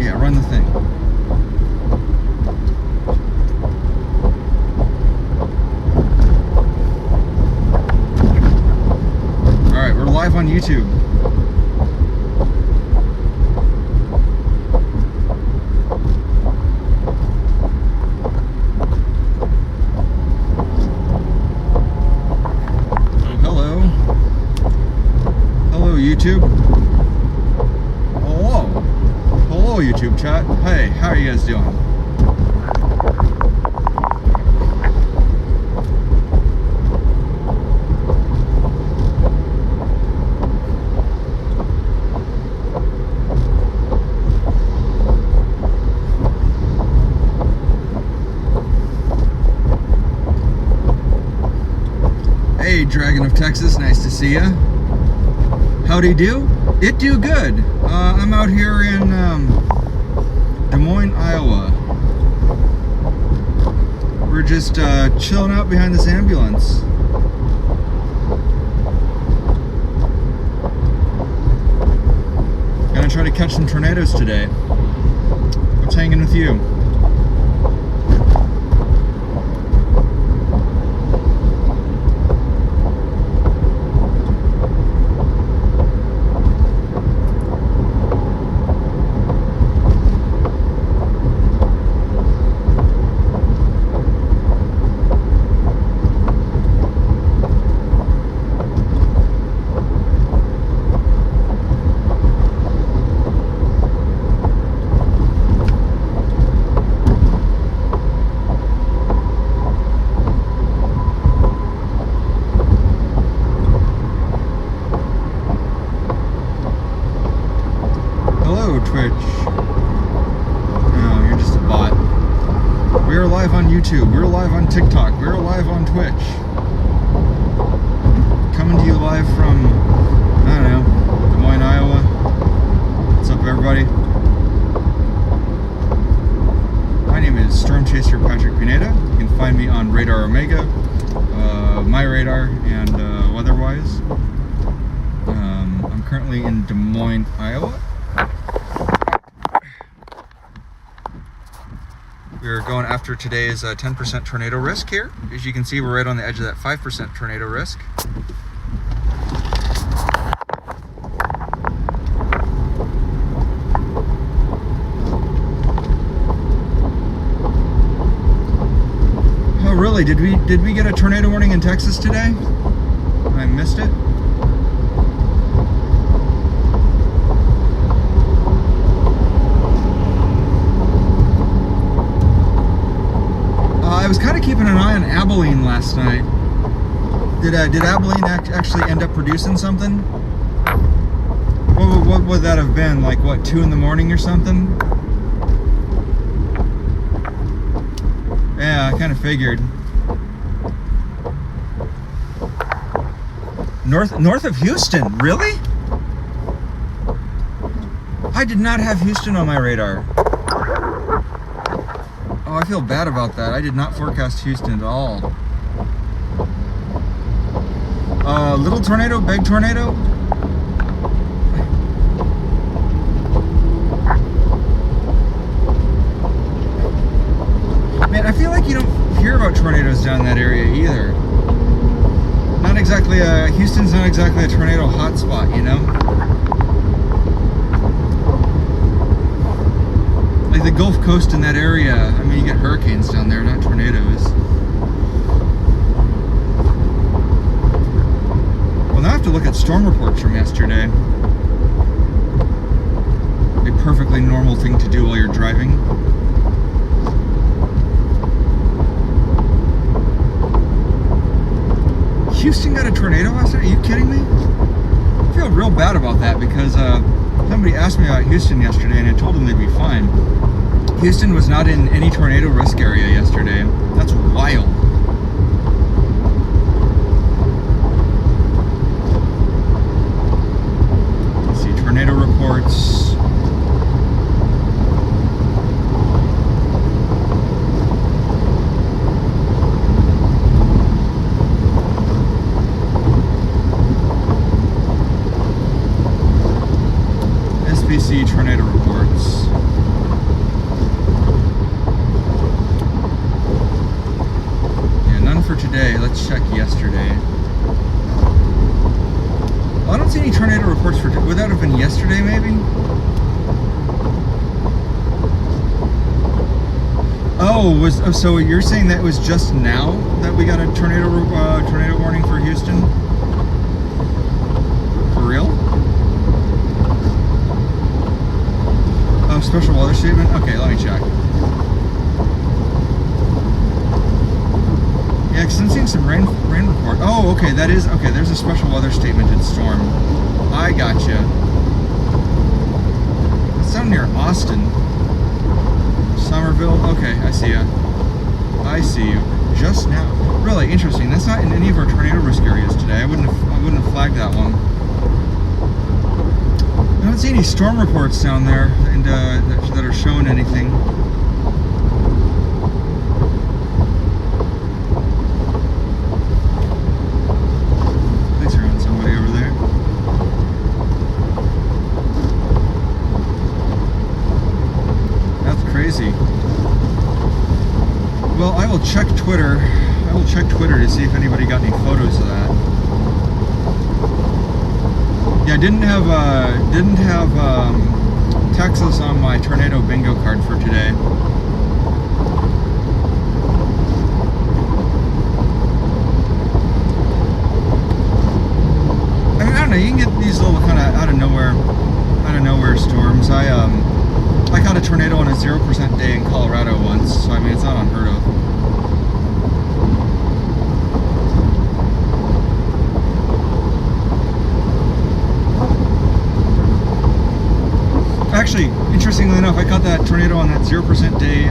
Yeah, run the thing. Alright, we're live on YouTube. Oh, hello. Hello, YouTube. Hello. Hello, YouTube chat. Hey, how are you guys doing? Hey, Dragon of Texas, nice to see ya. Howdy do? It do good. I'm out here in Des Moines, Iowa. We're just chilling out behind this ambulance. Gonna try to catch some tornadoes today. What's hanging with you? Twitch. No, you're just a bot. We're live on YouTube. We're live on TikTok. We're live on Twitch. Coming to you live from, I don't know, Des Moines, Iowa. What's up, everybody? My name is Stormchaser Patrick Pineda. You can find me on Radar Omega, My Radar, and Weatherwise. I'm currently in Des Moines, Iowa. We're going after today's 10% tornado risk here. As you can see, we're right on the edge of that 5% tornado risk. Oh, really? Did we get a tornado warning in Texas today? I missed it. I was kind of keeping an eye on Abilene last night. Did Abilene actually end up producing something? What would that have been? Like, what, 2 in the morning or something? Yeah, I kind of figured. North of Houston, really? I did not have Houston on my radar. Oh, I feel bad about that. I did not forecast Houston at all. Little tornado, big tornado. Man, I feel like you don't hear about tornadoes down that area either. Not exactly Houston's not exactly a tornado hotspot, you know? Like the Gulf Coast in that area, I mean, you get hurricanes down there, not tornadoes. Well, now I have to look at storm reports from yesterday. A perfectly normal thing to do while you're driving. Houston got a tornado last night? Are you kidding me? I feel real bad about that because somebody asked me about Houston yesterday and I told them they'd be fine. Houston was not in any tornado risk area yesterday. That's wild. Let's see, tornado reports. SPC tornado reports. So you're saying that it was just now that we got a tornado warning for Houston? For real? Oh, special weather statement? Okay, let me check. Yeah, because I'm seeing some rain report. Oh, okay, that is, okay, there's a special weather statement in storm. I gotcha. It's down near Austin. Somerville, okay, I see ya. I see you. Just now. Really interesting. That's not in any of our tornado risk areas today. I wouldn't have flagged that one. I don't see any storm reports down there and that are showing anything. Thanks for having somebody over there. That's crazy. Well, I will check Twitter. I will check Twitter to see if anybody got any photos of that. Yeah, didn't have Texas on my tornado bingo card for today. I mean, I don't know. You can get these little kind of out of nowhere storms. I caught a tornado on a 0% day in Colorado once, so I mean it's not unheard of. Actually, interestingly enough, I caught that tornado on that 0% day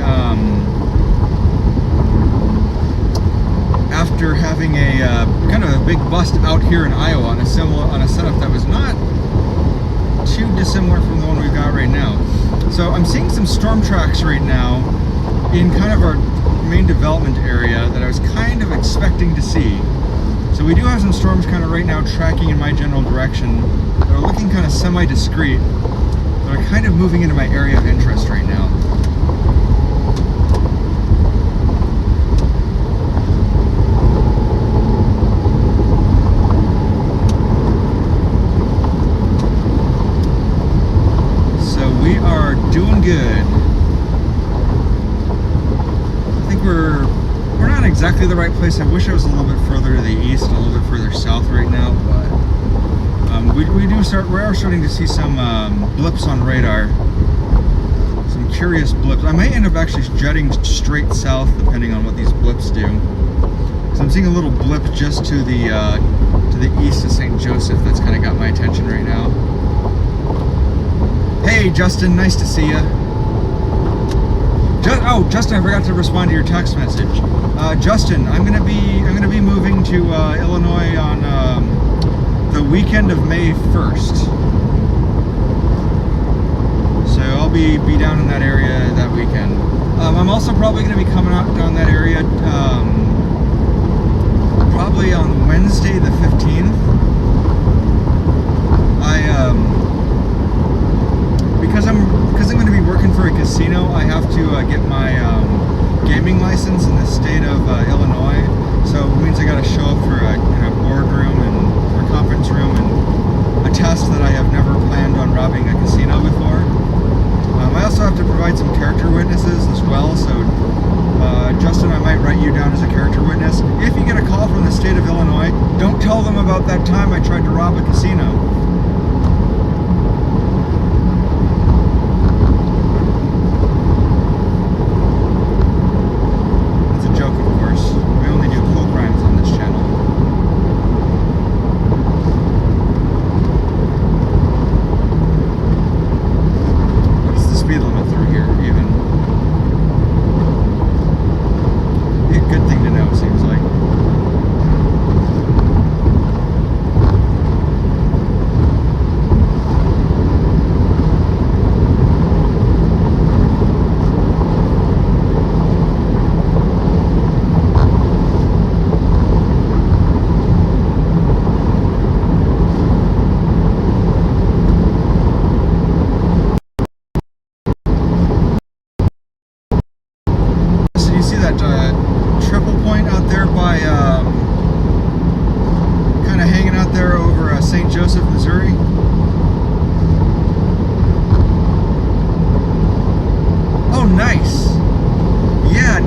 after having a kind of a big bust out here in Iowa on a setup that was not too dissimilar from the one we've got right now. So I'm seeing some storm tracks right now in kind of our main development area that I was kind of expecting to see. So we do have some storms kind of right now tracking in my general direction. They're looking kind of semi-discrete. They're kind of moving into my area of interest right now. So we are doing good. I think we're not exactly the right place. I wish I was a little bit further to the east, a little bit further south right now, but we are starting to see some blips on radar. Some curious blips. I may end up actually jetting straight south depending on what these blips do. So I'm seeing a little blip just to the east of St. Joseph that's kind of got my attention right now. Hey Justin, nice to see you. Oh, Justin, I forgot to respond to your text message. Justin, I'm gonna be moving to Illinois on the weekend of May 1st. So I'll be down in that area that weekend. I'm also probably gonna be coming out down that area probably on Wednesday the 15th. Because I'm going to be working for a casino, I have to get my gaming license in the state of Illinois. So it means I got to show up for a boardroom or conference room and a test that I have never planned on robbing a casino before. I also have to provide some character witnesses as well. So Justin, I might write you down as a character witness. If you get a call from the state of Illinois, don't tell them about that time I tried to rob a casino. St. Joseph, Missouri. Oh, nice. Yeah,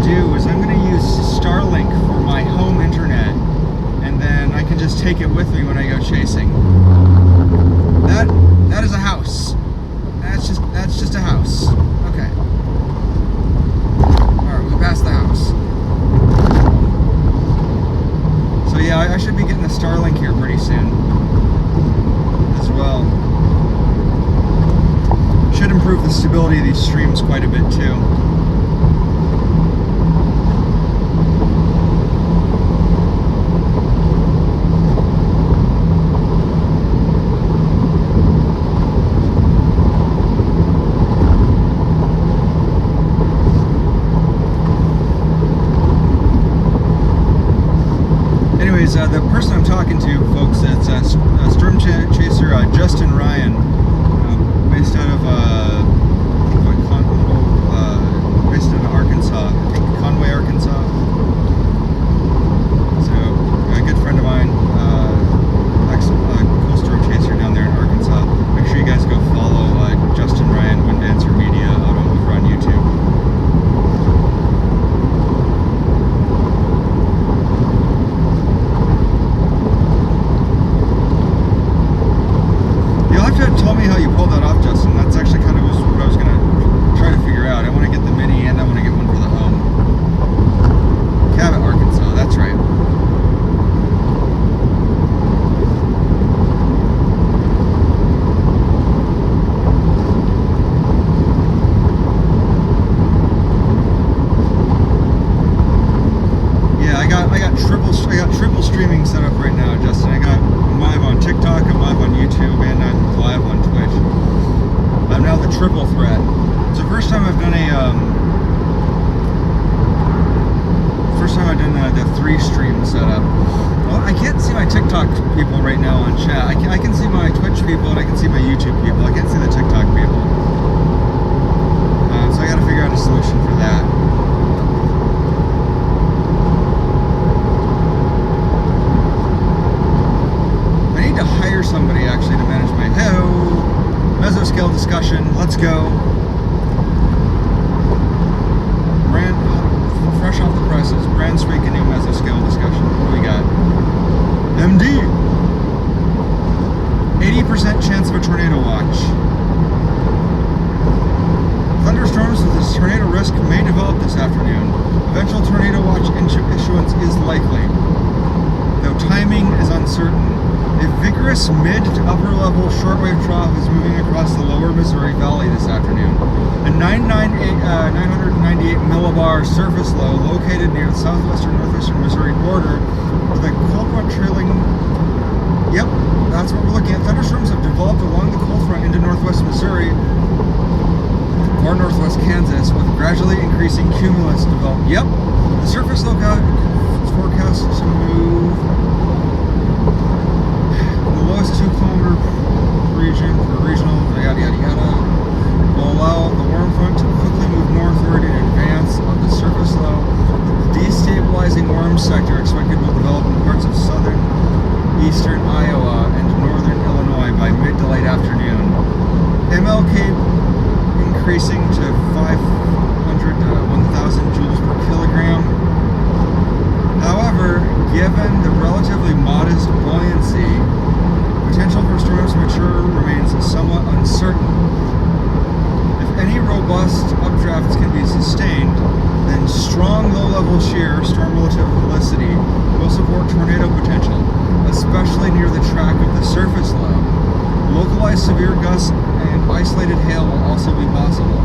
do is I'm going to use Starlink for my home internet, and then I can just take it with me when I go chasing. That is a house. That's just a house. Okay. Alright, we passed the house. So yeah, I should be getting a Starlink here pretty soon as well. Should improve the stability of these streams quite a bit too. The person I'm talking to, folks, it's storm chaser Justin Ryan, based out of based in Arkansas, I think Conway, Arkansas. So a good friend of mine, cool storm chaser down there in Arkansas. Make sure you guys go follow Justin Ryan Wind Dancer Media over on YouTube. Tell me how you pulled that off, Justin. That's actually kind of what I was going to try to figure out. I want to get the mini and I want to get one for the home. Cabot, Arkansas. That's right. Yeah, I got triple streaming set up right now, Justin. I'm live on TikTok, I'm live on YouTube, and I'm live on Twitch. I'm now the triple threat. It's the first time I've done the 3 stream setup. Well, I can't see my TikTok people right now on chat. I can see my Twitch people and I can see my YouTube people. I can't see the TikTok people. So I got to figure out a solution for that. To hire somebody actually to manage my mesoscale discussion. Let's go. Fresh off the presses, brand spanking new mesoscale discussion. What do we got? MD. 80% chance of a tornado watch. Thunderstorms with this tornado risk may develop this afternoon. Eventual tornado watch issuance is likely, though timing is uncertain. A vigorous mid to upper level shortwave trough is moving across the lower Missouri Valley this afternoon. A 998 millibar surface low located near the southwestern-northwestern Missouri border with a cold front trailing. Yep, that's what we're looking at. Thunderstorms have developed along the cold front into northwest Missouri or northwest Kansas with gradually increasing cumulus development. Yep, the surface low is forecast to move lowest 2-kilometer region for regional yada yada yada will allow the warm front to quickly move northward in advance of the surface low. The destabilizing warm sector expected will develop in parts of southern eastern Iowa and northern Illinois by mid to late afternoon. MLK increasing to 500 to 1,000 joules per kilogram. However, given the relatively modest buoyancy, potential for storms to mature remains somewhat uncertain. If any robust updrafts can be sustained, then strong low-level shear, storm relative velocity, will support tornado potential, especially near the track of the surface low. Localized severe gusts and isolated hail will also be possible.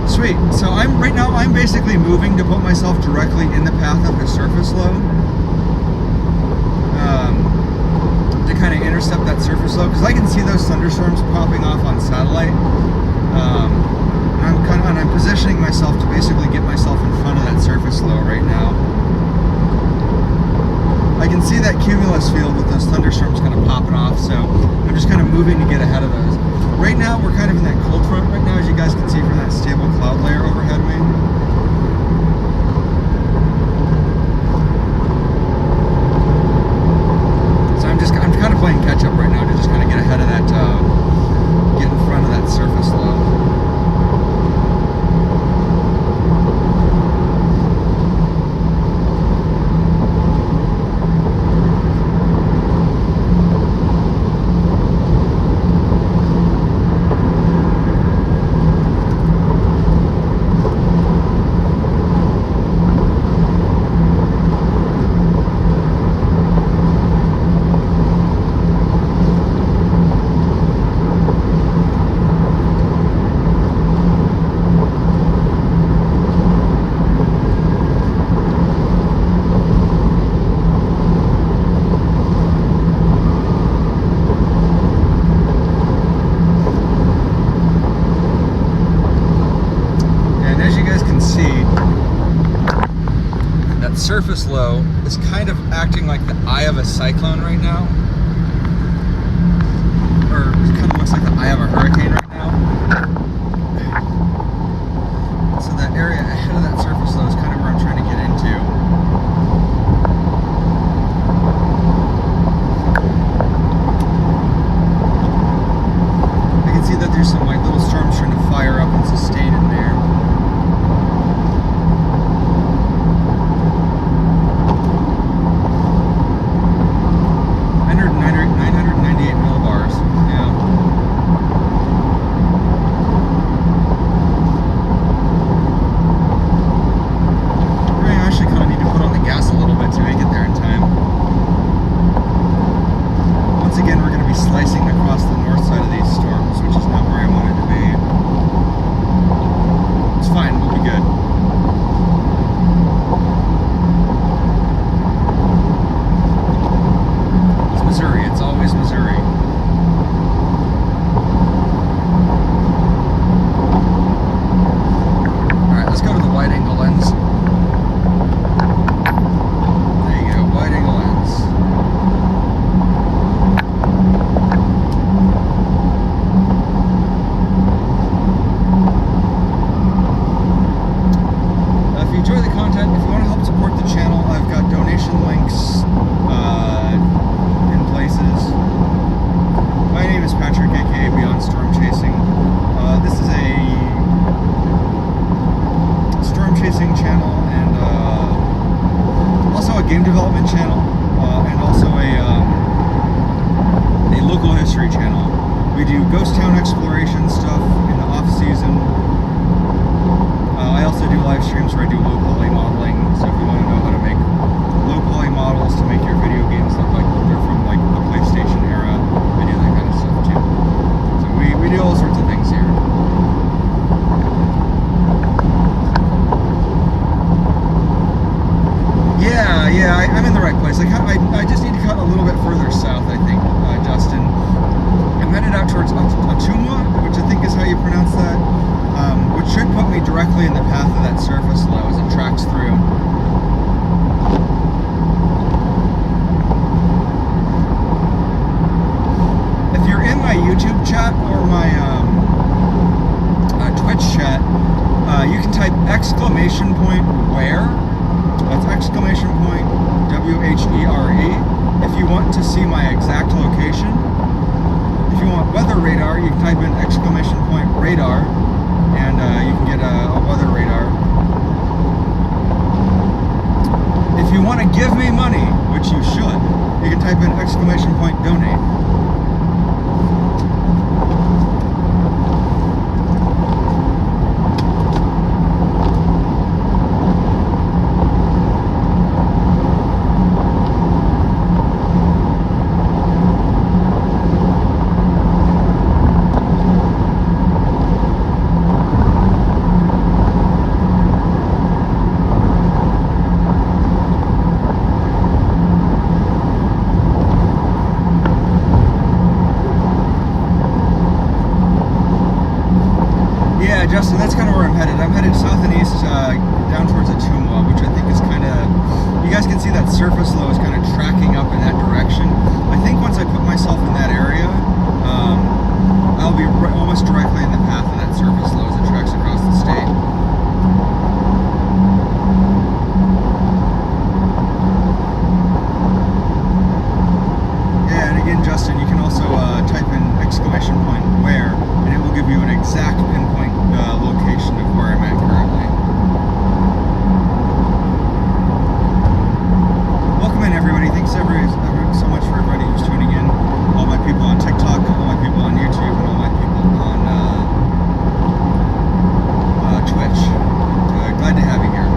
Sweet. So right now I'm basically moving to put myself directly in the path of the surface low. To kind of intercept that surface low, because I can see those thunderstorms popping off on satellite. And I'm positioning myself to basically get myself in front of that surface low right now. I can see that cumulus field with those thunderstorms kind of popping off, so I'm just kind of moving to get ahead of those. Right now, we're kind of in that cold front right now, as you guys can see from that stable cloud layer overhead me. I'm kind of playing catch up right now to just kind of get ahead of that, get in front of that surface low. that surface low is kind of acting like the eye of a cyclone right now. Or it kind of looks like the eye of a hurricane right now. So that area ahead of that surface low is kind of where I'm trying to get into. I can see that there's some like little storms trying to fire up and sustain in there. Game development channel, and also a local history channel. We do ghost town exploration stuff in the off season. I also do live streams where I do low poly modeling. So if you want to know how to make low poly models to make your video games look like they're from like the PlayStation era, I do that kind of stuff too. So we do all sorts of things here. Yeah, I'm in the right place. I just need to cut a little bit further south, I think, Justin. I'm headed out towards Atumwa, which I think is how you pronounce that, which should put me directly in the path of that surface low as it tracks through. If you're in my YouTube chat or my Twitch chat, you can type !where. That's !WHERE. If you want to see my exact location, if you want weather radar, you can type in !radar, and you can get a weather radar. If you want to give me money, which you should, you can type in !donate. Justin, that's kind of where I'm headed. I'm headed south and east down towards Atumwa, which I think is kind of, you guys can see that surface low is kind of tracking up in that direction. I think once I put myself in that area, I'll be almost directly in the path of that surface low as it tracks across the state. Yeah, and again, Justin, you can also type in !where, and it will give you an exact pinpoint location of where I'm at currently. Welcome in, everybody. Thanks so much for everybody who's tuning in. All my people on TikTok, all my people on YouTube, and all my people on Twitch. Glad to have you here.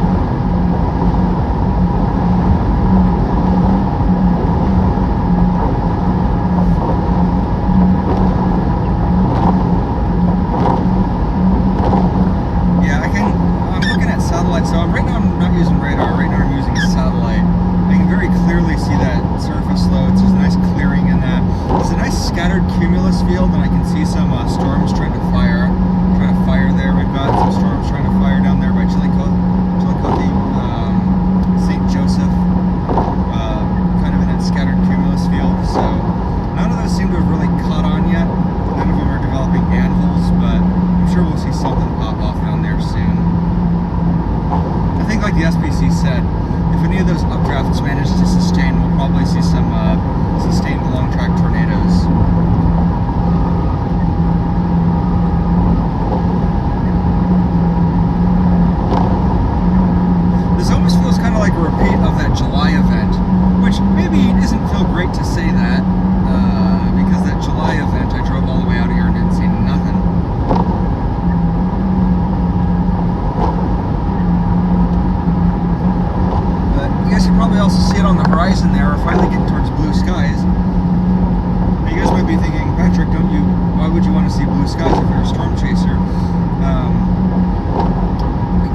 the SPC said, if any of those updrafts manage to sustain, we'll probably see some sustained long track tornadoes. This almost feels kind of like a repeat of that July event, which maybe it doesn't feel great to say that, because that July event I drove all the way out here and didn't see nothing. But you guys can probably also see it on the horizon there. We're finally getting towards blue skies. Now you guys might be thinking, Patrick, why would you want to see blue skies if you're a storm chaser?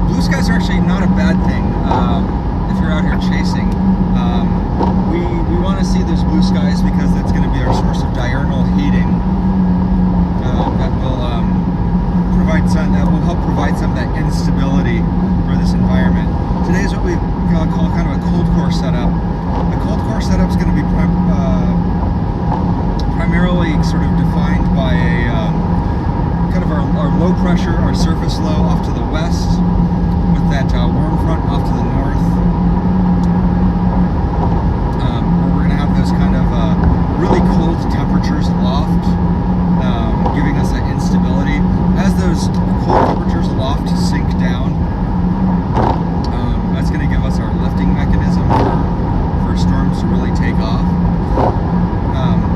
Blue skies are actually not a bad thing if you're out here chasing. We want to see those blue skies because that's going to be our source of diurnal heating. That will help provide some of that instability for this environment. Today is what we call kind of a cold core setup. The cold core setup is going to be primarily sort of defined by a kind of our low pressure, our surface low off to the west, with that warm front off to the north. Where we're going to have those kind of really cold temperatures aloft, giving us that instability. As those cold temperatures aloft sink down, that's going to give us our lifting mechanism for storms to really take off.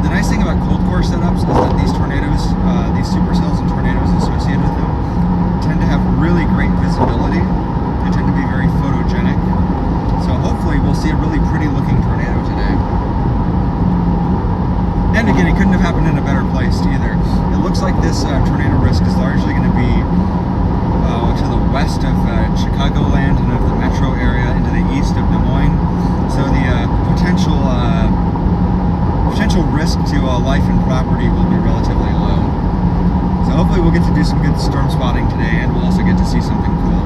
The nice thing about cold core setups is that these tornadoes, these supercells and tornadoes associated with them, tend to have really great visibility. They tend to be very photogenic. So hopefully we'll see a really pretty looking tornado today. And again, it couldn't have happened in a better place either. It looks like this tornado risk is largely going to be to the west of Chicagoland and of the metro area, into the east of Des Moines. So the potential risk to life and property will be relatively low. So hopefully we'll get to do some good storm spotting today, and we'll also get to see something cool.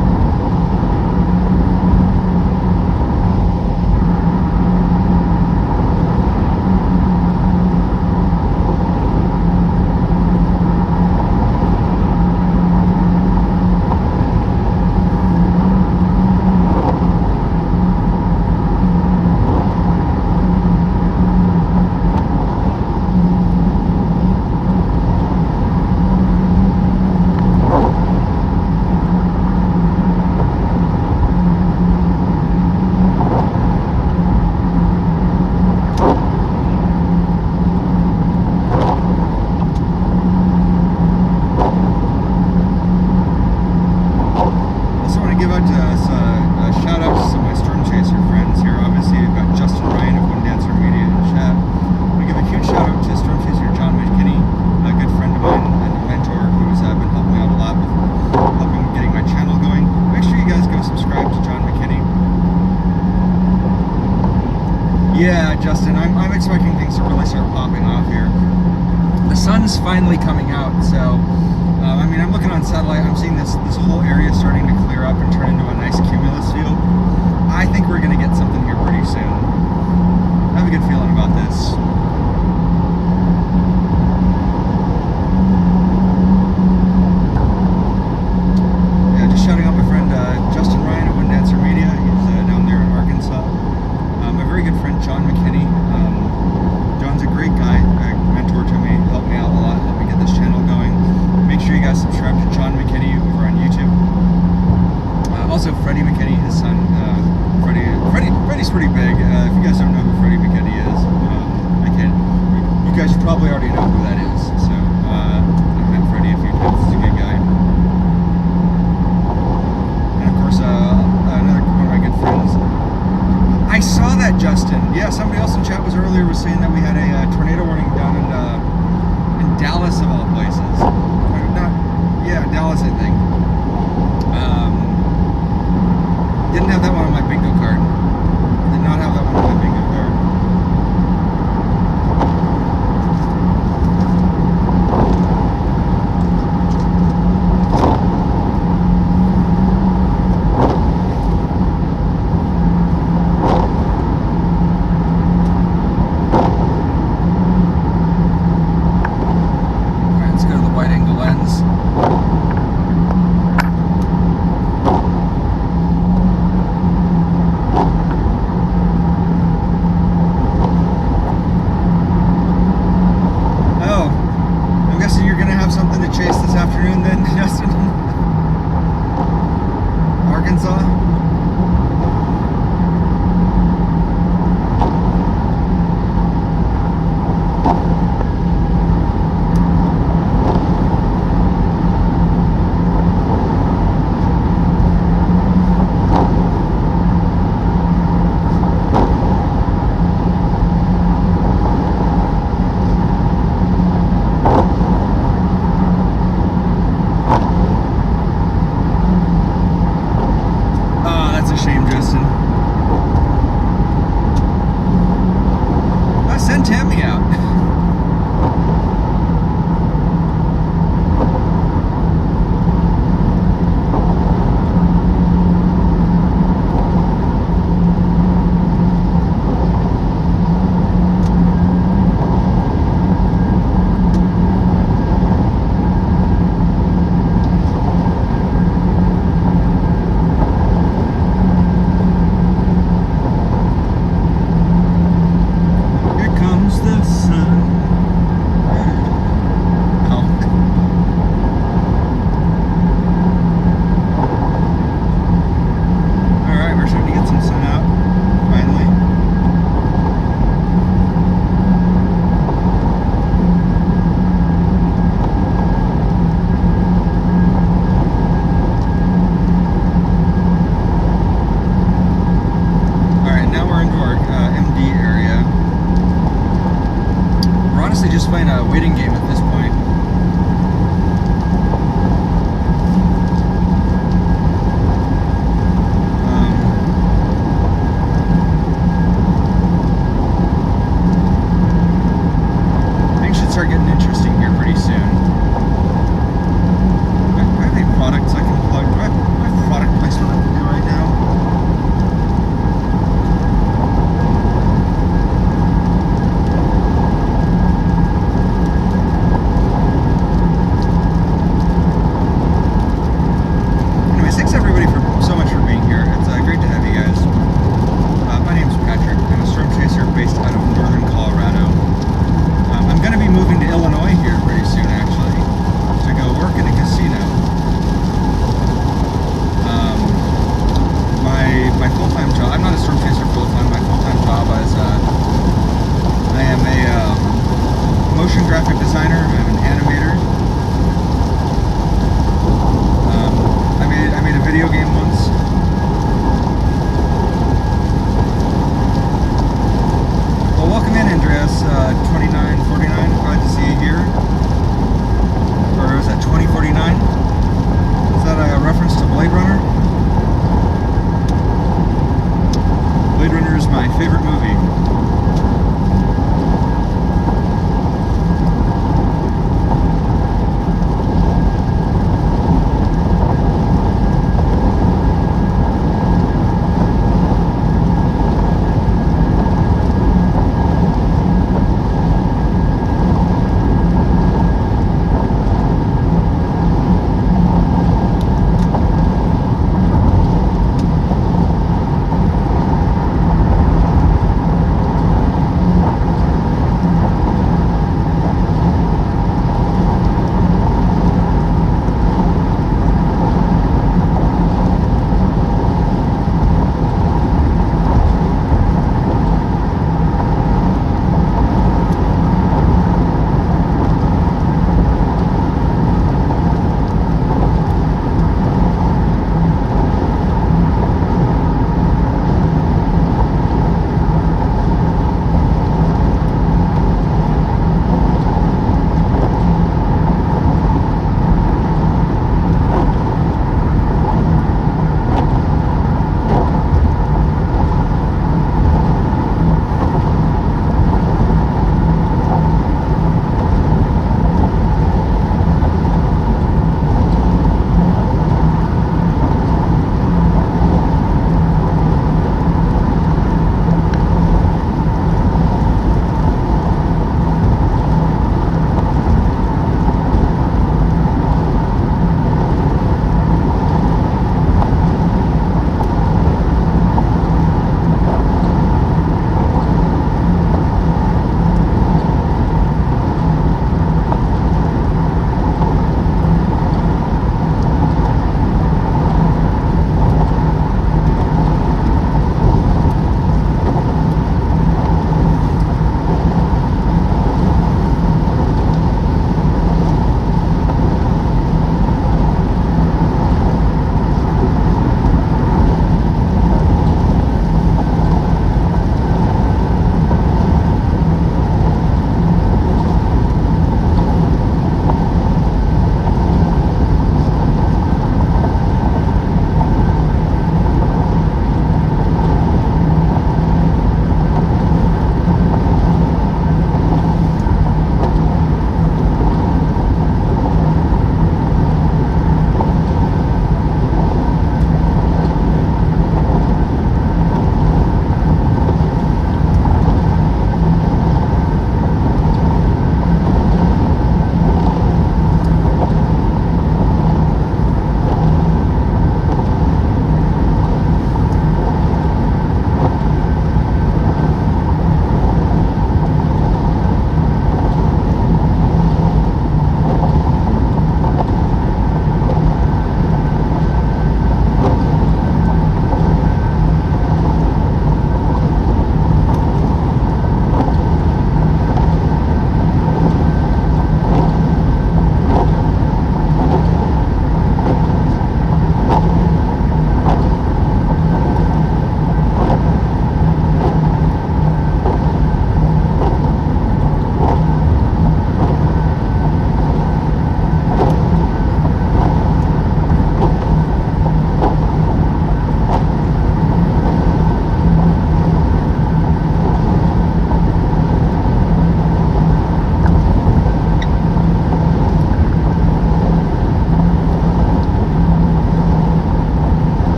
Yeah, Justin, I'm expecting things to really start popping off here. The sun's finally coming out, so I mean, I'm looking on satellite. I'm seeing this whole area starting to clear up and turn into a nice cumulus field. I think we're going to get something here pretty soon. I have a good feeling about this. Yeah, just shouting out my friend Justin Ryan at Wind Dancer Media. He's down there in Arkansas. My very good friend John McKinney. John's a great guy, a mentor to me, helped me out a lot, helped me get this channel going. Make sure you guys subscribe to John McKinney over on YouTube. Also, Freddie McKinney, his son. Freddie's pretty big. If you guys don't know who Freddie McKinney is, you guys probably already know who that is. So, I've met Freddie a few times. He's a good guy. And of course, another one of my good friends. I saw that, Justin. Yeah, somebody else in chat was saying that we had a tornado warning down in Dallas, of all places. Dallas, I think. Didn't have that one on my bingo card. Did not have that one on my bingo card.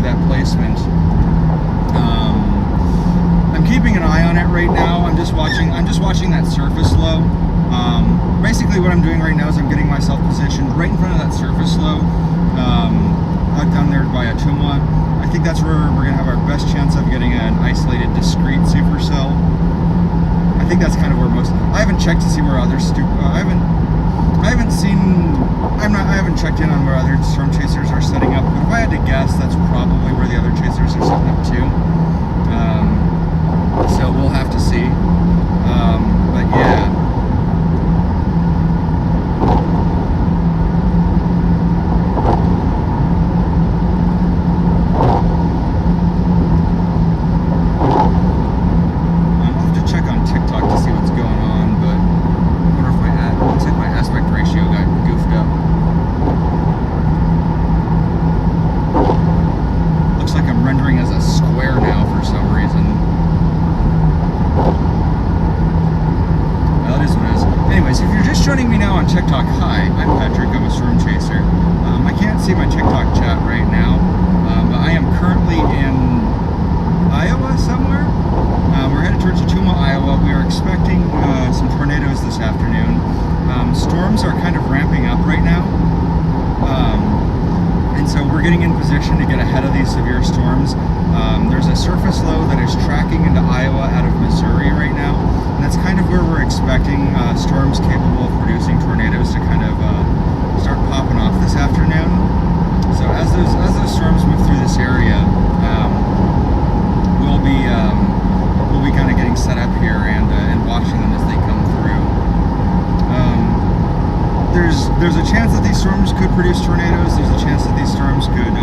that placement. I'm keeping an eye on it right now. I'm just watching that surface low. Basically what I'm doing right now is I'm getting myself positioned right in front of that surface low, out down there by Atumwa. I think that's where we're gonna have our best chance of getting an isolated, discrete supercell. I think that's kind of where I haven't checked to see where other I haven't checked in on where other storm chasers are setting up, but if I had to guess, that's probably where the other chasers are setting up too. So we'll have to see. But yeah. Joining me now on TikTok. Hi, I'm Patrick. I'm a storm chaser. I can't see my TikTok chat right now, but I am currently in Iowa somewhere. We're headed towards Atumwa, Iowa. We are expecting some tornadoes this afternoon. Storms are kind of ramping up right now, and so we're getting in position to get ahead of these severe storms. There's a surface low that is tracking into Iowa out of Missouri right now. That's kind of where we're expecting storms capable of producing tornadoes to kind of start popping off this afternoon. So as those storms move through this area, we'll be kind of getting set up here and watching them as they come through. There's a chance that these storms could produce tornadoes. There's a chance that these storms could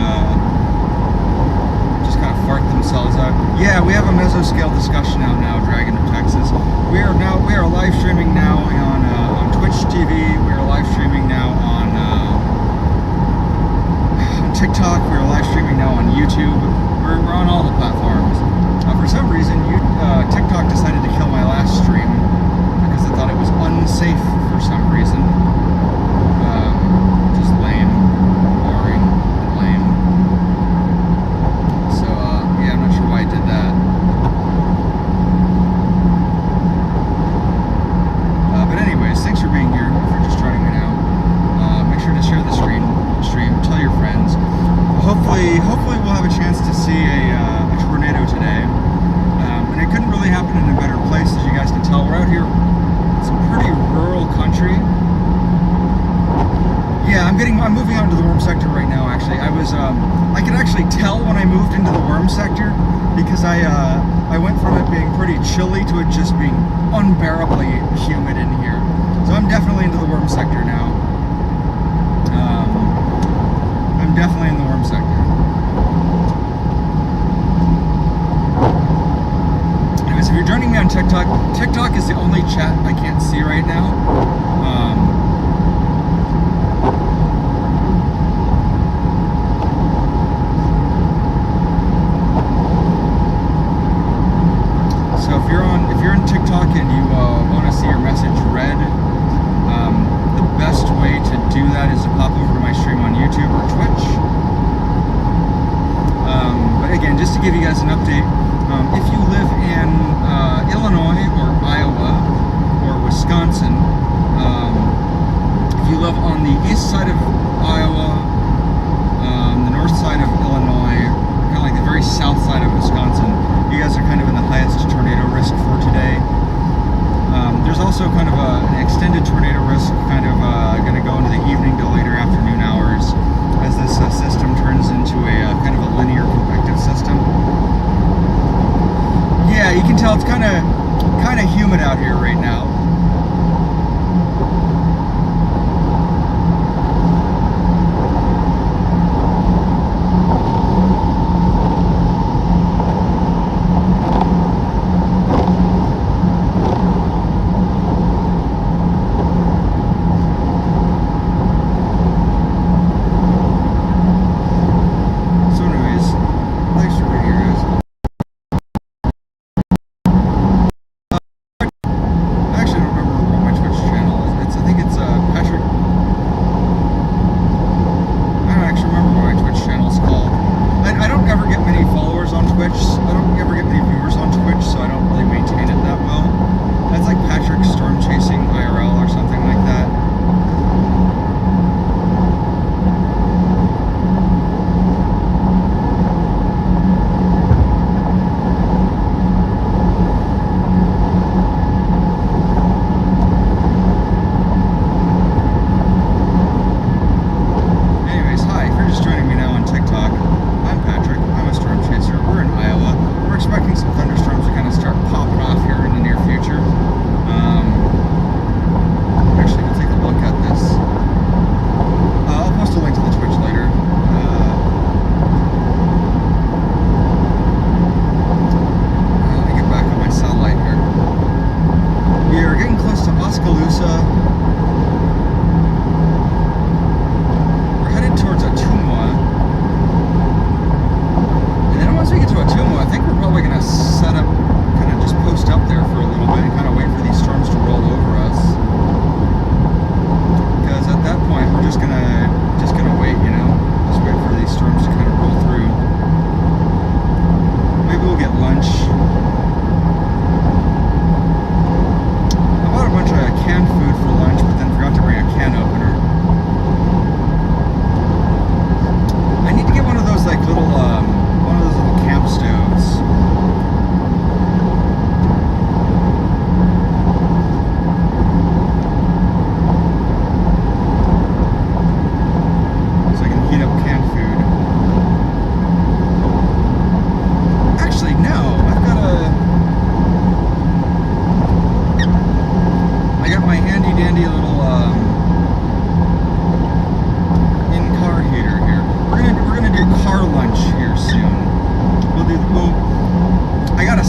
just kind of fart themselves out. Yeah, we have a mesoscale discussion out now, Dragon of Texas. We are live streaming now on Twitch TV. We are live streaming now on TikTok. We are live streaming now on YouTube. We're on all the platforms. For some reason, TikTok decided to kill my last stream because they thought it was unsafe for some reason. Just lame, boring, lame. So yeah, I'm not sure why I did that. Thanks for being here. If you're just joining me now, make sure to share the stream. Tell your friends. Hopefully we'll have a chance to see a tornado today. And it couldn't really happen in a better place, as you guys can tell. We're out here. It's a pretty rural country. Yeah, I'm moving out into the worm sector right now. Actually, I could actually tell when I moved into the worm sector because I went from it being pretty chilly to it just being unbearably humid in here. So I'm definitely into the worm sector now. I'm definitely in the worm sector. Anyways, if you're joining me on TikTok, TikTok is the only chat I can't see right now. So if you're on TikTok and you want to see your message read, the best way to do that is to pop over to my stream on YouTube or Twitch. But again, just to give you guys an update, if you live in Illinois or Iowa or Wisconsin, if you live on the east side of Iowa, the north side of Illinois, kind of like the very south side of Wisconsin, you guys are kind of in the highest tornado risk for today. There's also kind of an extended tornado risk kind of going to go into the evening to later afternoon hours as this system turns into a kind of a linear convective system. Yeah, you can tell it's kind of humid out here right now.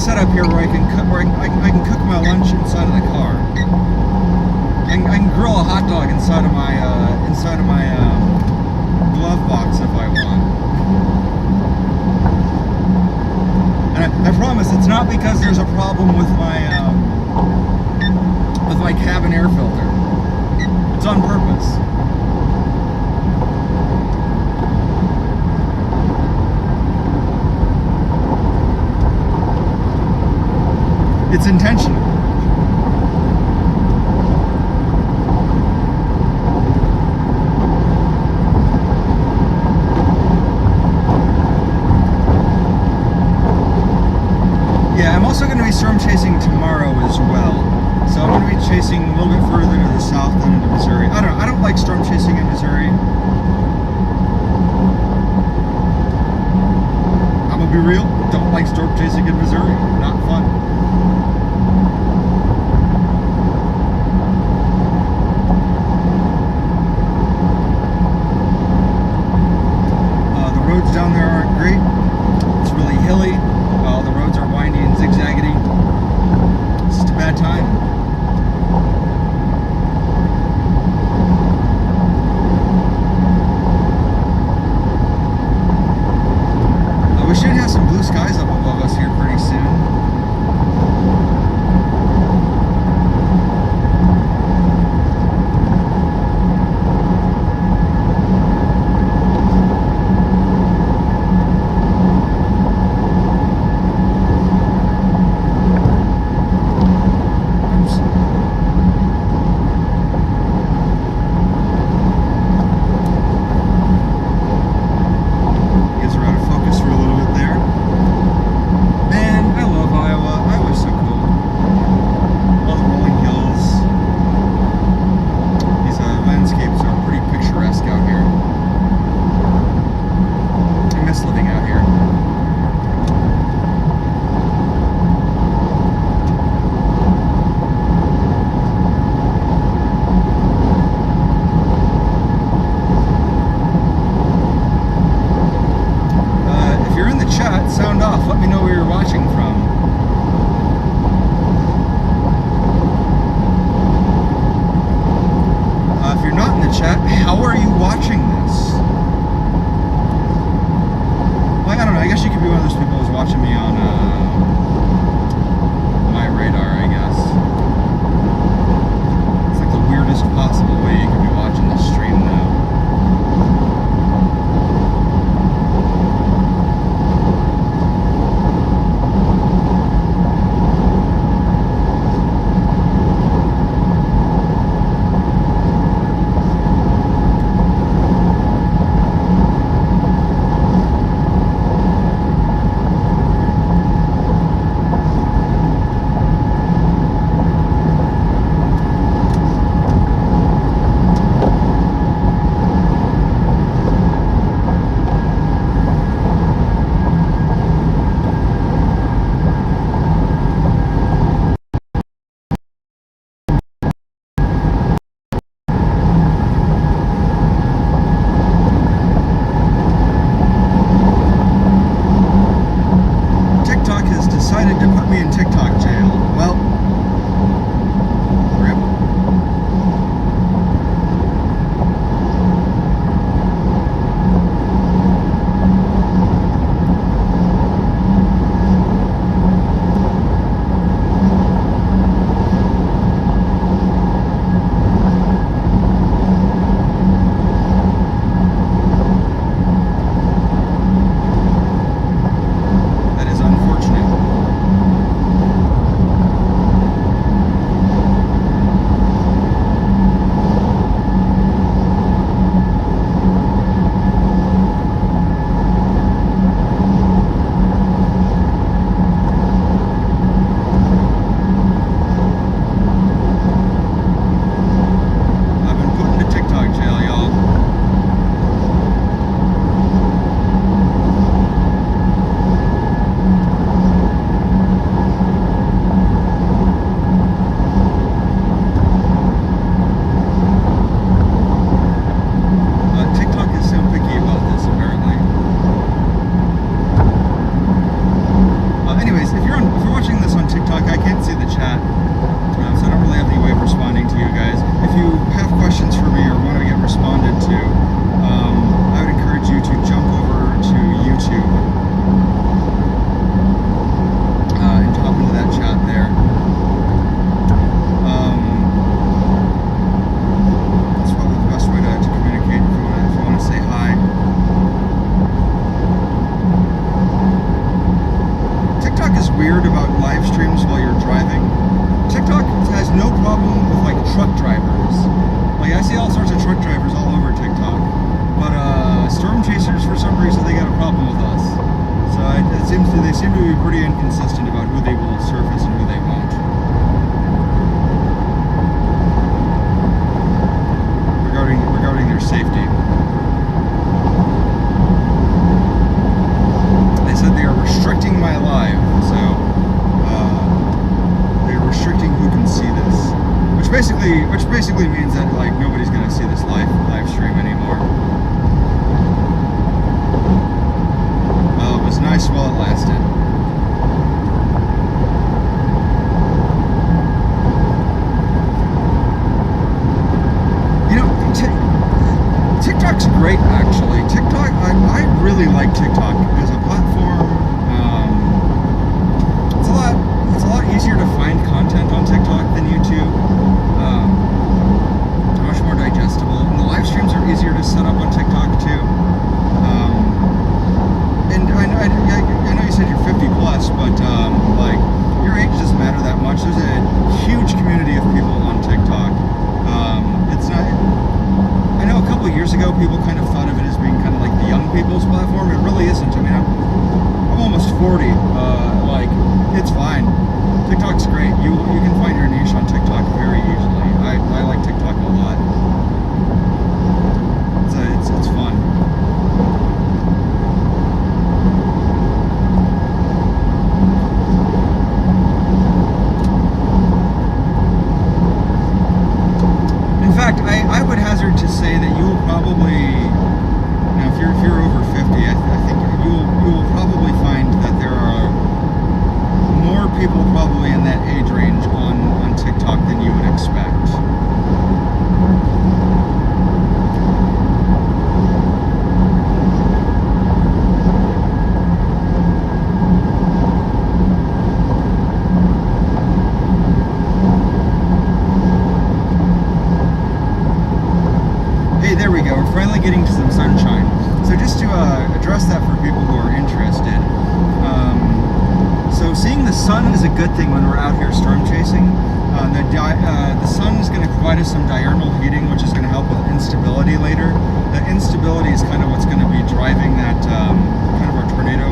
setup here where I can cook, I can cook my lunch inside of the car. And I can grill a hot dog inside of my glove box if I want. And I promise it's not because there's a problem with my cabin air filter. It's on purpose. It's intentional. Yeah, I'm also going to be storm chasing tomorrow as well. So I'm going to be chasing a little bit further to the south than into Missouri. I don't like storm chasing in Missouri. I'm going to be real. Don't like storm chasing in Missouri. Not fun. Roads down there aren't great. It's really hilly. The roads are windy and zigzaggedy. It's just a bad time. We should have some blue skies up above us here pretty soon. Sound off. Let me know where you're watching from. If you're not in the chat, how are you watching this? Well, I don't know. I guess you could be one of those people who's watching me on my radar, I guess. It's like the weirdest possible way you could be watching this stream now. weird about live streams while you're driving? TikTok has no problem with like truck drivers. Like I see all sorts of truck drivers all over TikTok, but storm chasers, for some reason, they got a problem with us. So they seem to be pretty inconsistent about who they will surface and who they won't. Regarding their safety. They said they are restricting my live, so they're restricting who can see this, which basically means that like nobody's gonna see this live stream anymore. Well, it was nice while it lasted. TikTok's great, actually. TikTok, I really like TikTok as a platform. It's a lot easier to find content on TikTok than YouTube. Much more digestible, and the live streams are easier to set up on TikTok too. And I know you said you're 50 plus, but like your age doesn't matter that much. There's a huge community of people on TikTok. It's not. I know a couple of years ago people kind of thought of it as being kind of like the young people's platform. It really isn't. I mean, I'm almost 40. Like, it's fine. TikTok's great. You can find your niche on TikTok very easily. I like TikTok a lot. It's fun. In fact, I would hazard to say that you will probably, you know, if you're over 50, I think you will probably find that there are more people probably in that age range on TikTok than you would expect. There we go. We're finally getting to some sunshine. So just to address that for people who are interested, so seeing the sun is a good thing when we're out here storm chasing. The sun is going to provide us some diurnal heating, which is going to help with instability later. The instability is kind of what's going to be driving that kind of our tornado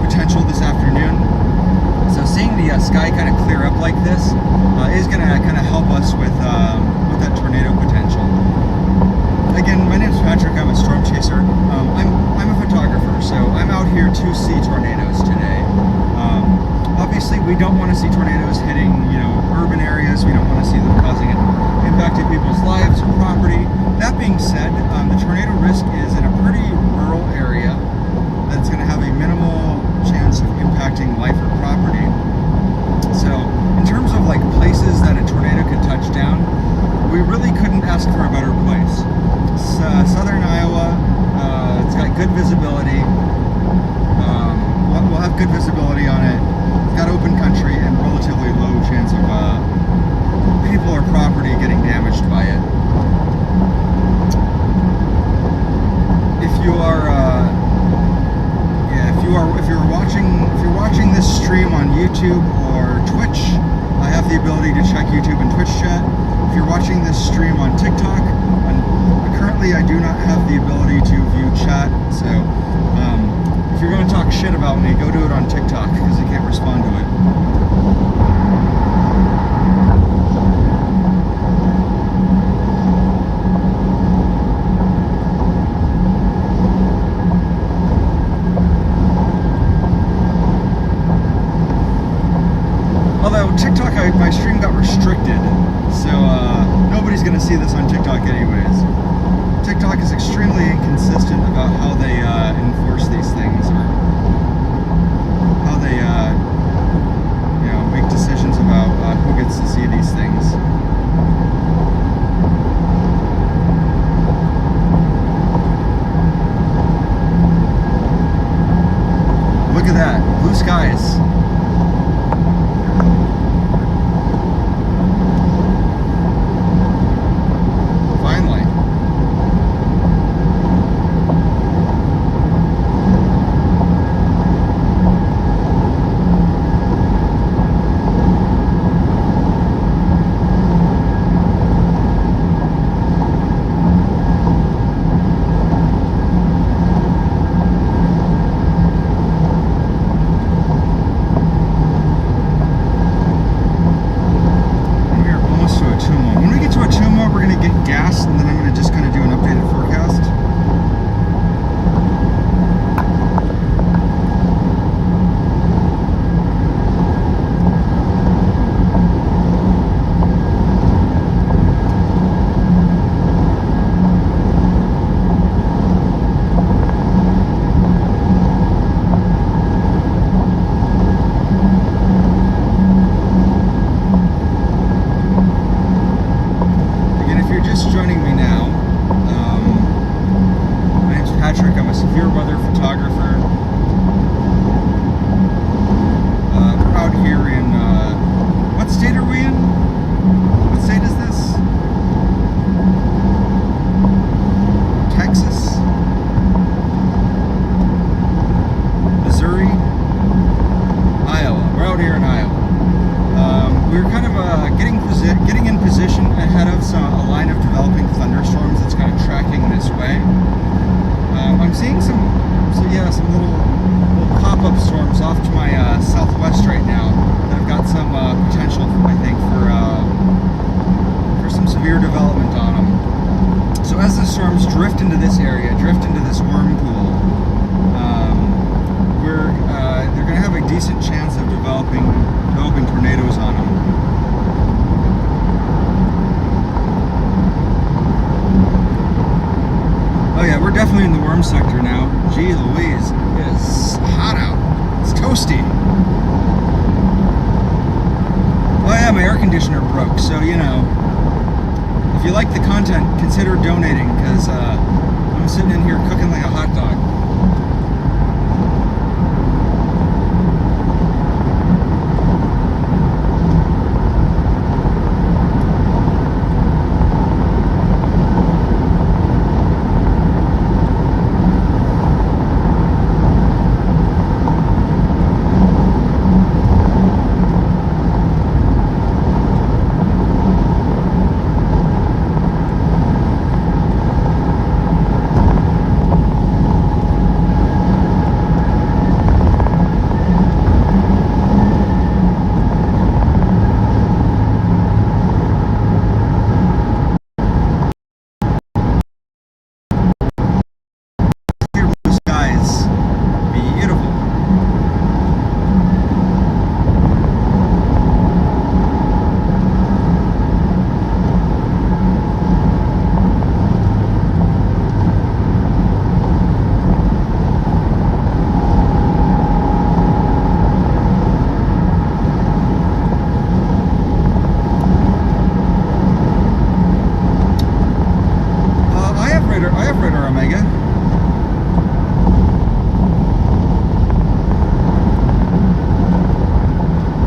potential this afternoon. So seeing the sky kind of clear up like this is going to kind of help us with that tornado potential. Again, my name's Patrick. I'm a storm chaser. I'm a photographer, so I'm out here to see tornadoes today. Obviously, we don't want to see tornadoes hitting, you know, urban areas. We don't want to see them impacting people's lives or property. That being said, the tornado risk is in a pretty rural area that's going to have a minimal chance of impacting life or property. So, in terms of like places that a tornado could touch down, we really couldn't ask for a better place. Southern Iowa, it's got good visibility. We'll have good visibility on it. It's got open country and relatively low chance of people or property getting damaged by it. If you're watching this stream on YouTube or Twitch, I have the ability to check YouTube and Twitch chat. If you're watching this stream on TikTok, currently I do not have the ability to view chat, so if you're going to talk shit about me, go do it on TikTok, because I can't respond to it. Although TikTok, my stream got restricted, so nobody's going to see this on TikTok anyways. TikTok is extremely inconsistent about how they enforce these things, or how they make decisions about who gets to see these things. Look at that, blue skies. little pop-up storms off to my southwest right now that have got some potential, I think, for some severe development on them. So as the storms drift into this area, drift into this worm pool, they're going to have a decent chance of developing tornadoes on them. Oh yeah, we're definitely in the worm sector now. Gee Louise, it is hot out. It's toasty. Oh yeah, my air conditioner broke, so you know, if you like the content, consider donating, because I'm sitting in here cooking like a hot dog.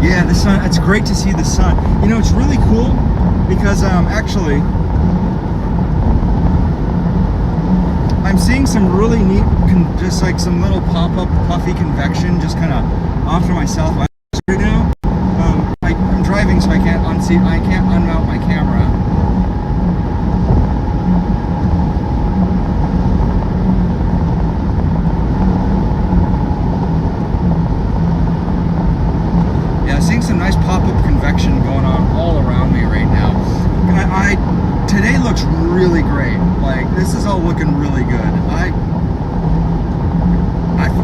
Yeah, the sun, it's great to see the sun. You know, it's really cool because actually I'm seeing some really neat, just like some little pop-up puffy convection just kind of off to my southwest right now. I'm driving, so I can't unmount my camera. Some nice pop-up convection going on all around me right now. Today looks really great. Like, this is all looking really good.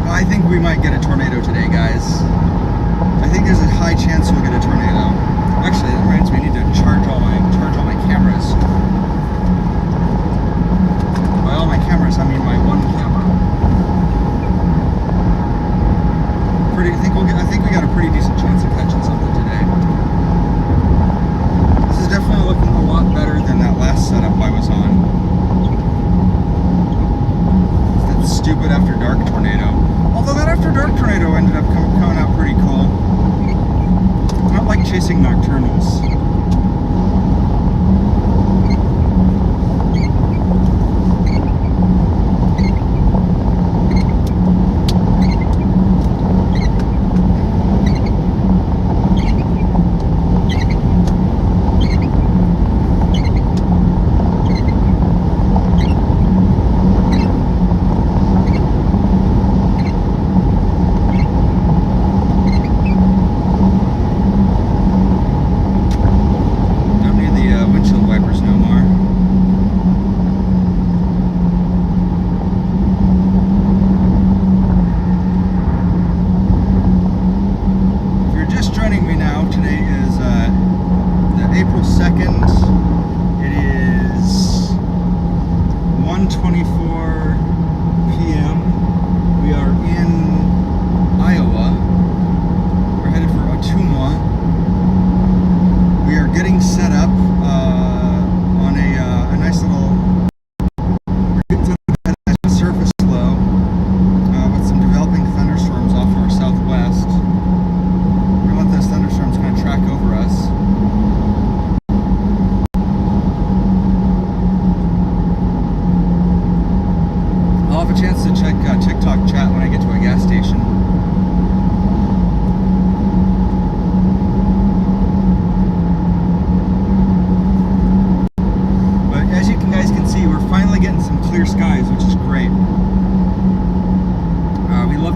I think we might get a tornado today, guys. I think there's a high chance we'll get a tornado. Actually, that reminds me, I need to charge all my cameras. By all my cameras, I mean my one camera. I think we got a pretty decent chance of catching something today. This is definitely looking a lot better than that last setup I was on. That stupid after dark tornado. Although that after dark tornado ended up coming out pretty cool. I don't like chasing nocturnals.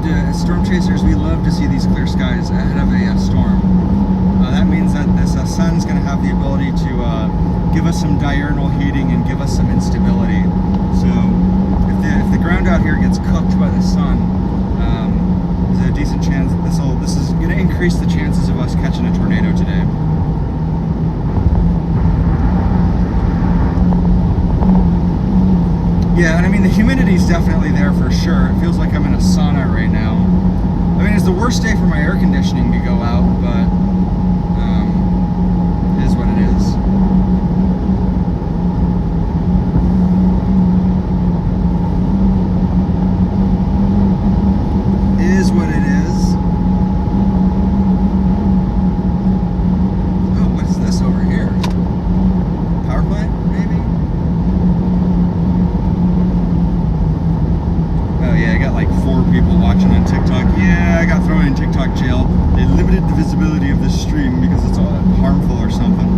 as storm chasers, we love to see these clear skies ahead of a storm. That means that this sun's going to have the ability to give us some diurnal heating and give us some instability. So if the ground out here gets cooked by the sun, there's a decent chance that this is going to increase the chances of us catching a tornado today. Yeah, and I mean the humidity is definitely there for sure. It feels like I'm in a sauna right now. I mean, it's the worst day for my air conditioning to go out, but it is what it is. It is what it is. Oh, what is this over here? Power plant, maybe? Oh yeah, I got like 4 people watching on TikTok. Yeah, I got thrown in TikTok jail. They limited the visibility of this stream because it's all harmful or something.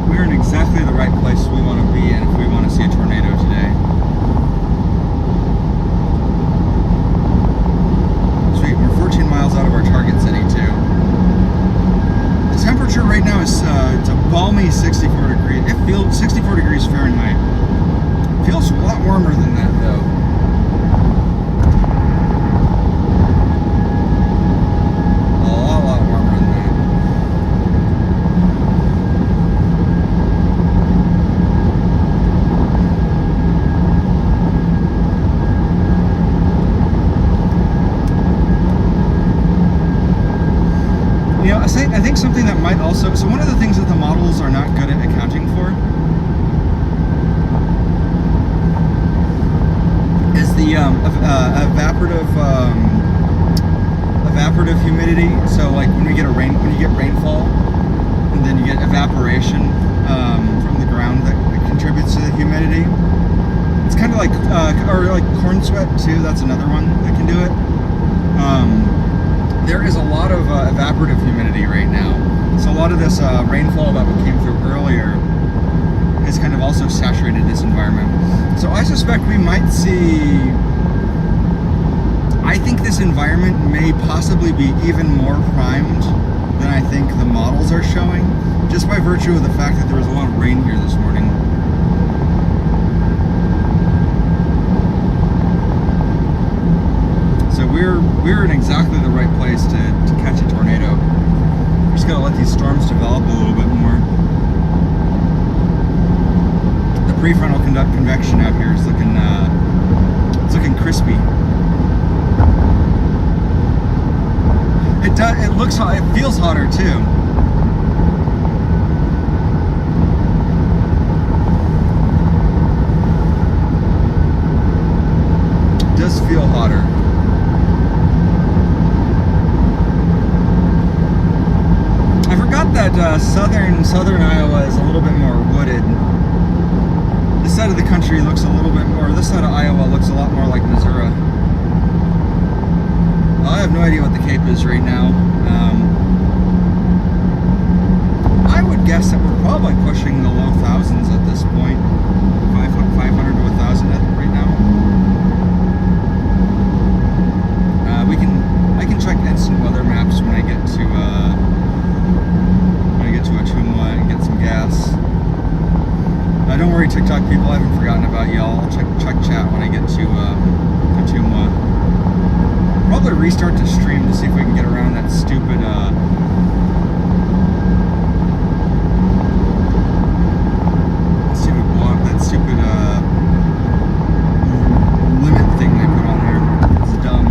We're in exactly the right place we want to be in if we want to see a tornado today. Sweet, we're 14 miles out of our target city too. The temperature right now is it's a balmy 64 degrees. It feels 64 degrees Fahrenheit. It feels a lot warmer than that though. I think something that might also, so one of the things that the models are not good at accounting for is the evaporative humidity. So like when you get rainfall, and then you get evaporation from the ground that contributes to the humidity. It's kind of like or like corn sweat too. That's another one that can do it. There is a lot of evaporative humidity right now. So a lot of this rainfall that came through earlier has kind of also saturated this environment. So I suspect we might see, I think this environment may possibly be even more primed than I think the models are showing, just by virtue of the fact that there was a lot of rain here this morning. So we're in exactly the right place to catch a tornado. We're just gotta let these storms develop a little bit more. The prefrontal convection out here is looking it's looking crispy. It looks hot. It feels hotter too. It does feel hotter. That southern Iowa is a little bit more wooded. This side of the country looks a little bit more, this side of Iowa looks a lot more like Missouri. I have no idea what the Cape is right now. I would guess that we're probably pushing the low thousands at this point. 500 to 1,000 right now. I can check instant weather maps when I get to Achumwa and get some gas. Don't worry, TikTok people, I haven't forgotten about y'all. I'll check chat when I get to Achumwa. Probably restart the stream to see if we can get around that stupid limit thing they put on there. It's dumb.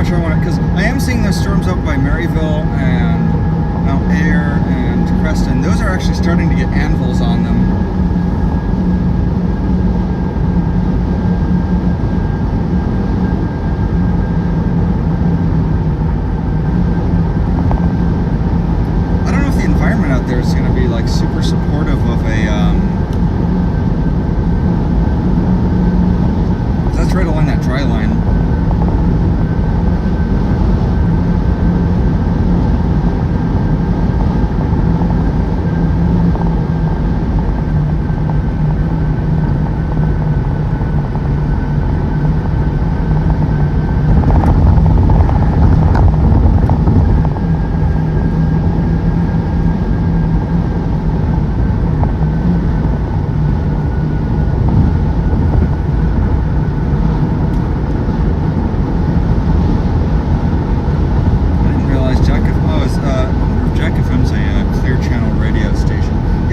much I want to, because I am seeing those storms up by Maryville and Mount Ayr and Creston. Those are actually starting to get anvils on them. I don't know if the environment out there is going to be like super supportive of a that's right along that dry line.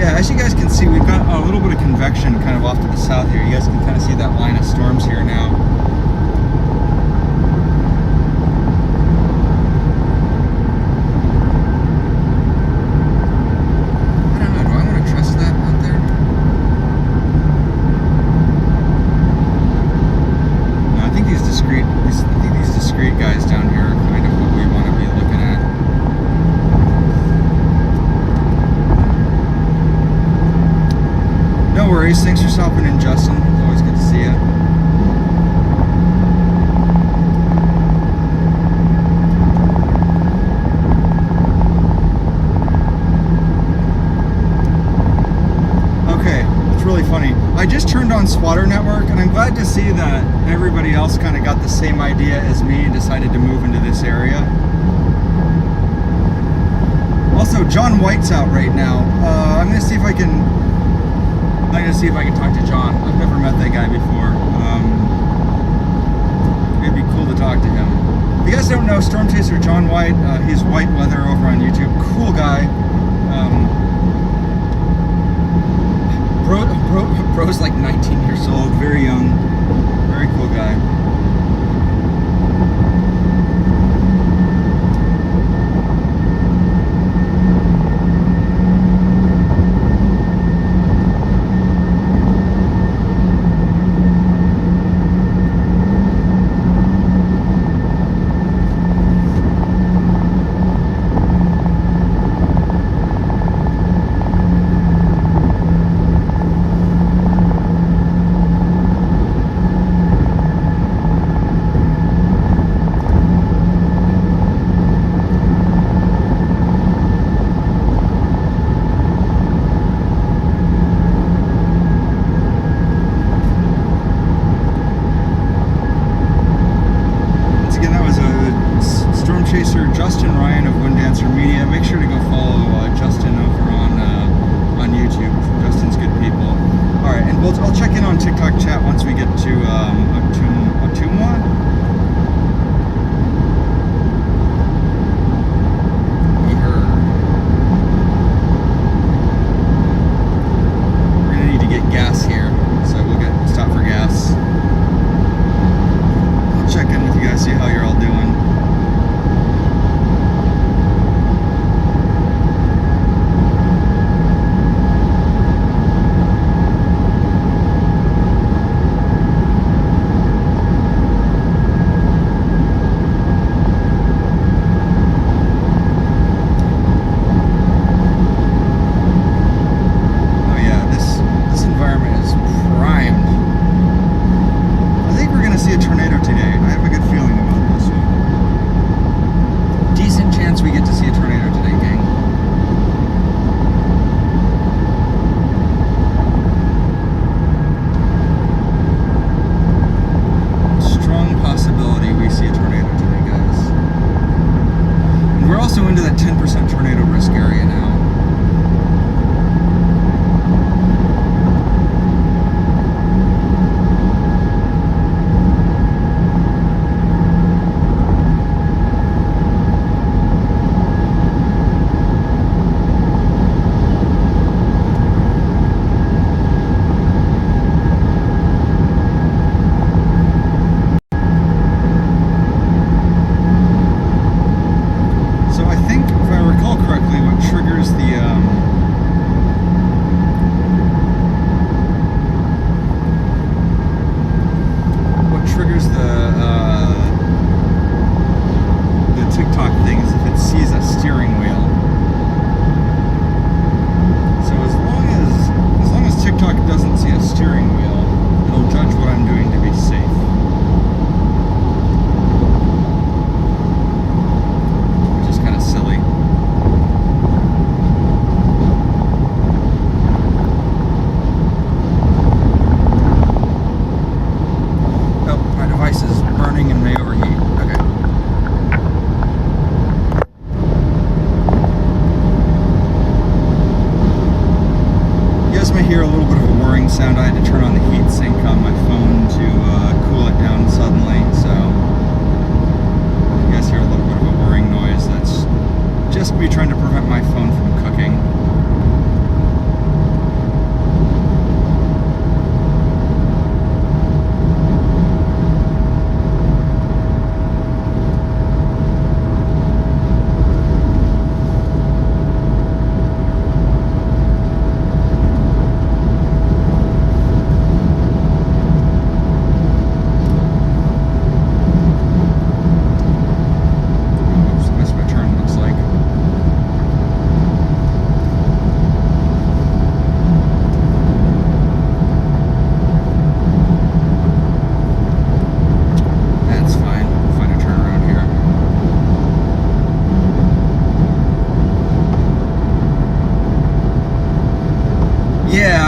As you guys can see, we've got a little bit of convection kind of off to the south here. You guys can kind of see that line of storms here now. I don't know, do I want to trust that out there? No, I think these discrete guys down here are kind of what we want to be looking at. No worries. Thanks for stopping in, Justin. It's always good to see you. Okay, it's really funny. I just turned on Spotter Network, and I'm glad to see that everybody else kind of got the same idea as me and decided to move into this area. Also, John White's out right now. I'm going to see if I can talk to John. I've never met that guy before. It'd be cool to talk to him. If you guys don't know Storm Chaser John White, he's White Weather over on YouTube. Cool guy. Bro's like 19 years old, very young, very cool guy. Chaser Justin Ryan of Wind Dancer Media. Make sure to go follow Justin over on YouTube. Justin's good people. All right, and I'll check in on TikTok chat once we get to Ottumwa. We're gonna need to get gas here, so we'll stop for gas. I'll check in with you guys, see how you're all doing. See a tornado today. I have a good feeling about this one.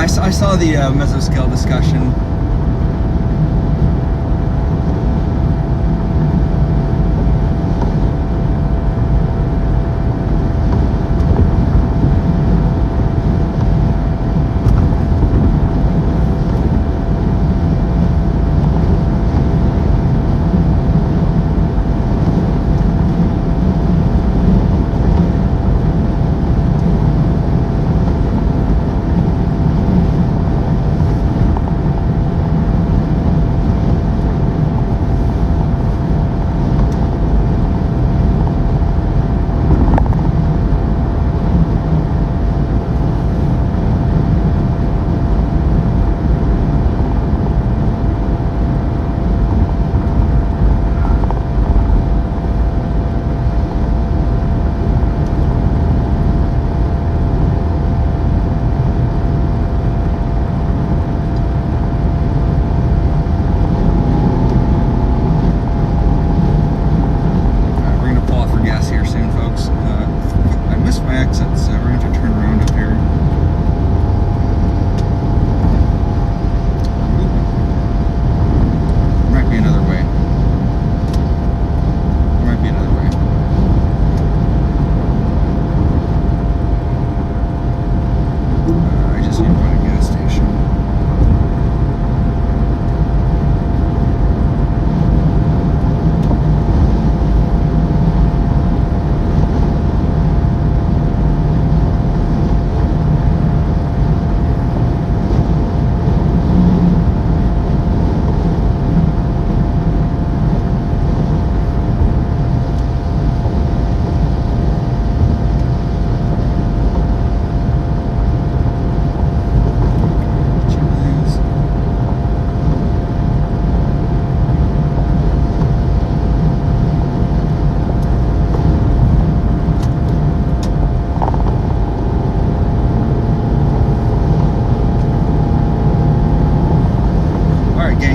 I saw the mesoscale discussion.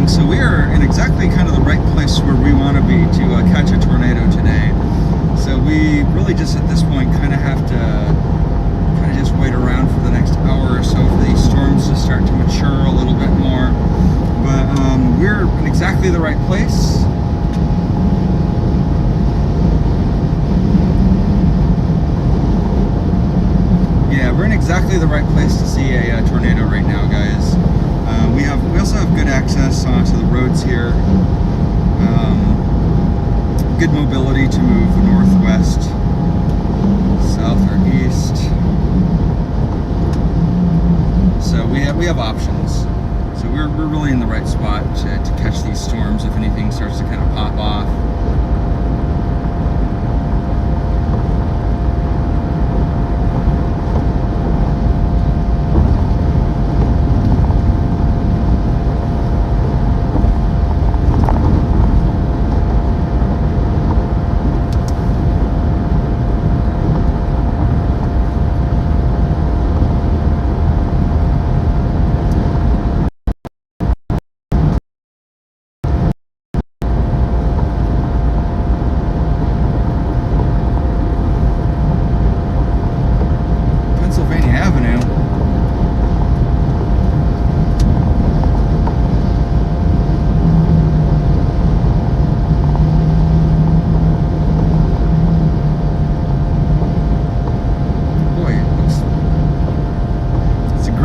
So we are in exactly kind of the right place where we want to be to catch a tornado today. So we really just at this point kind of have to kind of just wait around for the next hour or so for these storms to start to mature a little bit more. But we're in exactly the right place. Yeah, we're in exactly the right place to see a tornado right now, guys. We also have good access onto the roads here. Good mobility to move northwest, south, or east. So we have options. So we're really in the right spot to catch these storms if anything starts to kind of pop off.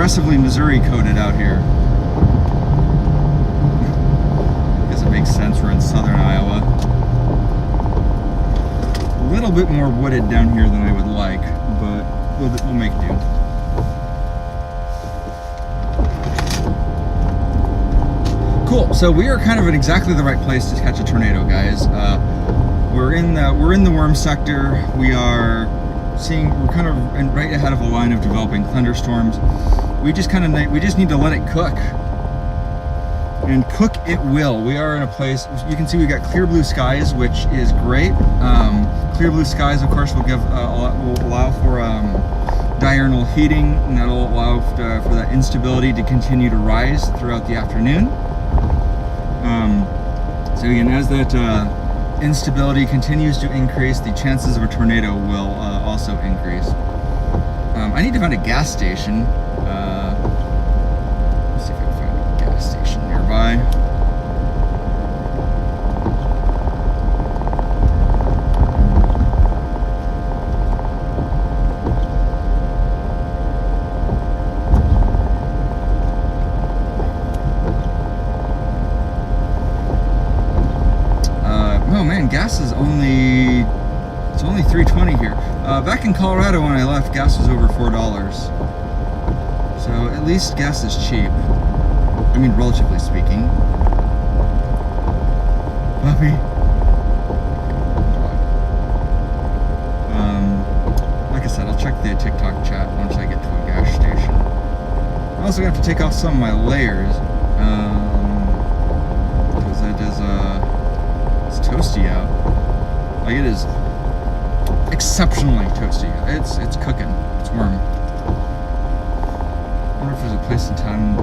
Aggressively Missouri coded out here. I guess it makes sense, we're in southern Iowa. A little bit more wooded down here than I would like, but we'll make do. Cool, so we are kind of in exactly the right place to catch a tornado, guys. We're in the worm sector. We're kind of right ahead of a line of developing thunderstorms. We just need to let it cook, and cook it will. We are in a place, you can see we got clear blue skies, which is great. Clear blue skies, of course, will allow for diurnal heating, and that'll allow for that instability to continue to rise throughout the afternoon. So again, as that instability continues to increase, the chances of a tornado will also increase. I need to find a gas station. is only, it's only $3.20 here. Back in Colorado when I left, gas was over $4. So at least gas is cheap. I mean, relatively speaking. Puppy. Like I said, I'll check the TikTok chat once I get to a gas station. I'm also gonna have to take off some of my layers. Because it is, it's toasty out. Like, it is exceptionally toasty. It's cooking. It's warm. I wonder if there's a place in town.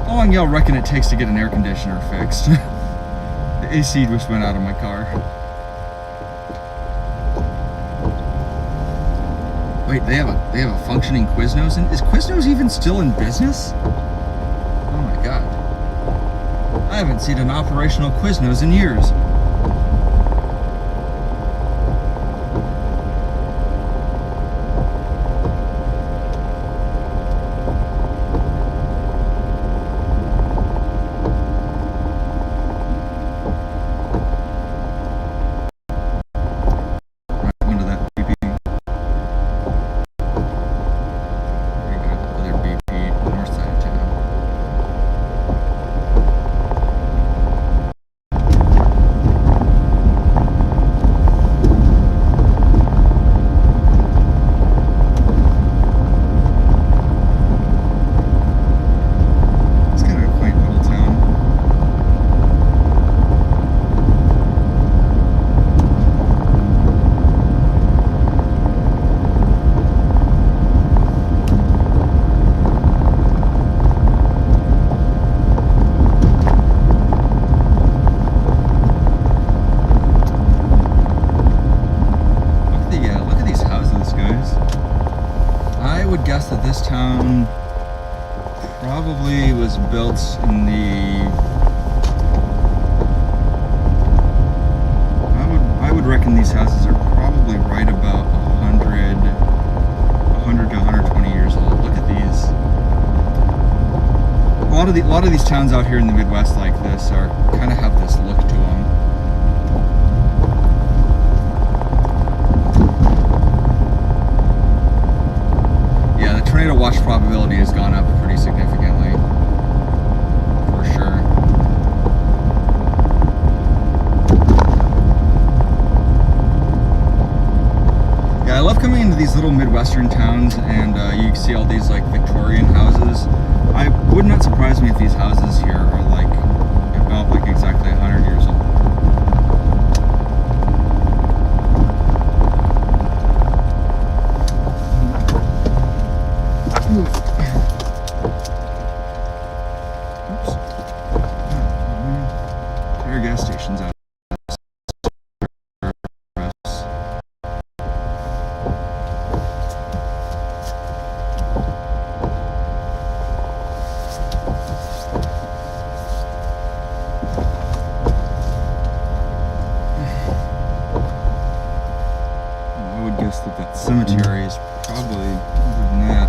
How long y'all reckon it takes to get an air conditioner fixed? The AC just went out of my car. Wait, they have a functioning Quiznos. Is Quiznos even still in business? Oh my god. I haven't seen an operational Quiznos in years. This town probably was built in the, I would reckon these houses are probably right about 100 to 120 years old. Look at these. A lot of these towns out here in the Midwest like this are kind of have this look to them. Tornado watch probability has gone up pretty significantly, for sure. Yeah, I love coming into these little Midwestern towns and you see all these like Victorian houses. I would not surprise me if these houses here are like about like exactly 100 years old. Oops. There are gas stations out. I would guess that cemetery is probably older than that.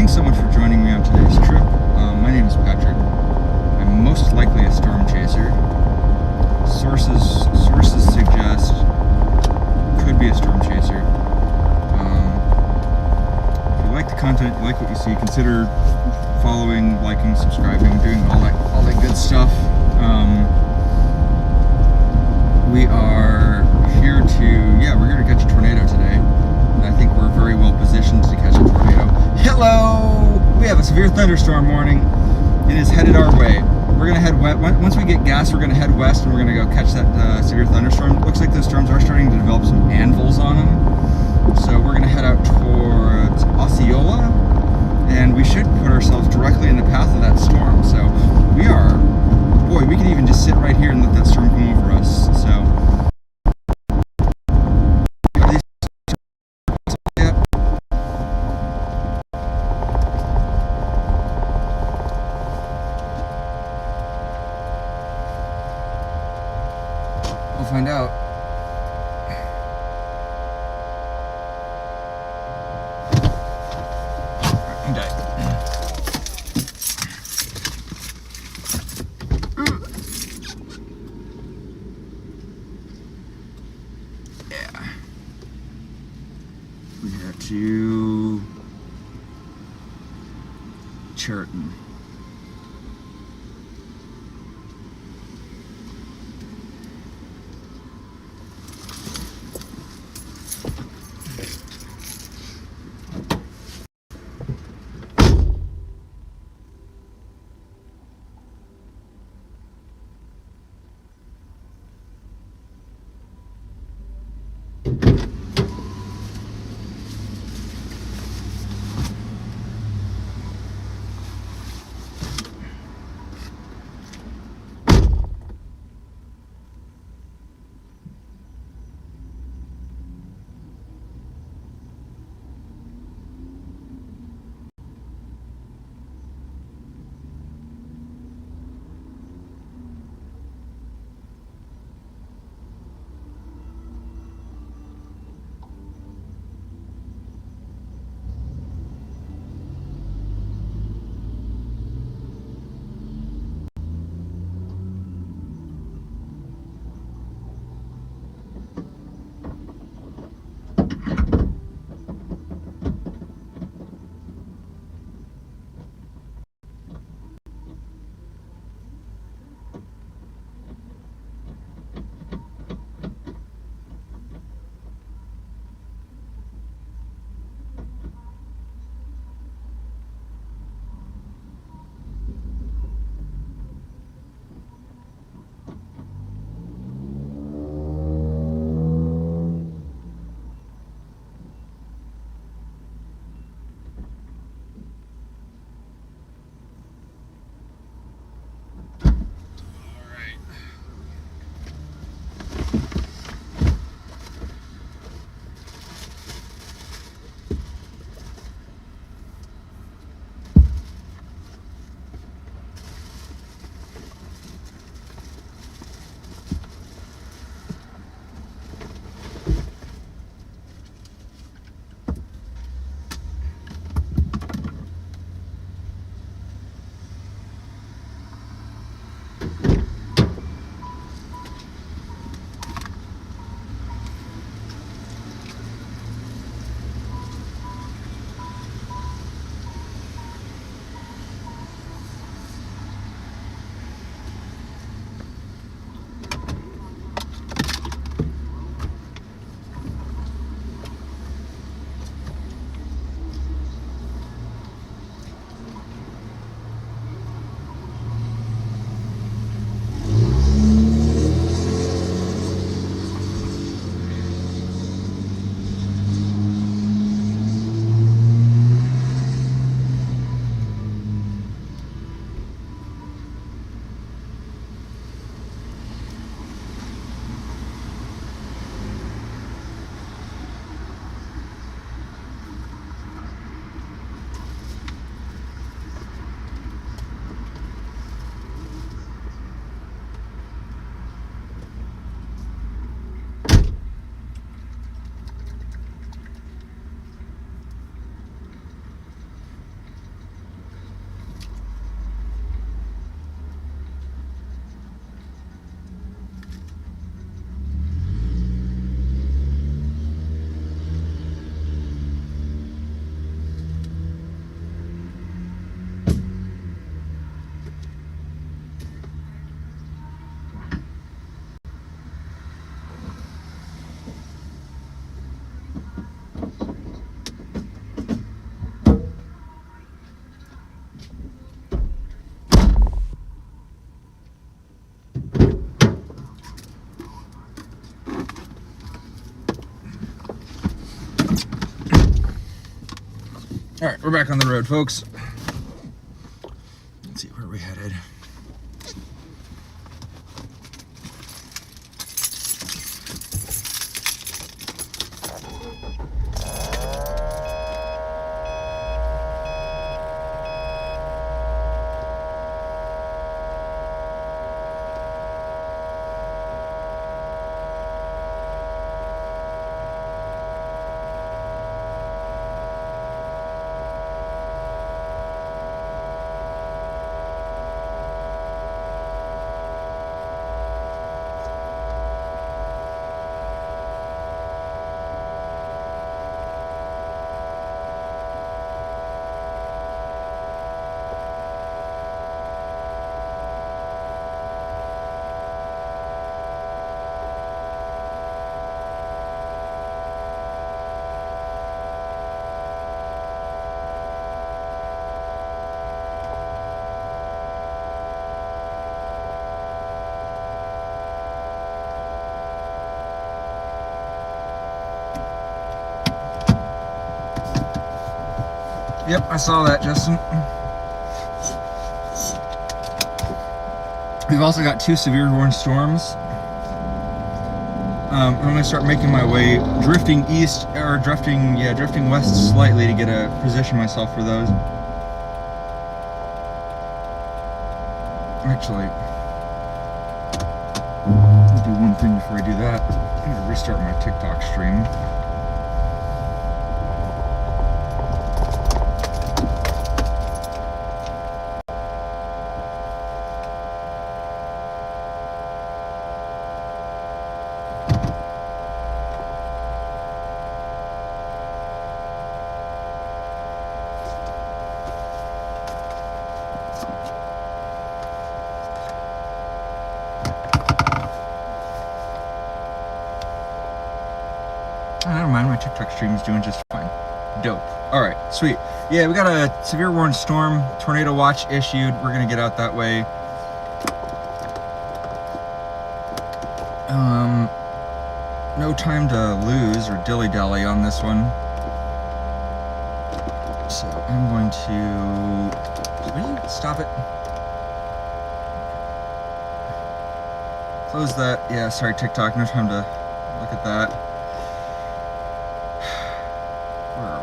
So much for joining me on today's trip. My name is Patrick. I'm most likely a storm chaser. Sources suggest could be a storm chaser. If you like the content, you like what you see, consider following, liking, subscribing, doing all that good stuff. We are here we're here to catch a tornado today. And I think we're very well positioned to catch a tornado. Hello! We have a severe thunderstorm warning. It is headed our way. We're going to head west. Once we get gas, we're going to head west and we're going to go catch that severe thunderstorm. Looks like those storms are starting to develop some anvils on them. So we're going to head out towards Osceola and we should put ourselves directly in the path of that storm. So we here and let that storm come over us. So are these yet? We'll find out. I'm dying. Yeah. We have to Churton. All right, we're back on the road, folks. Let's see, where are we headed? Yep, I saw that, Justin. We've also got 2 severe warning storms. I'm going to start making my way drifting east, or drifting west slightly to get a position myself for those. Actually, I'll do one thing before I do that. I'm going to restart my TikTok stream. I don't mind, my TikTok stream is doing just fine. Dope. Alright, sweet. Yeah, we got a severe warning storm, tornado watch issued. We're gonna get out that way. No time to lose or dilly-dally on this one. So I'm going to... Will you stop it? Close that. Yeah, sorry, TikTok. No time to look at that. Where are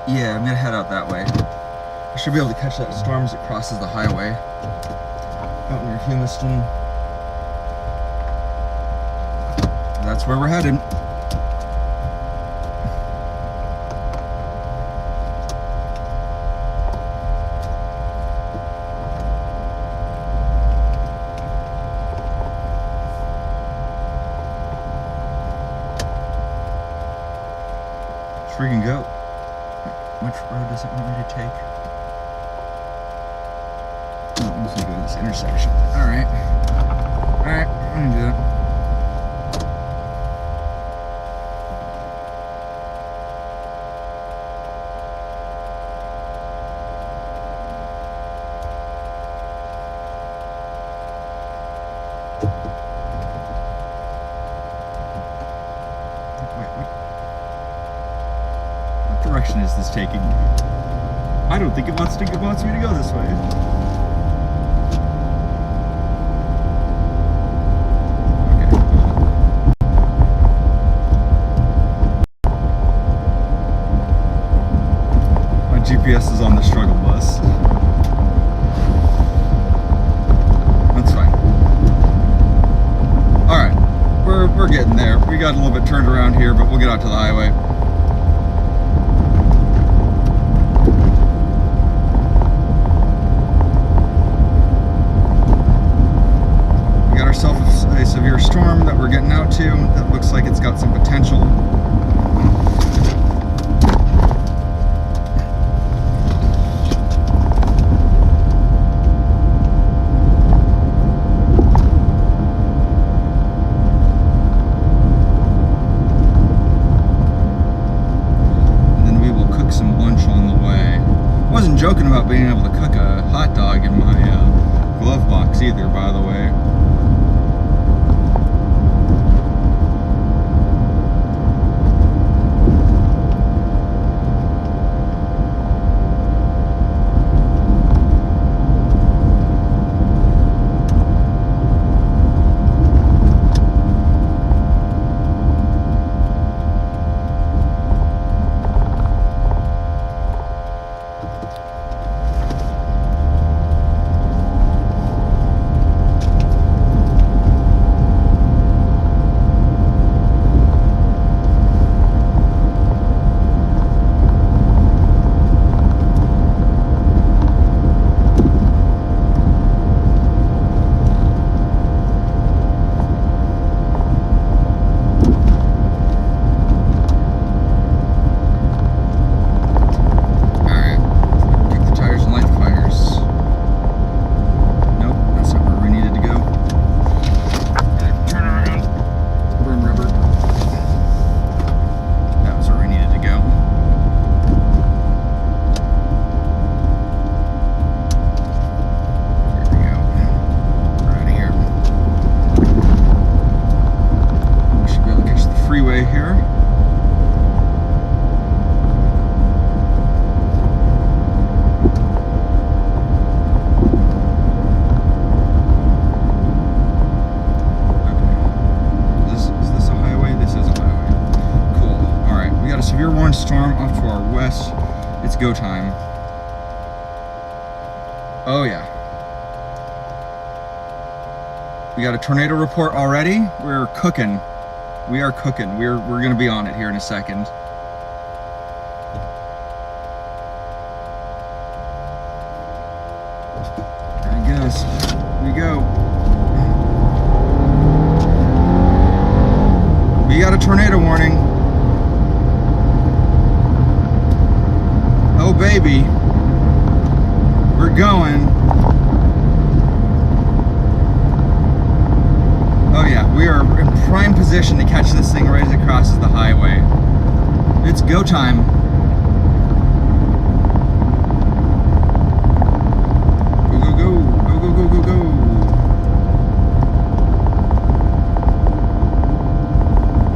we? Yeah, I'm gonna head out that way. I should be able to catch that storm as it crosses the highway. Out near Humiston. That's where we're headed. Freaking go. Which road does it want me to take? Oh, I'm just gonna go to this intersection. Alright. Alright, I'm gonna do it. Direction is this taking? I don't think it wants me to go this way. Okay. My GPS is on the struggle bus. That's fine. Alright. We're getting there. We got a little bit turned around here, but we'll get out to the highway. A severe storm that we're getting out to that looks like it's got some potential. And then we will cook some lunch on the way. I wasn't joking about being able to cook a hot dog in my glove box either, by the way. go time. Oh yeah. We got a tornado report already. We're cooking. We are cooking. We're gonna be on it here in a second. There he goes. Here we go. We got a tornado warning. Oh baby. We're going. Oh yeah, we are in prime position to catch this thing right as it crosses the highway. It's go time. Go, go, go. Go, go, go, go, go.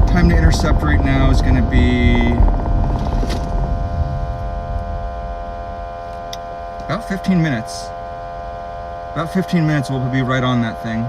Time to intercept right now is going to be about 15 minutes. About 15 minutes we'll be right on that thing.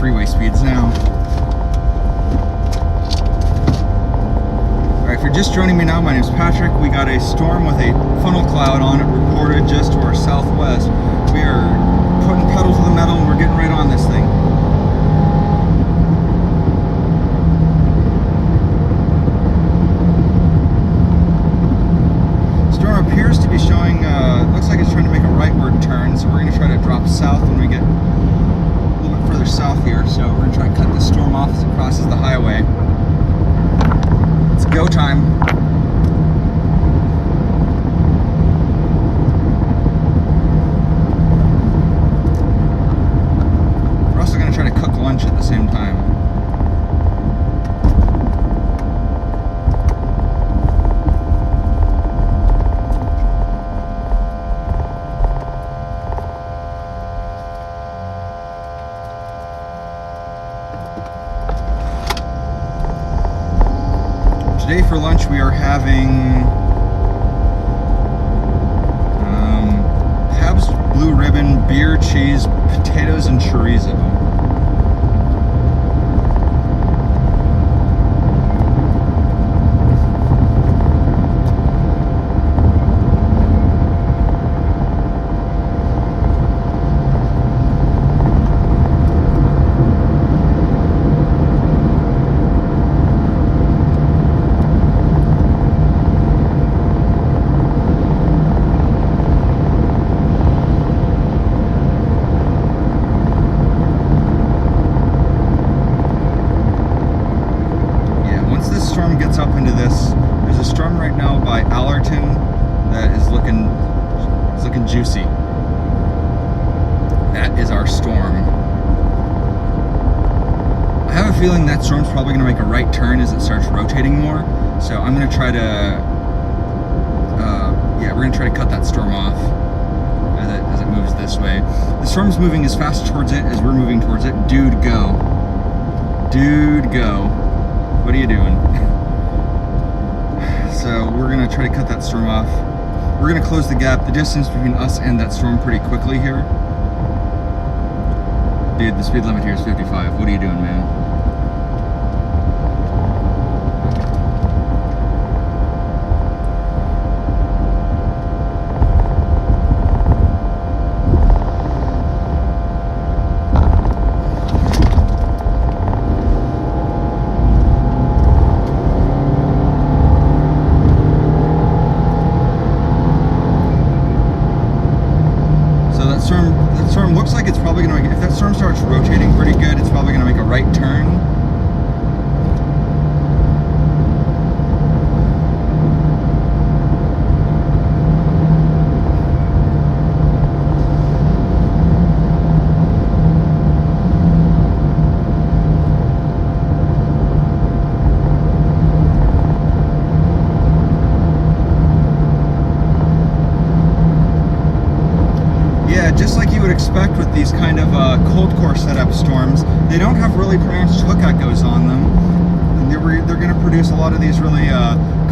Freeway speeds now. Alright, if you're just joining me now, my name is Patrick. We got a storm with a funnel cloud on it reported just to our southwest. We are putting pedal to the metal and we're getting right on this thing. Storm appears to be showing, looks like it's trying to make a rightward turn, so we're going to try to drop south when we get further south here, so we're gonna try to cut this storm off as it crosses the highway. It's go time. We're also gonna try to cook lunch at the same time. Today for lunch we are having Pabst Blue Ribbon, beer, cheese, potatoes, and chorizo. Storm gets up into this. There's a storm right now by Allerton that is looking juicy. That is our storm. I have a feeling that storm's probably going to make a right turn as it starts rotating more. So I'm going to try to, we're going to try to cut that storm off as it moves this way. The storm's moving as fast towards it as we're moving towards it. Dude, go. Dude, go. What are you doing? So we're gonna try to cut that storm off. We're gonna close the gap, the distance between us and that storm pretty quickly here. Dude, the speed limit here is 55. What are you doing, man? these kind of cold core setup storms, they don't have really pronounced hook echoes on them. And they're going to produce a lot of these really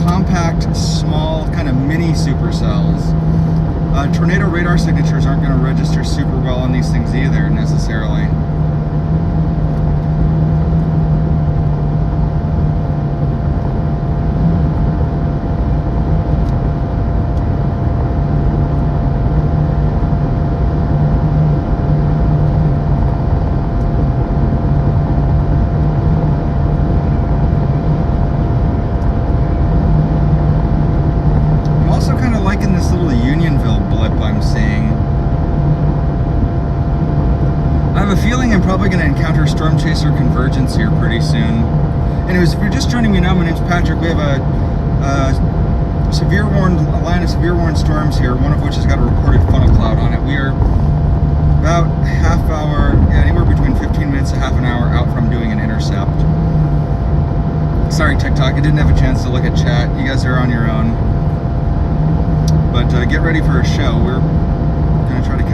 compact, small, kind of mini supercells. Tornado radar signatures aren't going to register super well on these things either, necessarily. Probably going to encounter storm chaser convergence here pretty soon. Anyways, if you're just joining me now, my name's Patrick. We have a line of severe warned storms here, one of which has got a reported funnel cloud on it. We are about half hour, anywhere between 15 minutes to half an hour out from doing an intercept. Sorry, TikTok, I didn't have a chance to look at chat. You guys are on your own. But get ready for a show. We're going to try to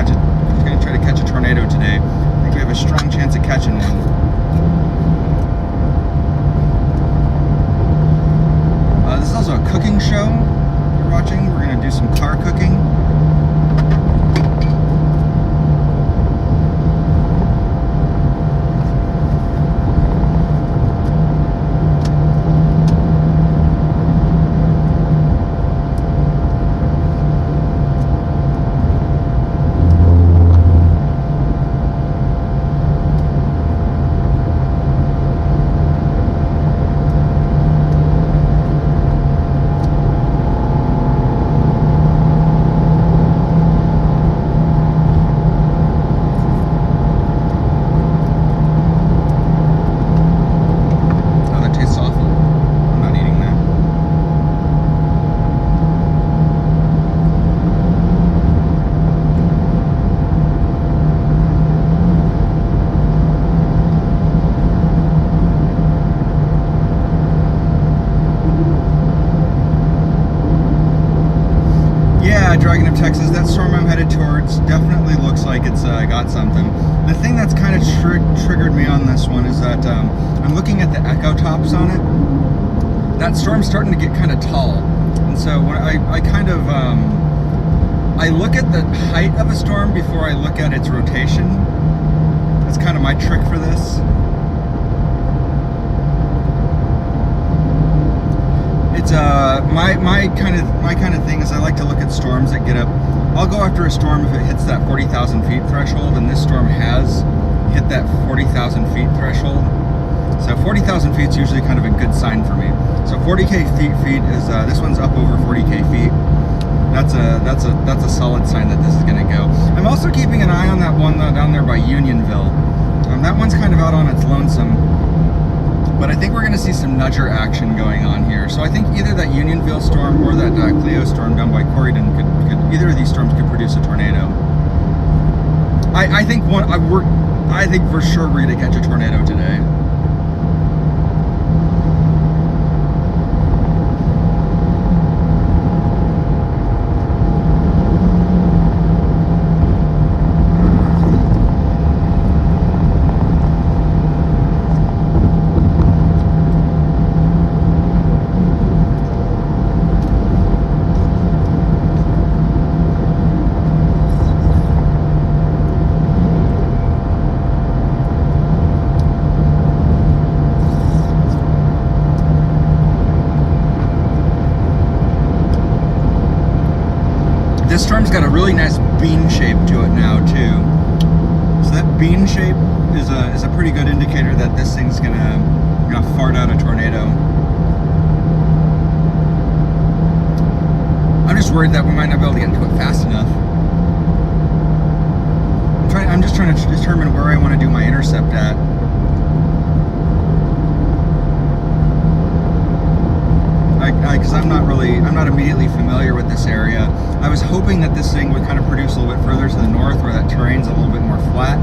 catch a tornado today. We have a strong chance of catching one. This is also a cooking show you're watching. We're going to do some car cooking. Dragon of Texas, that storm I'm headed towards definitely looks like it's got something. The thing that's kind of triggered me on this one is that I'm looking at the echo tops on it. That storm's starting to get kind of tall, and so when I kind of I look at the height of a storm before I look at its rotation. That's kind of my trick for this. It's my kind of thing is I like to look at storms that get up. I'll go after a storm if it hits that 40,000 feet threshold, and this storm has hit that 40,000 feet threshold. So 40,000 feet is usually kind of a good sign for me. So 40k feet is this one's up over 40k feet. That's a solid sign that this is going to go. I'm also keeping an eye on that one down there by Unionville. That one's kind of out on its lonesome. But I think we're going to see some nudger action going on here. So I think either that Unionville storm or that Cleo storm down by Corydon could either of these storms could produce a tornado. I think for sure we're going to catch a tornado today. This storm's got a really nice bean shape to it now too. So that bean shape is a pretty good indicator that this thing's gonna fart out a tornado. I'm just worried that we might not be able to get into it fast enough. I'm just trying to determine where I want to do my intercept at. Because I'm not immediately familiar with this area. I was hoping that this thing would kind of produce a little bit further to the north where that terrain's a little bit more flat.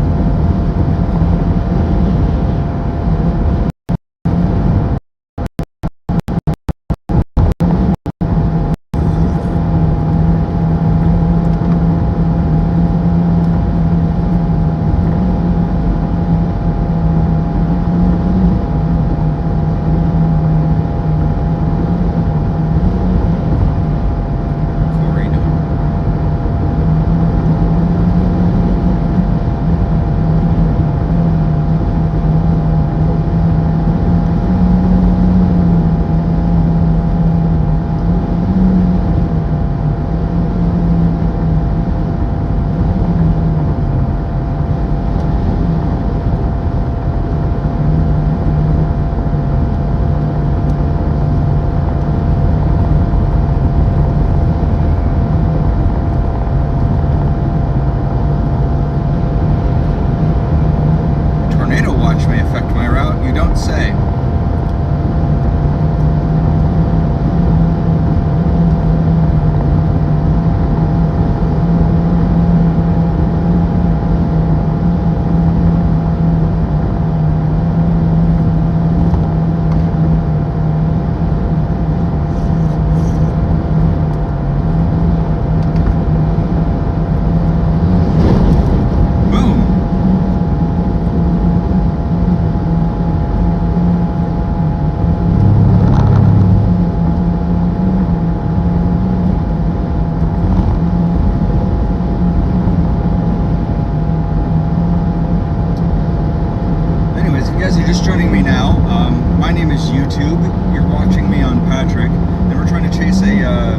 Patrick, and we're trying to chase a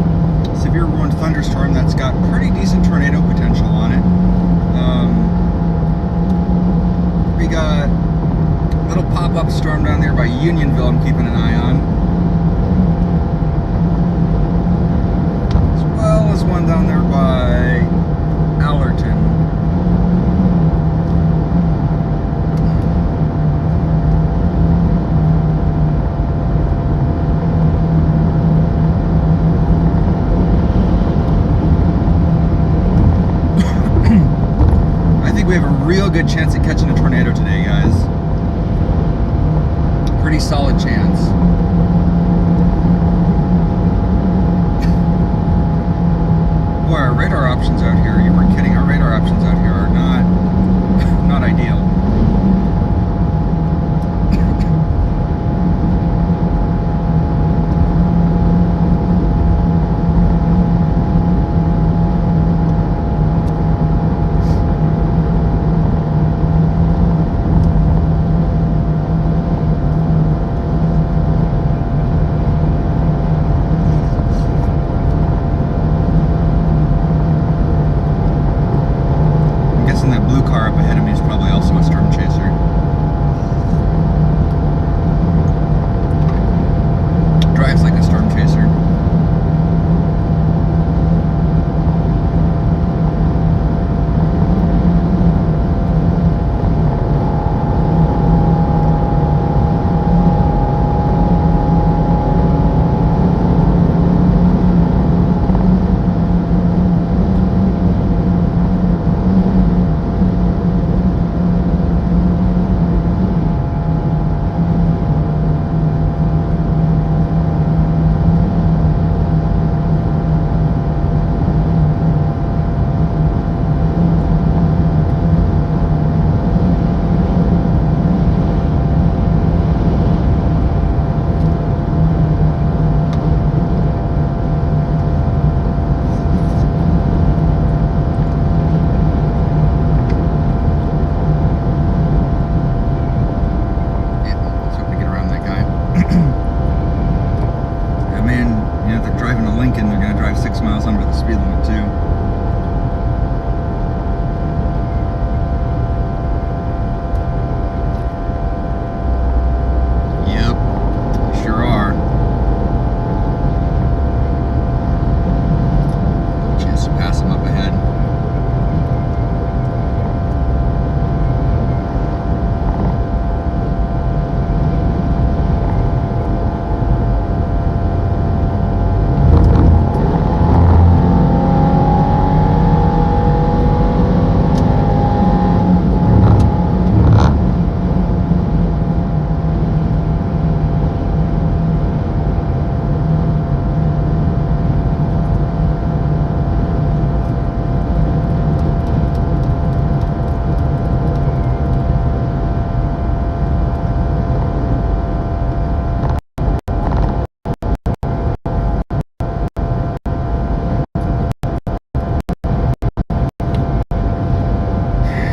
severe warned thunderstorm that's got pretty decent tornado potential on it. We got a little pop-up storm down there by Unionville I'm keeping an eye on, as well as one down there by Allerton. We have a real good chance at catching a tornado today, guys. Pretty solid chance. Boy, our radar options out here, you weren't kidding, our radar options out here are not ideal. That blue car up ahead of me is probably also a storm chaser. Drives like a storm chaser. Lincoln, they're going to drive 6 miles under the speed limit too. Yep, sure are. Chance to pass them up ahead.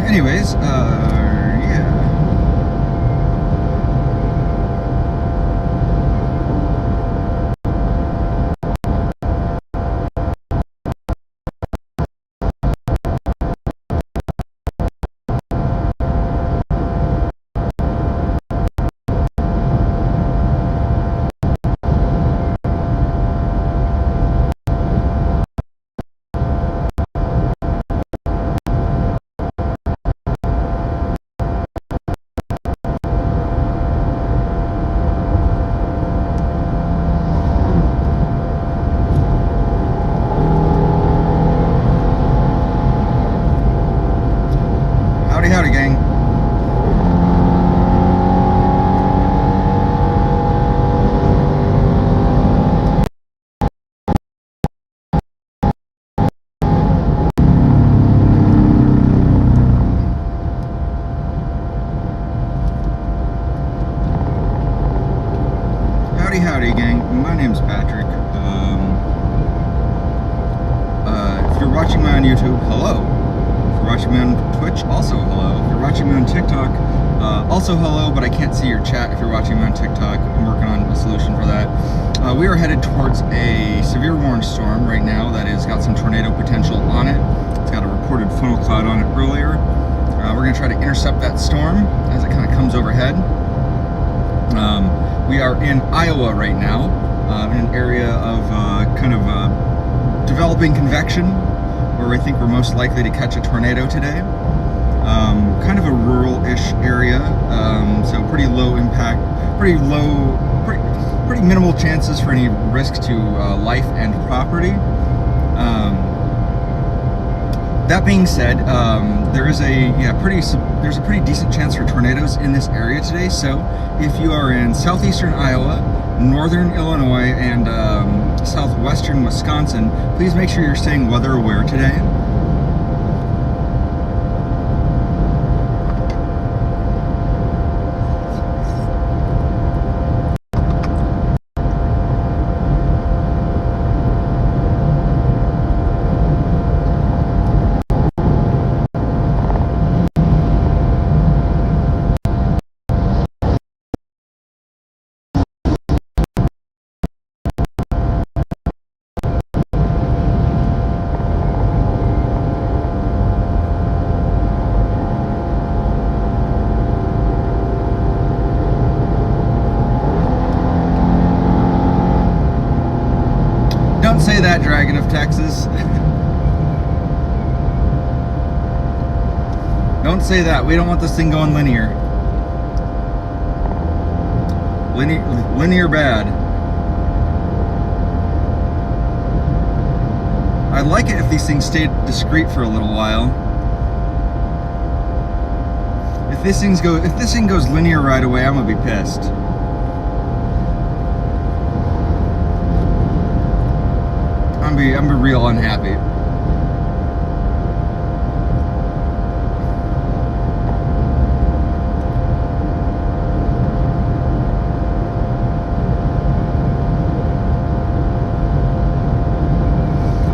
Anyways, yeah. Howdy, gang. Howdy, gang. My name's Patrick. If you're watching me on YouTube, hello. If you're watching me on Twitch, also hello. If you're watching me on TikTok, also hello, but I can't see your chat if you're watching me on TikTok. I'm working on a solution for that. We are headed towards a severe warning storm right now that has got some tornado potential on it. It's got a reported funnel cloud on it earlier. We're going to try to intercept that storm as it kind of comes overhead. We are in Iowa right now, in an area of developing convection, where we think we're most likely to catch a tornado today. Kind of a rural-ish area, so pretty low impact, pretty minimal chances for any risk to life and property. That being said, there's a pretty decent chance for tornadoes in this area today. So if you are in southeastern Iowa, northern Illinois, and southwestern Wisconsin, please make sure you're staying weather aware today. Don't say that, Dragon of Texas. Don't say that. We don't want this thing going linear. Linear bad. I'd like it if these things stayed discreet for a little while. If this thing goes linear right away, I'm gonna be pissed. I'm be real unhappy.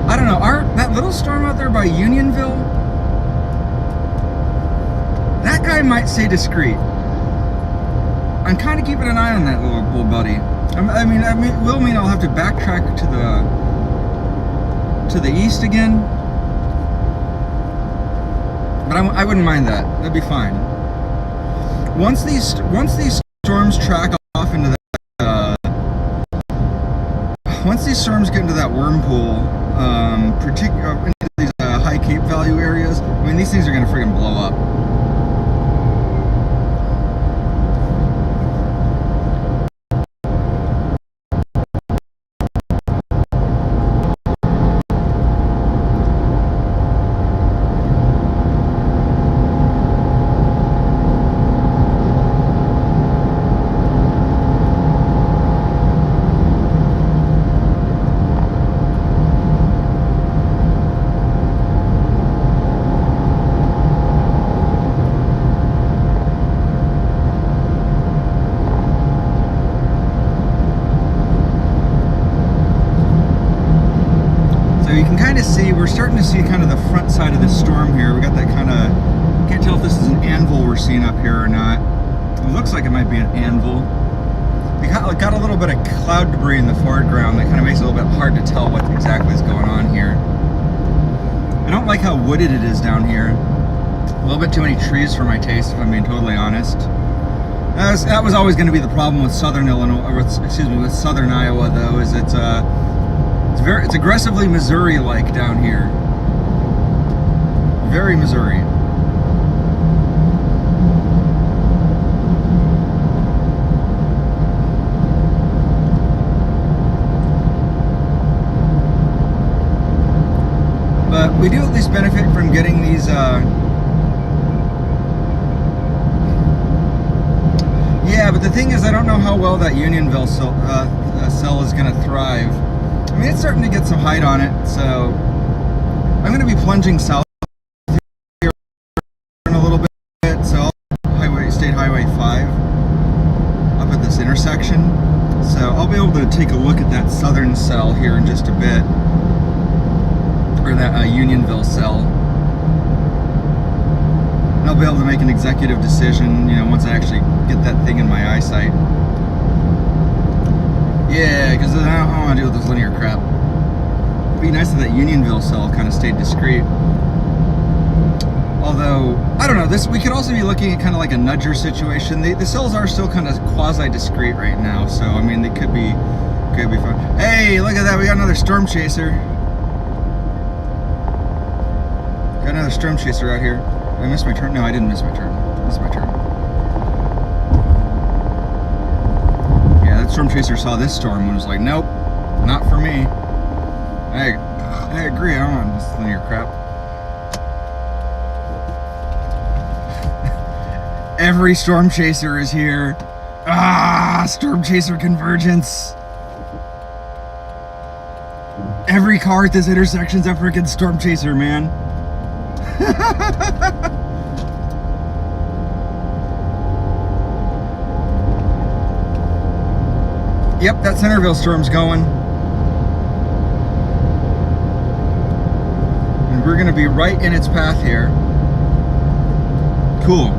I don't know, that little storm out there by Unionville, that guy might stay discreet. I'm kind of keeping an eye on that little buddy. I mean, it will mean I'll have to backtrack to the east again, but I wouldn't mind that. That'd be fine. Once these storms track off into that, once these storms get into that worm pool, into these high Cape value areas, I mean, these things are gonna freaking blow up. We're starting to see kind of the front side of this storm here. We got that kind of, can't tell if this is an anvil we're seeing up here or not. It looks like it might be an anvil. We got a little bit of cloud debris in the foreground that kind of makes it a little bit hard to tell what exactly is going on here. I don't like how wooded it is down here. A little bit too many trees for my taste, if I'm being totally honest. That was always going to be the problem with southern Illinois, or with southern Iowa, though, is it's aggressively Missouri-like down here. Very Missouri. But we do at least benefit from getting these yeah, but the thing is, I don't know how well that Unionville cell is going to thrive. I mean, it's starting to get some height on it, so I'm going to be plunging south here in a little bit. So State Highway 5 up at this intersection. So I'll be able to take a look at that southern cell here in just a bit, or that Unionville cell. And I'll be able to make an executive decision, you know, once I actually get that thing in my eyesight. Yeah, because I don't want to deal with this linear crap. It'd be nice if that Unionville cell kind of stayed discrete. Although, I don't know, we could also be looking at kind of like a nudger situation. The cells are still kind of quasi-discrete right now, so I mean, they could be fun. Hey, look at that, we got another storm chaser. Got another storm chaser out here. Did I miss my turn? No, I didn't miss my turn. Missed my turn. Yeah, that storm chaser saw this storm and was like, nope, not for me. I agree, I don't want this linear crap. Every storm chaser is here. Ah, storm chaser convergence. Every car at this intersection's a freaking storm chaser, man. Yep, that Centerville storm's going. And we're gonna be right in its path here. Cool.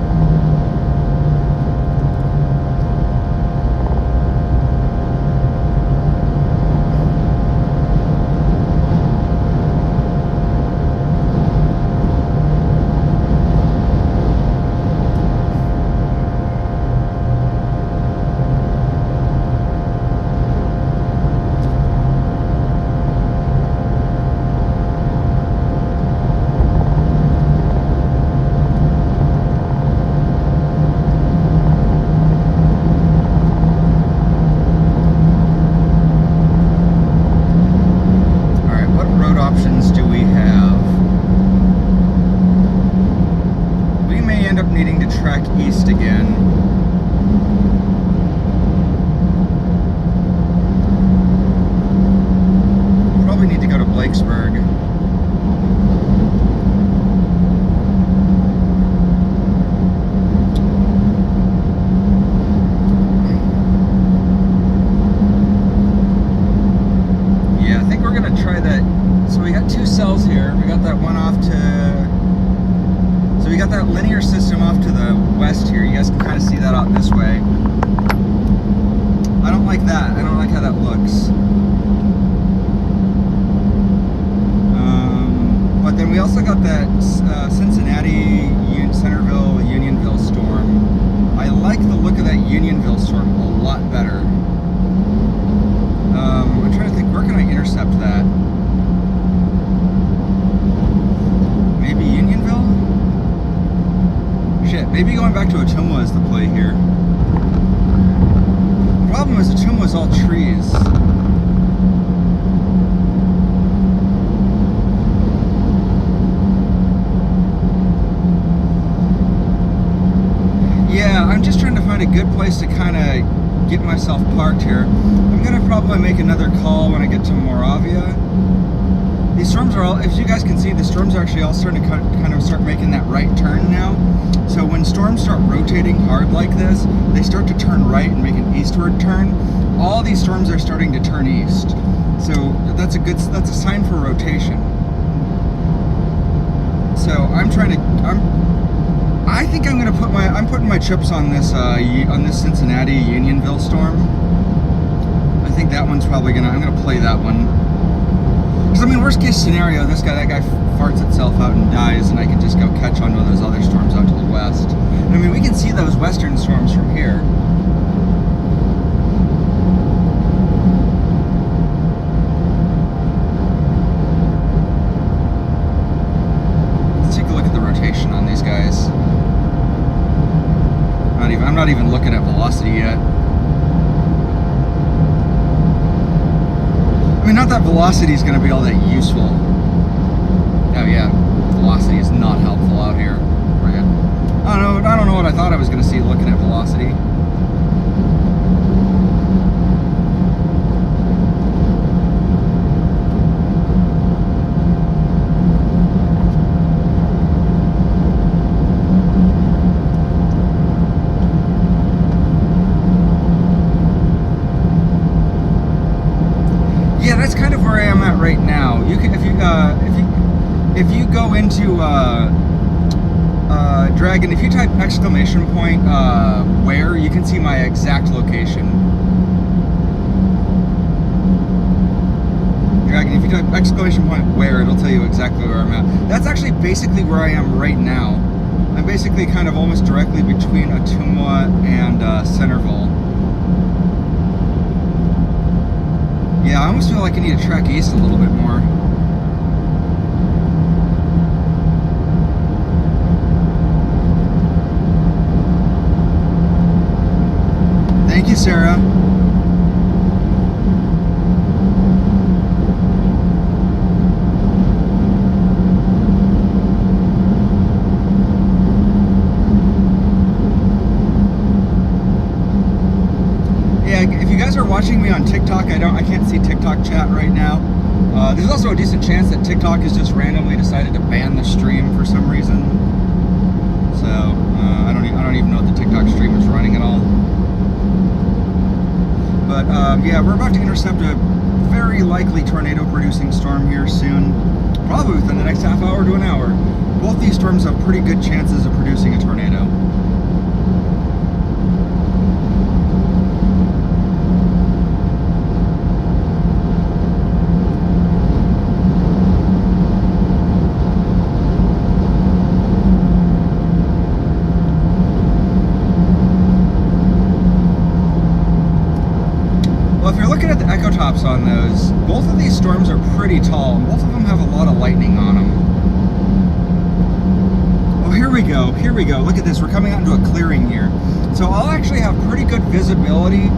East again. Probably need to go to Blakesburg. Yeah, I think we're gonna try that. So we got two cells here. We got that one off to... We got that linear system off to the west here. You guys can kind of see that out this way. I don't like that. I don't like how that looks. But then we also got that Cincinnati, Centerville, Unionville storm. I like the look of that Unionville storm a lot better. I'm trying to think, where can I intercept that? Maybe Unionville? Shit, maybe going back to Ottumwa is the play here. The problem is Ottumwa is all trees. Yeah, I'm just trying to find a good place to kind of get myself parked here. I'm going to probably make another call when I get to Moravia. These storms are all, as you guys can see, the storms are actually all starting to kind of start making that right turn now. So when storms start rotating hard like this, they start to turn right and make an eastward turn. All these storms are starting to turn east. So that's a sign for rotation. So I think I'm gonna I'm putting my chips on this Cincinnati Unionville storm. I think that one's probably I'm gonna play that one. Because I mean, worst case scenario, that guy farts itself out and dies, and I can just go catch on to those other storms out to the west. And I mean, we can see those western storms from here. Let's take a look at the rotation on these guys. I'm not even looking at velocity yet. I mean, not that velocity is going to be all that useful. Oh yeah, velocity is not helpful out here. I don't know what I thought I was going to see looking at velocity. Yeah, that's kind of where I am at right now. You can, if you go into Dragon, if you type !, where, you can see my exact location. exclamation point where, it'll tell you exactly where I'm at. That's actually basically where I am right now. I'm basically kind of almost directly between Ottumwa and Centerville. Yeah, I almost feel like I need to track east a little bit more. Thank you, Sarah. Watching me on TikTok, I can't see TikTok chat right now. There's also a decent chance that TikTok has just randomly decided to ban the stream for some reason. So I don't even know if the TikTok stream is running at all. But yeah, we're about to intercept a very likely tornado-producing storm here soon, probably within the next half hour to an hour. Both these storms have pretty good chances of producing a tornado. On those, both of these storms are pretty tall, and both of them have a lot of lightning on them. Oh, here we go, look at this, we're coming out into a clearing here. So I'll actually have pretty good visibility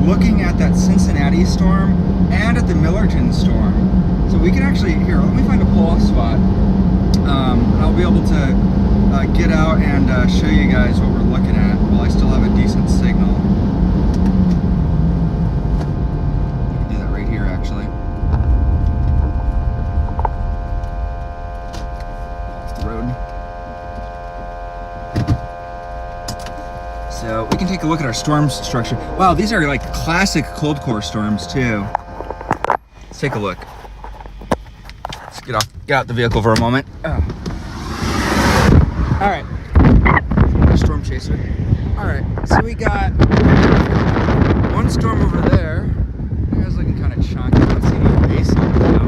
looking at that Cincinnati storm and at the Millerton storm. So we can actually, here, let me find a pull-off spot, and I'll be able to get out and show you guys what we're looking at while I still have a decent signal. So we can take a look at our storm structure. Wow, these are like classic cold core storms too. Let's take a look. Let's get out the vehicle for a moment. Oh. All right, storm chaser. All right, so we got one storm over there. You guys looking kind of chunky. I don't see any base on it now.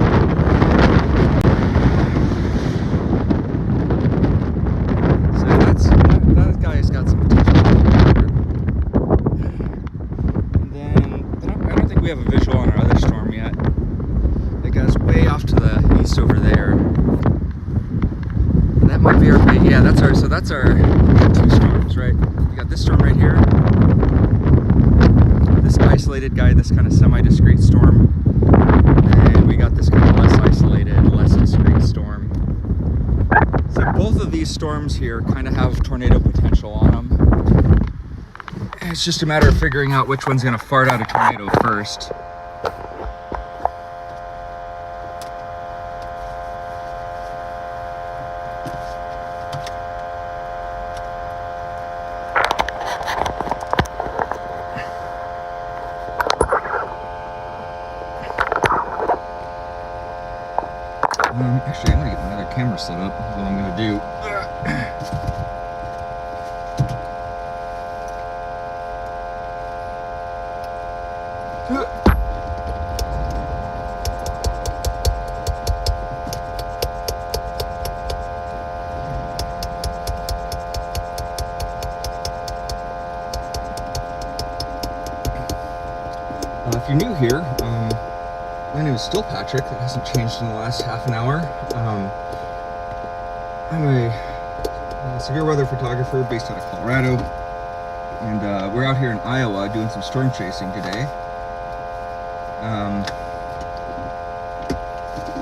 So that guy's got some potential. We have a visual on our other storm yet. It goes way off to the east over there. That might be our big, yeah, that's our two storms, right? We got this storm right here. This isolated guy, this kind of semi-discrete storm. And we got this kind of less isolated, less discrete storm. So both of these storms here kind of have tornado potential on them. It's just a matter of figuring out which one's going to fart out a tornado first. Actually, I'm going to get another camera set up. That's what I'm going to do. If you're new here, my name is still Patrick. That hasn't changed in the last half an hour. I'm a severe weather photographer based out of Colorado, and we're out here in Iowa doing some storm chasing today.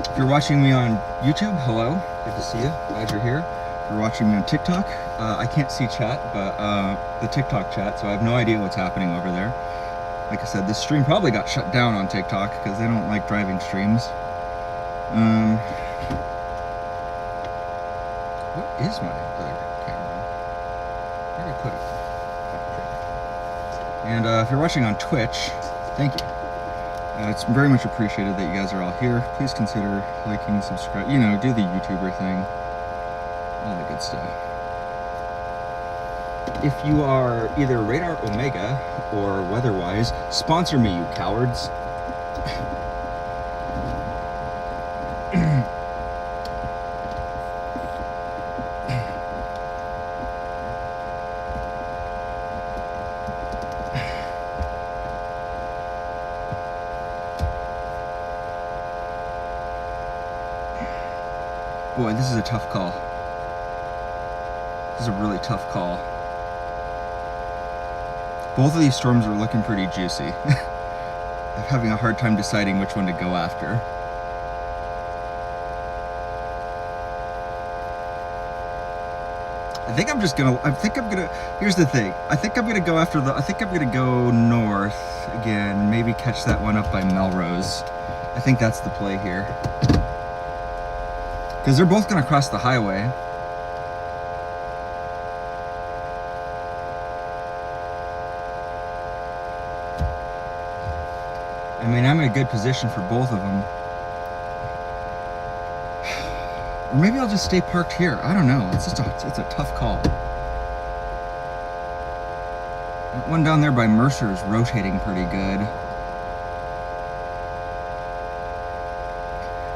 If you're watching me on YouTube, hello, good to see you, glad you're here. If you're watching me on TikTok, I can't see chat, but the TikTok chat, so I have no idea what's happening over there. Like I said, this stream probably got shut down on TikTok because they don't like driving streams. What is my other camera? Where did I put it? And if you're watching on Twitch, thank you. It's very much appreciated that you guys are all here. Please consider liking, subscribe, you know, do the YouTuber thing. All the good stuff. If you are either Radar Omega or Weatherwise, sponsor me, you cowards. Boy, this is a tough call. This is a really tough call. Both of these storms are looking pretty juicy. I'm having a hard time deciding which one to go after. I think I'm gonna, here's the thing. I think I'm gonna go north again, maybe catch that one up by Melrose. I think that's the play here. Because they're both gonna cross the highway. I mean, I'm in a good position for both of them. Or maybe I'll just stay parked here. I don't know. It's a tough call. That one down there by Mercer is rotating pretty good.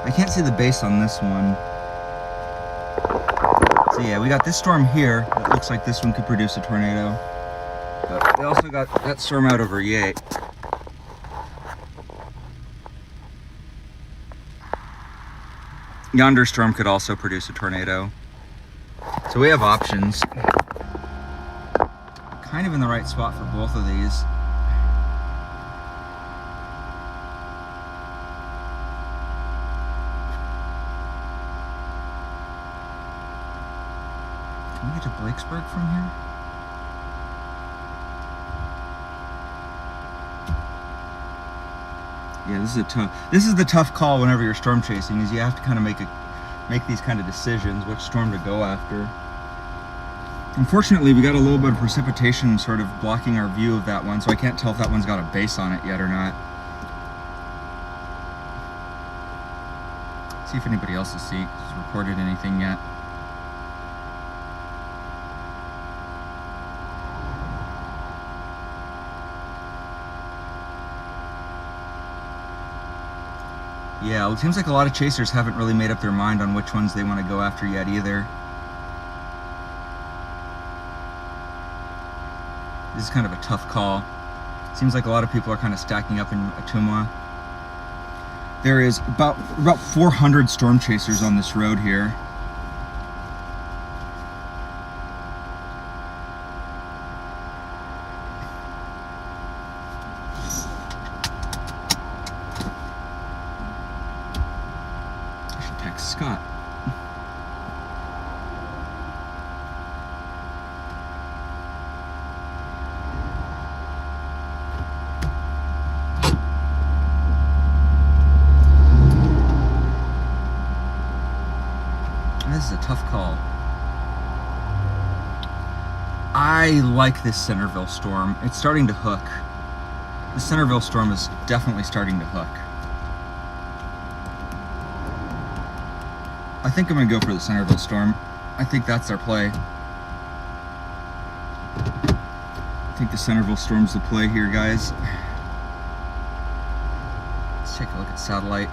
I can't see the base on this one. So yeah, we got this storm here. It looks like this one could produce a tornado. But we also got that storm out over Yate. Yonder storm could also produce a tornado. So we have options. Kind of in the right spot for both of these. Can we get to Blakesburg from here? Yeah, this is the tough call whenever you're storm chasing, is you have to kind of make these kind of decisions, which storm to go after. Unfortunately, we got a little bit of precipitation sort of blocking our view of that one, so I can't tell if that one's got a base on it yet or not. See if anybody else has reported anything yet. Yeah, well, it seems like a lot of chasers haven't really made up their mind on which ones they want to go after yet either. This is kind of a tough call. Seems like a lot of people are kind of stacking up in Ottumwa. There is about 400 storm chasers on this road here. Scott. This is a tough call. I like this Centerville storm. It's starting to hook. The Centerville storm is definitely starting to hook. I think I'm going to go for the Centerville storm. I think that's our play. I think the Centerville storm's the play here, guys. Let's take a look at satellite.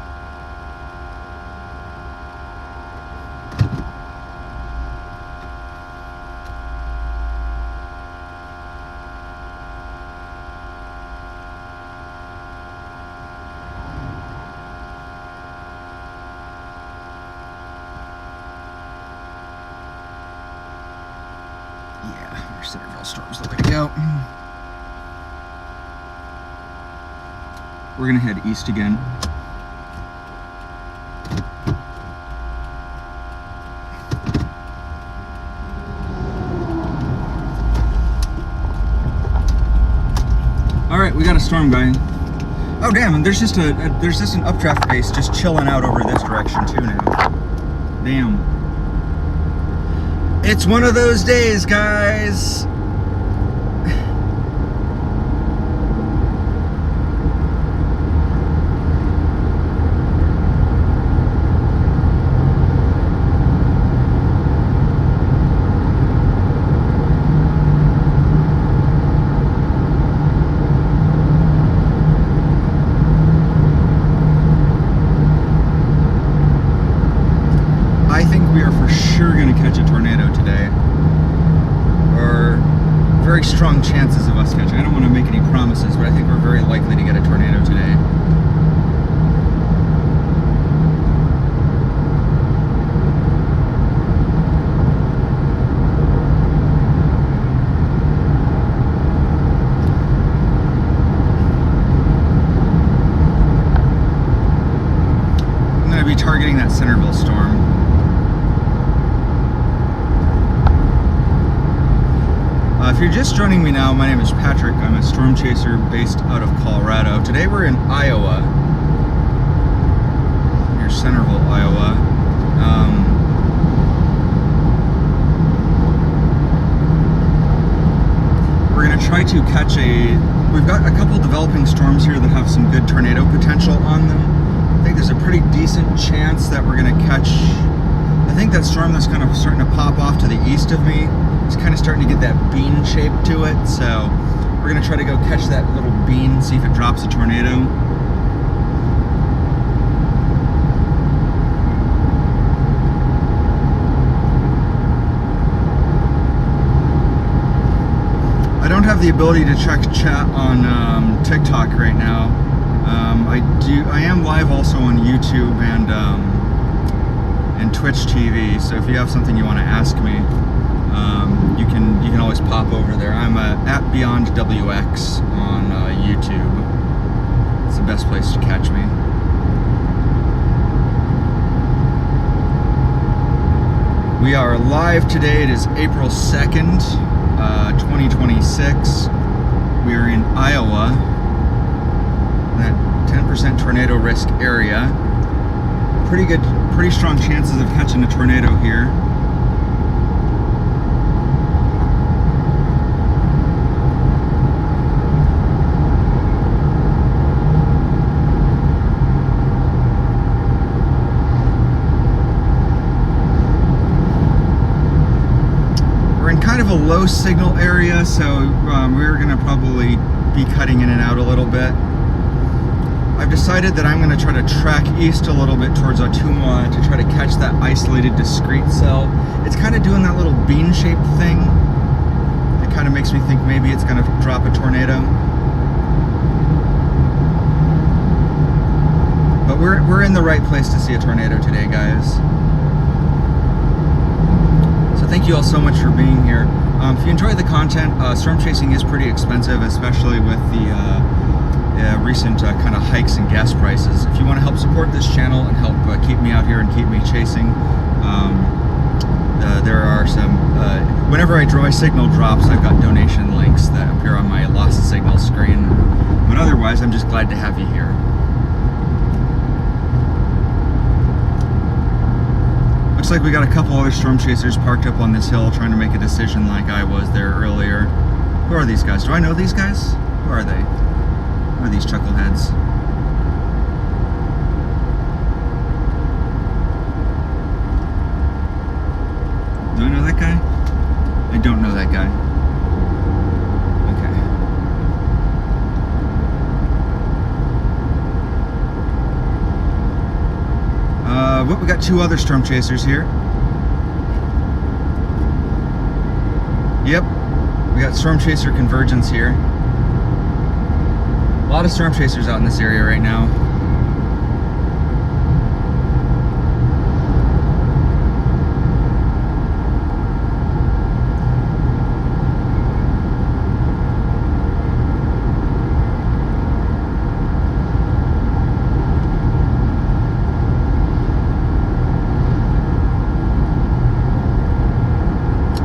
Yeah, our Centerville storm's the way to go. We're gonna head east again. All right, we got a storm going. Oh damn, and there's just an updraft base just chilling out over this direction too now. Damn. It's one of those days, guys. I think we are for sure going to catch a tornado today. Or be targeting that Centerville storm. If you're just joining me now, my name is Patrick. I'm a storm chaser based out of Colorado. Today we're in Iowa, near Centerville, Iowa. We're going to try to catch we've got a couple developing storms here that have some good tornado potential on them. I think there's a pretty decent chance that we're going to catch, I think that storm that's kind of starting to pop off to the east of me, it's kind of starting to get that bean shape to it, so we're going to try to go catch that little bean, see if it drops a tornado. I don't have the ability to check chat on TikTok right now. I am live also on YouTube and Twitch TV, so if you have something you want to ask me, you can always pop over there. I'm at BeyondWX on YouTube. It's the best place to catch me. We are live today. It is April 2nd, 2026. We are in Iowa, that 10% tornado risk area. Pretty strong chances of catching a tornado here. Kind of a low signal area, so we're going to probably be cutting in and out a little bit. I've decided that I'm going to try to track east a little bit towards Ottumwa to try to catch that isolated discrete cell. It's kind of doing that little bean-shaped thing. It kind of makes me think maybe it's going to drop a tornado. But we're in the right place to see a tornado today, guys. Thank you all so much for being here. If you enjoy the content, storm chasing is pretty expensive, especially with the recent kind of hikes in gas prices. If you want to help support this channel and help keep me out here and keep me chasing, there are some, whenever a signal drops, I've got donation links that appear on my lost signal screen. But otherwise, I'm just glad to have you here. Looks like we got a couple other storm chasers parked up on this hill trying to make a decision like I was there earlier. Who are these guys? Do I know these guys? Who are they? Who are these chuckleheads? Do I know that guy? I don't know that guy. But we got two other storm chasers here. Yep, we got storm chaser convergence here. A lot of storm chasers out in this area right now.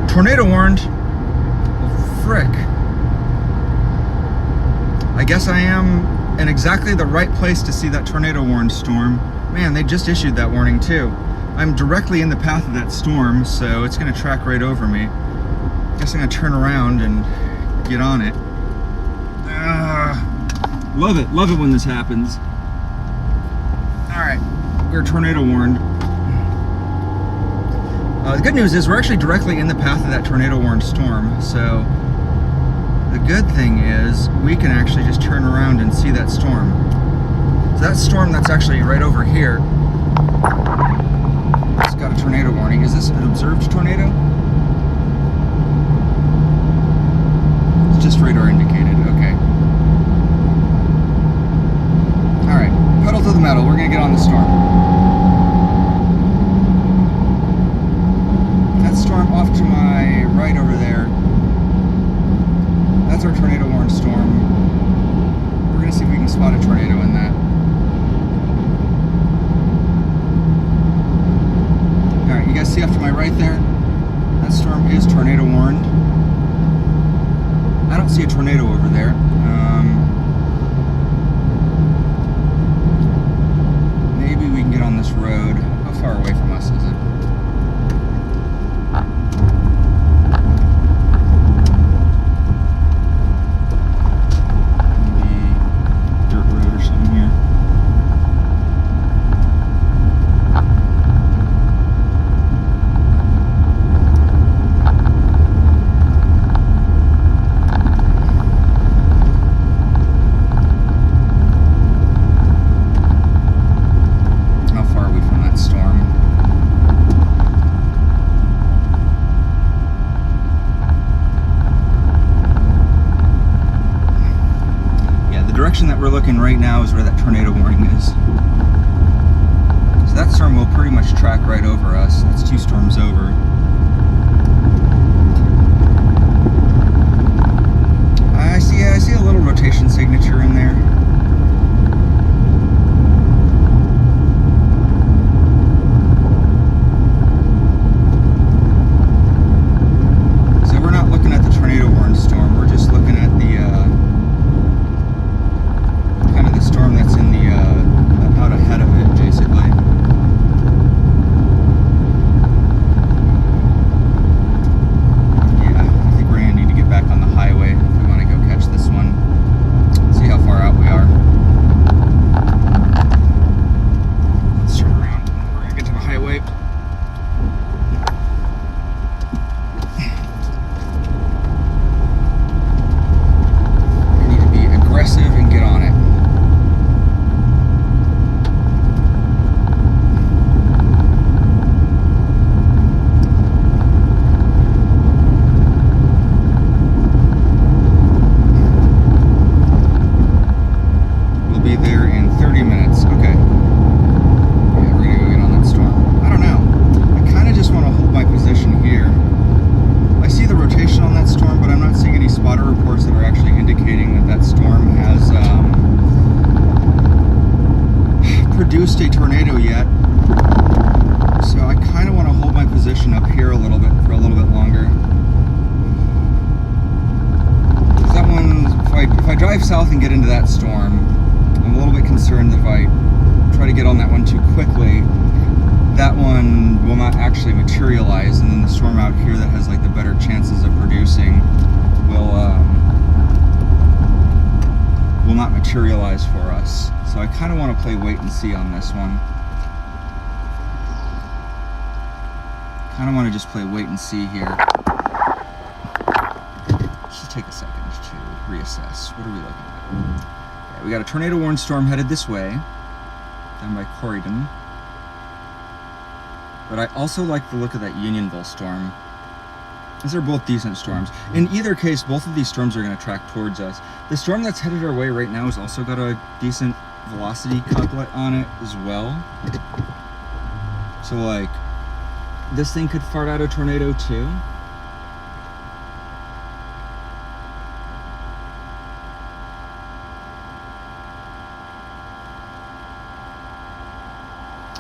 Tornado warned. Well, frick. I guess I am in exactly the right place to see that tornado warned storm. Man, they just issued that warning too. I'm directly in the path of that storm, so it's going to track right over me. I guess I'm going to turn around and get on it. Love it when this happens. Alright, we're tornado warned. The good news is we're actually directly in the path of that tornado warned storm, so the good thing is we can actually just turn around and see that storm. So that storm that's actually right over here, it's got a tornado warning. Is this an observed tornado? It's just radar indicated, okay. Alright, pedal to the metal, we're gonna get on the storm. Storm off to my right over there. That's our tornado warned storm. We're gonna see if we can spot a tornado in that. to my right there, that storm is tornado warned. I don't see a tornado over there. Maybe we can get on this road. How far away from us is it? That we're looking right now is where that tornado warning is. So that storm will pretty much track right over us. That's 2 storms over. I see a little rotation signature in there. So we're not looking at the tornado warned storm. We're just looking at the storm that's in the out ahead of it, basically. Yeah, I think we're gonna need to get back on the highway if we want to go catch this one. See how far out we are. Let's turn around. We're gonna get to the highway. We need to be aggressive and get on it. Produced a tornado yet, so I kind of want to hold my position up here a little bit for a little bit longer. That one, if I drive south and get into that storm, I'm a little bit concerned that if I try to get on that one too quickly, that one will not actually materialize, and then the storm out here that has like the better chances of producing will not materialize for us. So I kind of want to play wait and see on this one. Kind of want to just play wait and see here. Let's just take a second to reassess. What are we looking at? Yeah, we got a tornado warned storm headed this way, down by Corydon. But I also like the look of that Unionville storm. These are both decent storms. In either case, both of these storms are going to track towards us. The storm that's headed our way right now has also got a decent velocity couplet on it as well. So like, this thing could fart out a tornado too.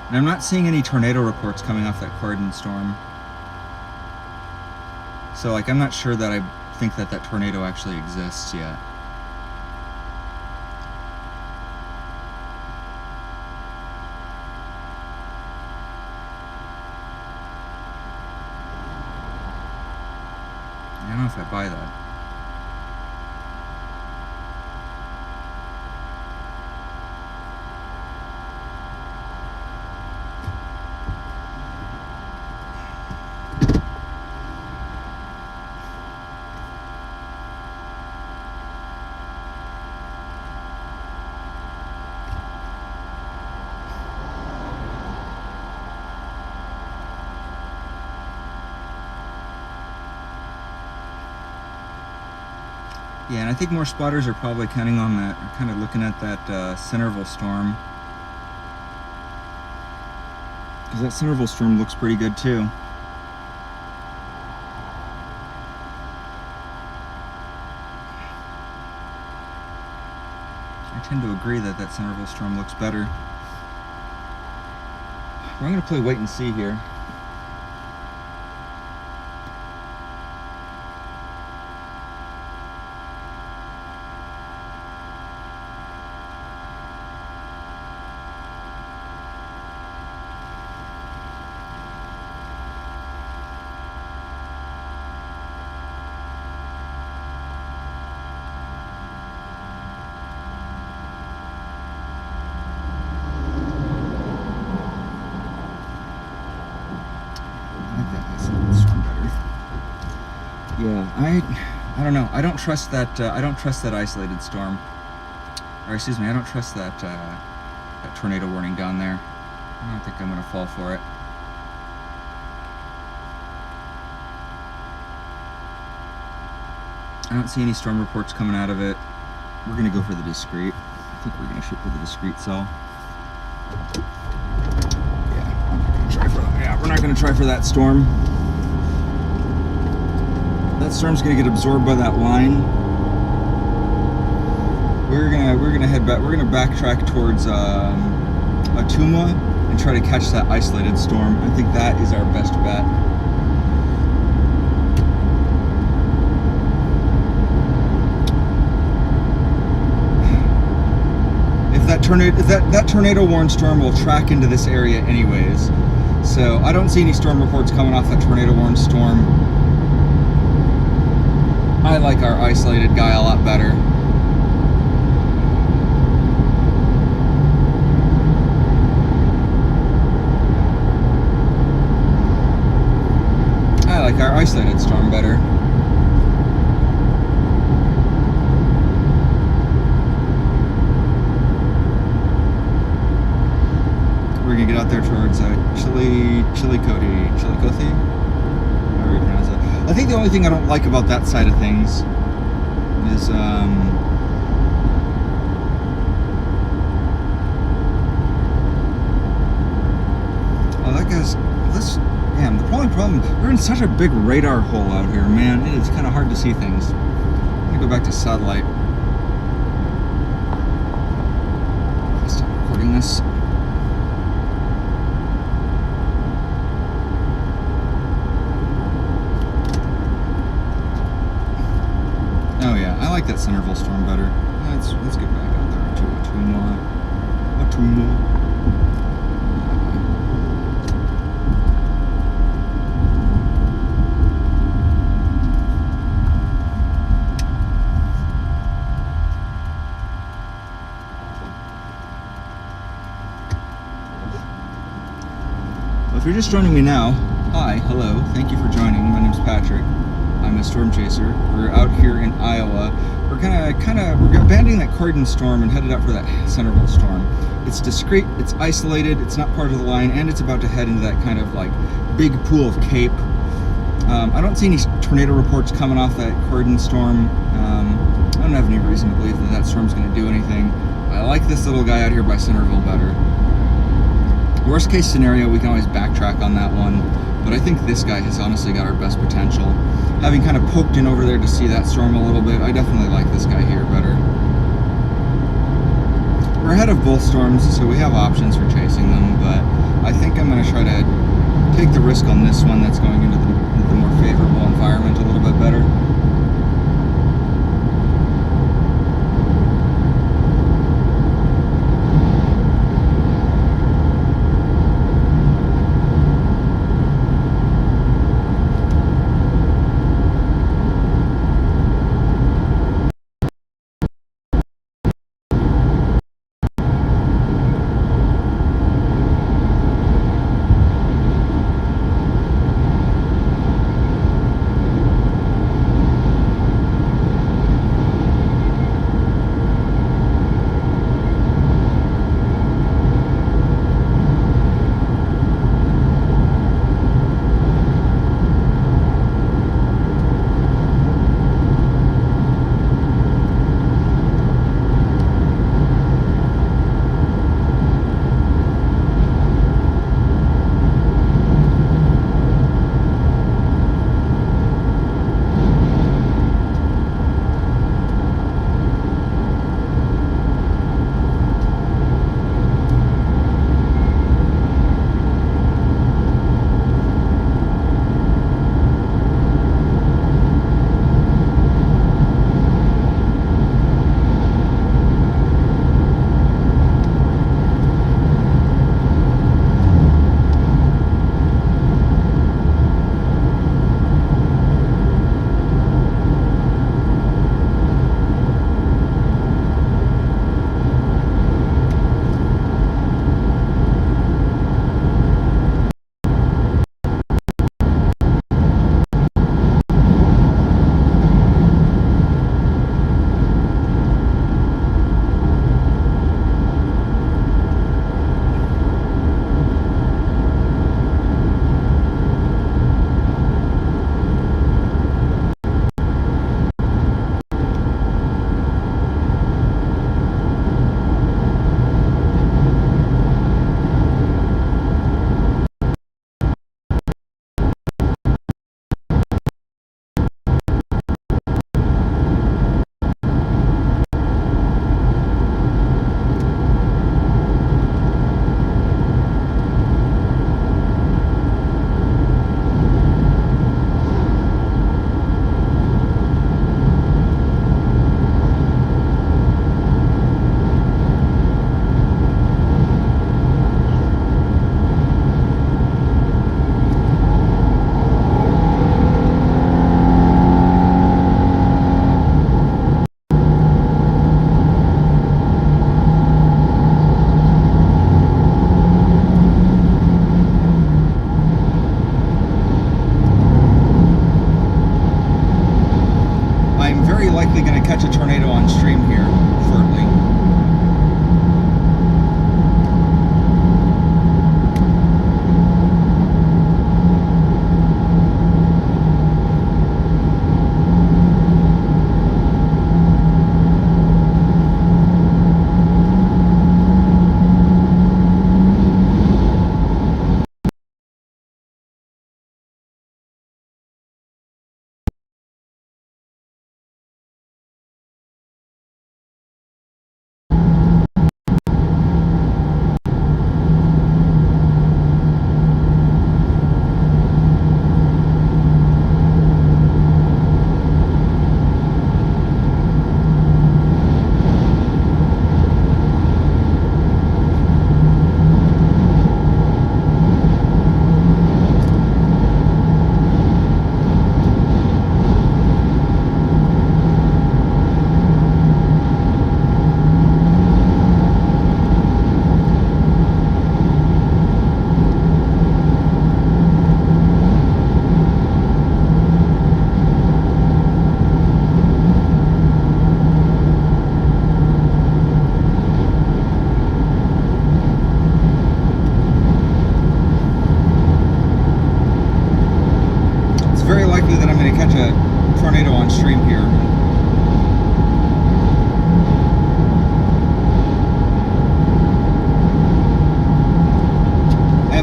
And I'm not seeing any tornado reports coming off that Corydon storm. So like, I'm not sure that I think that that tornado actually exists yet. I don't know if I buy that. Yeah, and I think more spotters are probably counting on that, or kind of looking at that Centerville storm. Because that Centerville storm looks pretty good too. I tend to agree that that Centerville storm looks better. Well, I'm going to play wait and see here. Yeah, I don't know. I don't trust that. I don't trust that isolated storm. Or excuse me, I don't trust that that tornado warning down there. I don't think I'm gonna fall for it. I don't see any storm reports coming out of it. We're gonna go for the discrete. I think we're gonna shoot for the discrete cell. Yeah, we're not gonna try for that storm. That storm's gonna get absorbed by that line. We're gonna head back. We're gonna backtrack towards Atumwa and try to catch that isolated storm. I think that is our best bet. That tornado warned storm will track into this area anyways. So I don't see any storm reports coming off that tornado warned storm. I like our isolated guy a lot better. I like our isolated storm better. We're gonna get out there towards Chillicothe, however you pronounce it. I think the only thing I don't like about that side of things is oh, that guy's this. Damn, the problem. We're in such a big radar hole out here, man. It is kind of hard to see things. I'm gonna go back to satellite. Stop recording this. Oh yeah, I like that Centerville storm better. Let's get back out there to Atumwa. Well, if you're just joining me now, hi, hello, thank you for joining. My name's Patrick. I'm a storm chaser. We're out here in Iowa. We're we're abandoning that Croydon storm and headed out for that Centerville storm. It's discrete, it's isolated, it's not part of the line, and it's about to head into that kind of like big pool of Cape. I don't see any tornado reports coming off that Croydon storm. I don't have any reason to believe that storm's going to do anything. I like this little guy out here by Centerville better. Worst case scenario, we can always backtrack on that one, but I think this guy has honestly got our best potential. Having kind of poked in over there to see that storm a little bit, I definitely like this guy here better. We're ahead of both storms, so we have options for chasing them, but I think I'm going to try to take the risk on this one that's going into the more favorable environment a little bit better.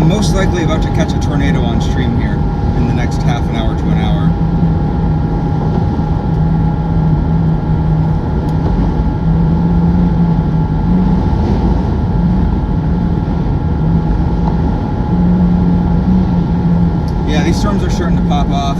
most likely about to catch a tornado on stream here in the next half an hour to an hour. Yeah, these storms are starting to pop off.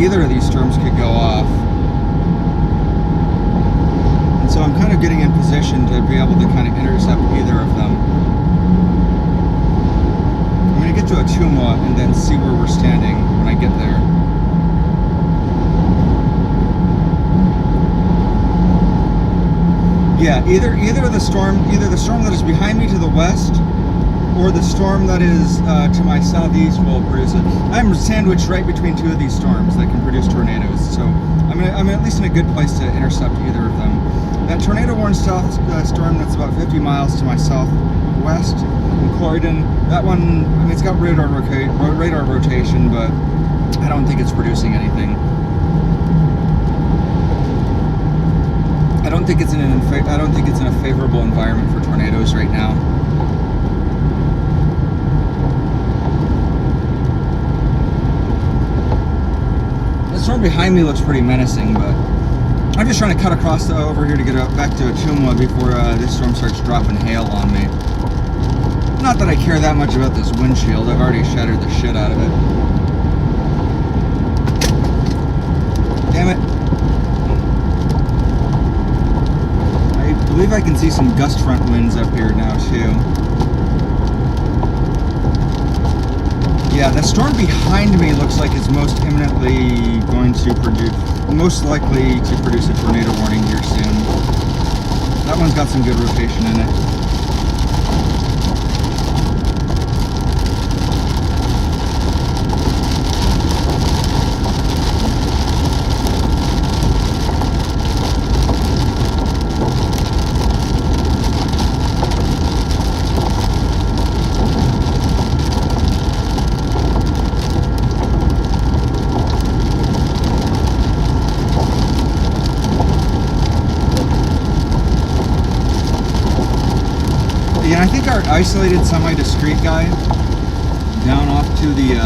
Either of these storms could go off, and so I'm kind of getting in position to be able to kind of intercept either of them. I'm going to get to Atuma and then see where we're standing when I get there. Yeah, either the storm that is behind me to the west, or the storm that is to my southeast will produce it. I'm sandwiched right between two of these storms that can produce tornadoes, so I'm at least in a good place to intercept either of them. That tornado warned south storm that's about 50 miles to my southwest in Croydon, that one, I mean, it's got radar rotation, but I don't think it's producing anything. I don't think it's in a favorable environment for tornadoes right now. The storm behind me looks pretty menacing, but I'm just trying to cut across over here to get back to Atuma before this storm starts dropping hail on me. Not that I care that much about this windshield. I've already shattered the shit out of it. Damn it. I believe I can see some gust front winds up here now too. Yeah, the storm behind me looks like it's most imminently going to most likely to produce a tornado warning here soon. That one's got some good rotation in it. Yeah, I think our isolated semi-discrete guy down off to the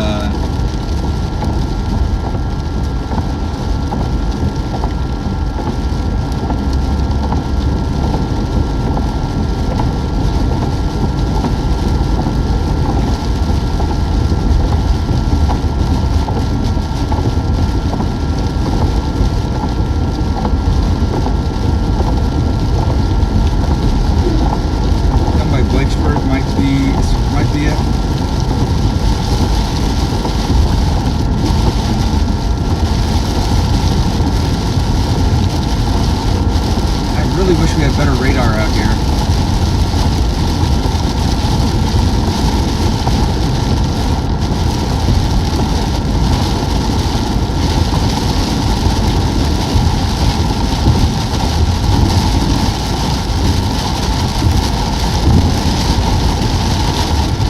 might be it. I really wish we had better radar out here.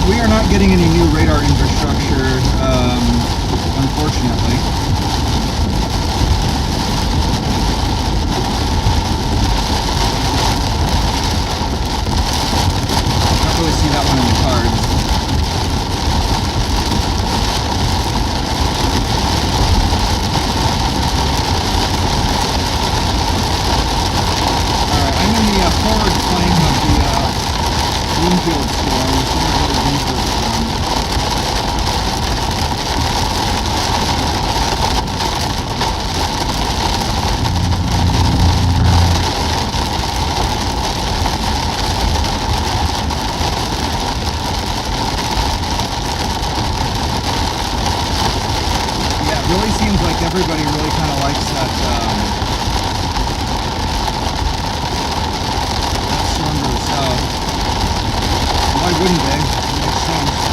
We are not getting any new radar infrastructure, unfortunately. Can't really see that one in the cards. Alright, I'm in the forward plane of the Bloomfield storm. Really seems like everybody really kind of likes that storm to the south. wind day. Makes sense.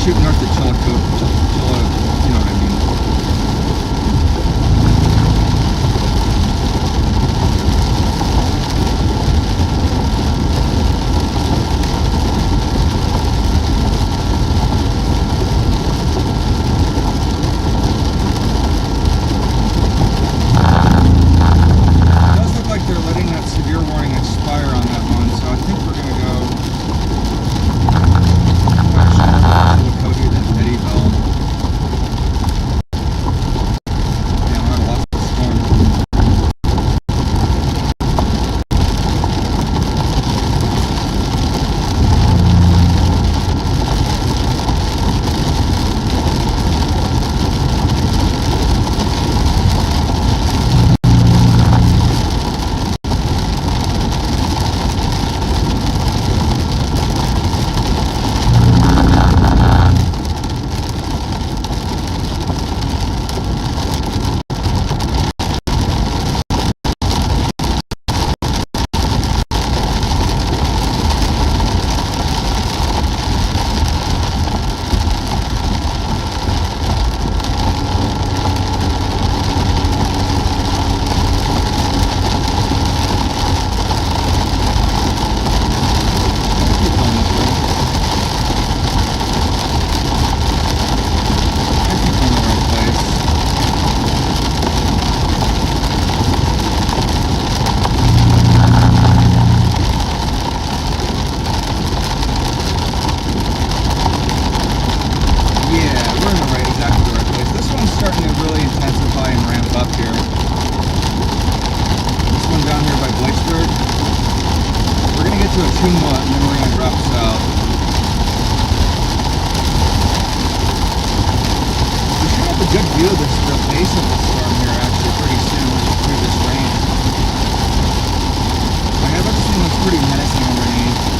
Shoot north of Chillicothe, you know what I mean. It does look like they're letting that severe warning expire on that one, so I think we're going to go Cody than Eddyville. Damn, I lost the storm. view of the base of the storm here actually pretty soon through this rain. Like, I've ever seen what's pretty menacing underneath.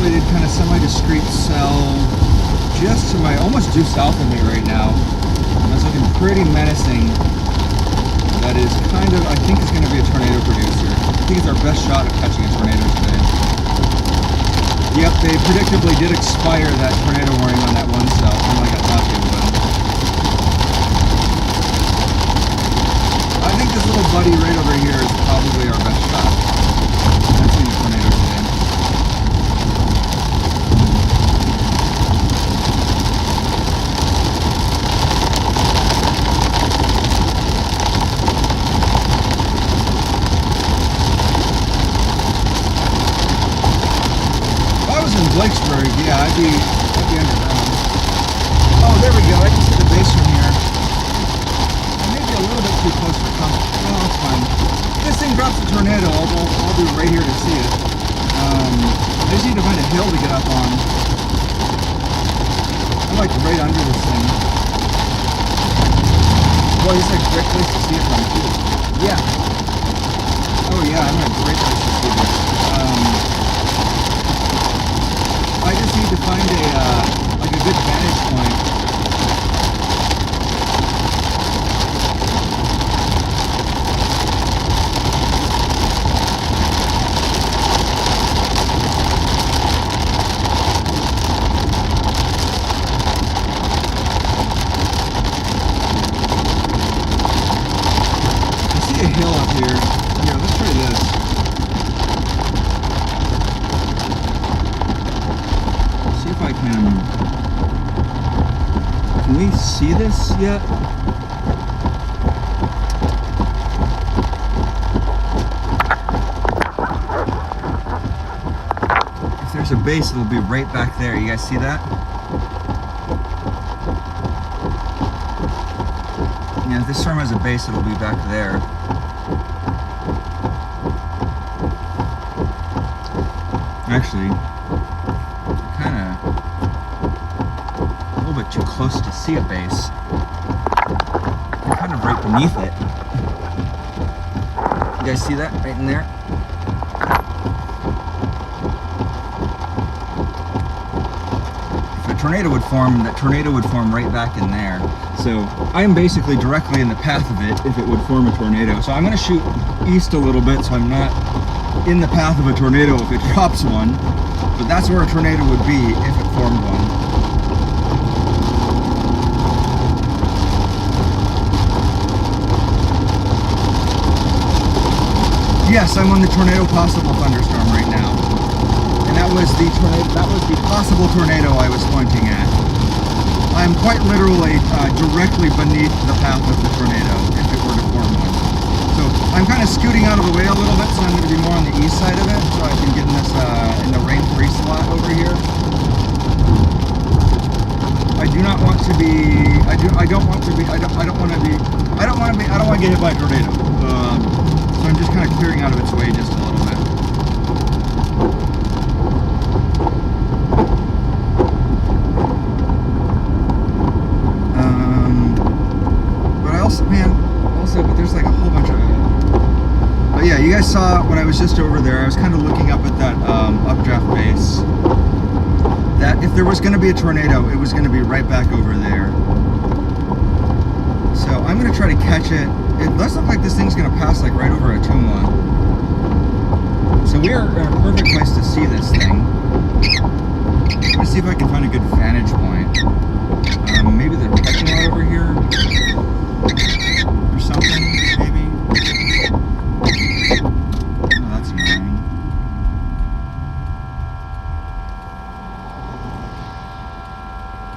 isolated, kind of semi-discrete cell just to my, almost due south of me right now. That's looking pretty menacing. That is kind of, I think it's going to be a tornado producer. I think it's our best shot at catching a tornado today. Yep, they predictably did expire that tornado warning on that one cell, unlike I thought they would. I think this little buddy right over here is probably our best shot. I've seen a tornado today. If I was in Blakesburg, yeah, I'd be underground. Oh, there we go. I can see the base from here. Maybe a little bit too close for comfort. No, it's fine. If this thing drops a tornado, I'll be right here to see it. I just need to find a hill to get up on. I'm like right under this thing. Well, it's a great place to see it from too. Yeah. Oh yeah, I'm in a great place to see this. I just need to find a good vantage point. I see a hill up here. Here, let's try this. See if I can we see this yet? If there's a base, it'll be right back there. You guys see that? Yeah, if this storm has a base, it'll be back there. Actually, kind of a little bit too close to see a base. I'm kind of right beneath it. You guys see that right in there? If a tornado would form, that tornado would form right back in there. So I'm basically directly in the path of it if it would form a tornado. So I'm going to shoot east a little bit so I'm not in the path of a tornado if it drops one. But that's where a tornado would be if it formed one. Yes, I'm on the tornado possible thunderstorm right now. And that was the tornado, that was the possible tornado I was pointing at. I'm quite literally directly beneath the path of the tornado if it were to form one. So I'm kind of scooting out of the way a little bit, so I'm going to be more on the east side of it, so I can get in this in the rain-free slot over here. I do not want to be. I don't want to get hit by a tornado. So I'm just kind of clearing out of its way just a little bit. But I also, but there's like a whole bunch of. But yeah, you guys saw when I was just over there, I was kind of looking up at that updraft base. That if there was going to be a tornado, it was going to be right back over there. So I'm going to try to catch it. It does look like this thing's going to pass like right over a Tumwa. So we are in a perfect place to see this thing. Let's see if I can find a good vantage point. Maybe the parking lot over here or something, maybe. Oh, that's annoying.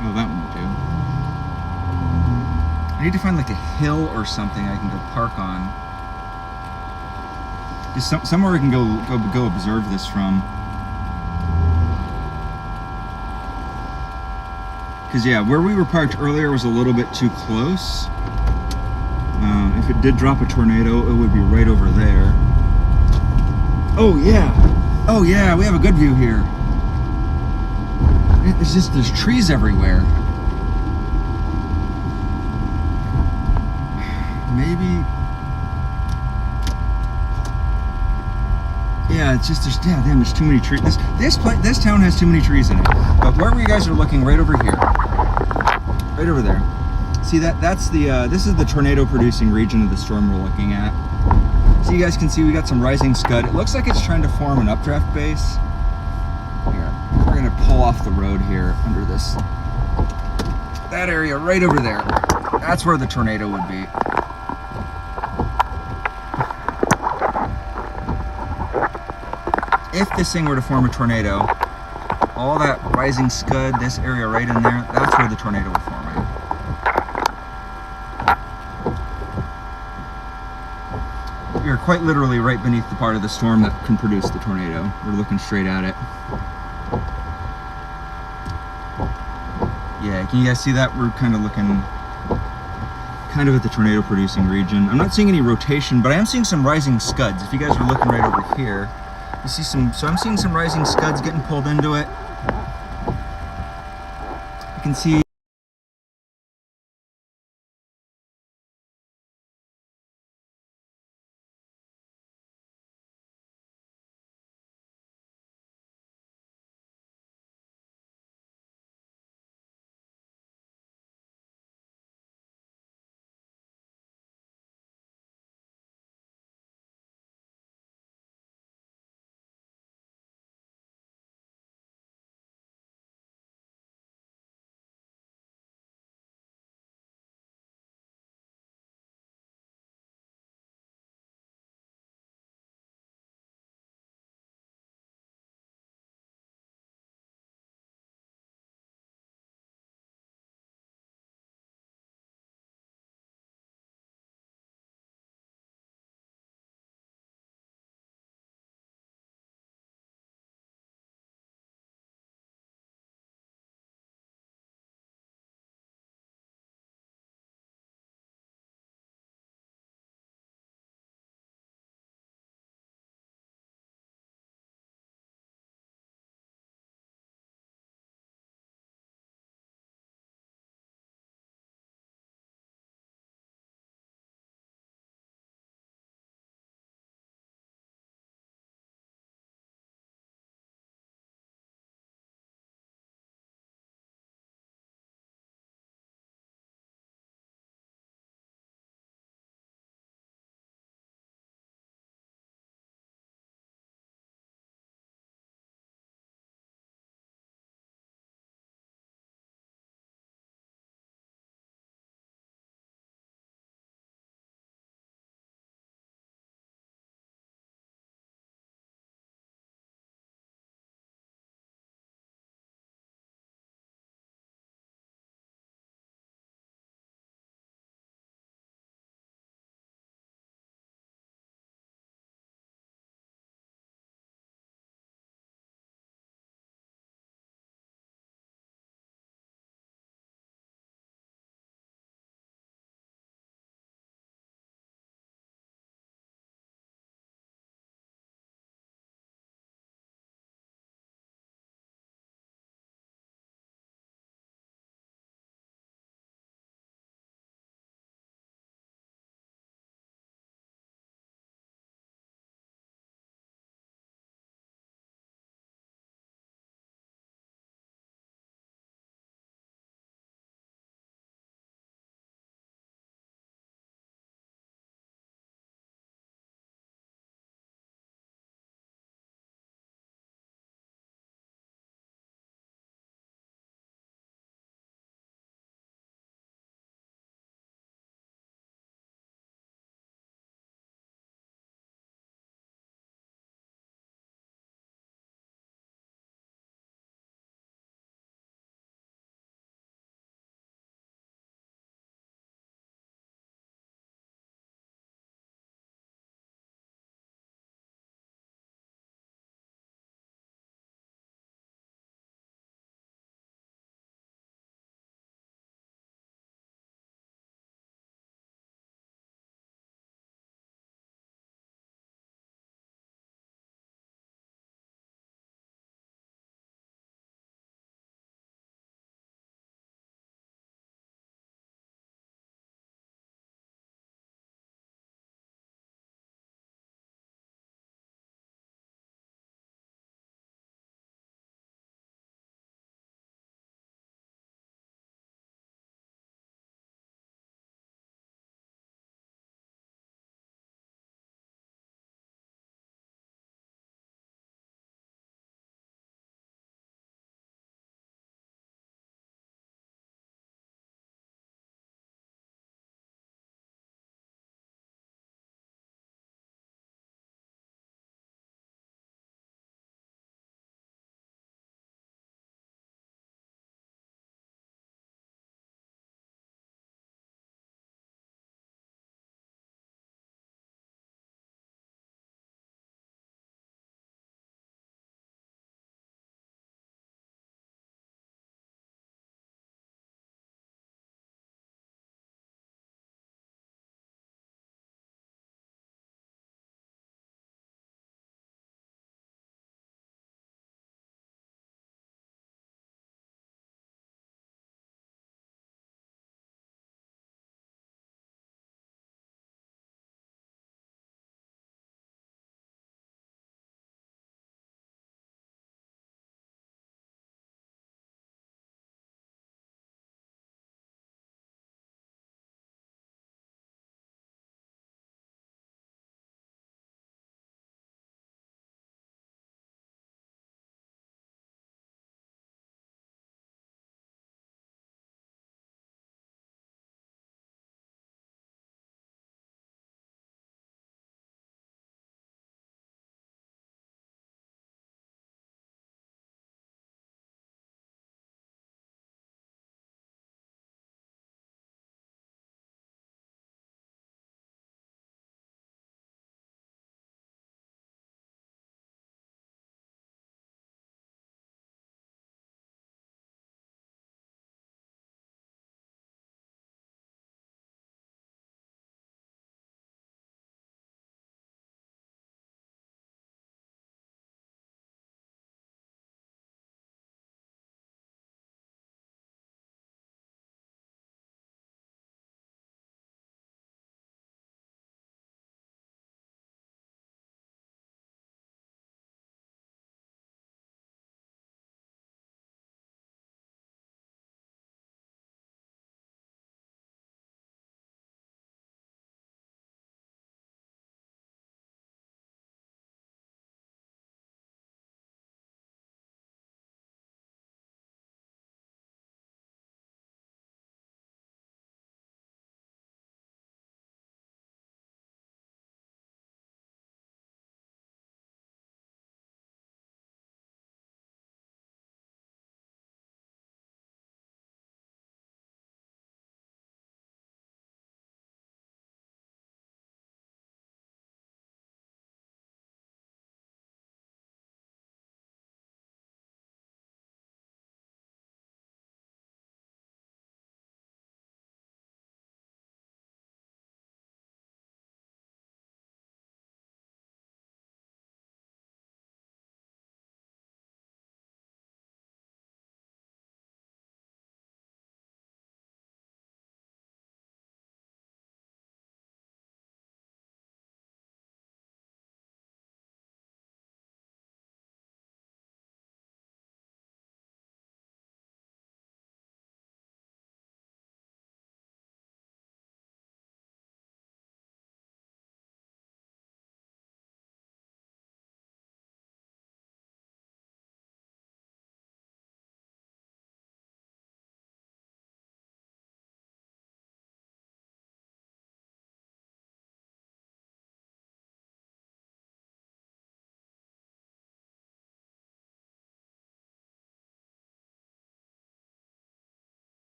Oh, that won't do. I need to find like a hill or something I can go park on. Just somewhere we can go observe this from. Because yeah, where we were parked earlier was a little bit too close. If it did drop a tornado, it would be right over there. Oh yeah, we have a good view here. There's trees everywhere. Maybe. Yeah, Yeah, it's just there's too many trees. This town has too many trees in it. But wherever you guys are looking, right over here, right over there. See that's the this is the tornado producing region of the storm we're looking at. So you guys can see we got some rising scud. It looks like it's trying to form an updraft base. Here, we're gonna pull off the road here under that area right over there. That's where the tornado would be. If this thing were to form a tornado, all that rising scud, this area right in there, that's where the tornado would form at. You're quite literally right beneath the part of the storm that can produce the tornado. We're looking straight at it. Yeah, can you guys see that? We're kind of looking kind of at the tornado producing region. I'm not seeing any rotation, but I am seeing some rising scuds. If you guys are looking right over here, you see so I'm seeing some rising scuds getting pulled into it. You can see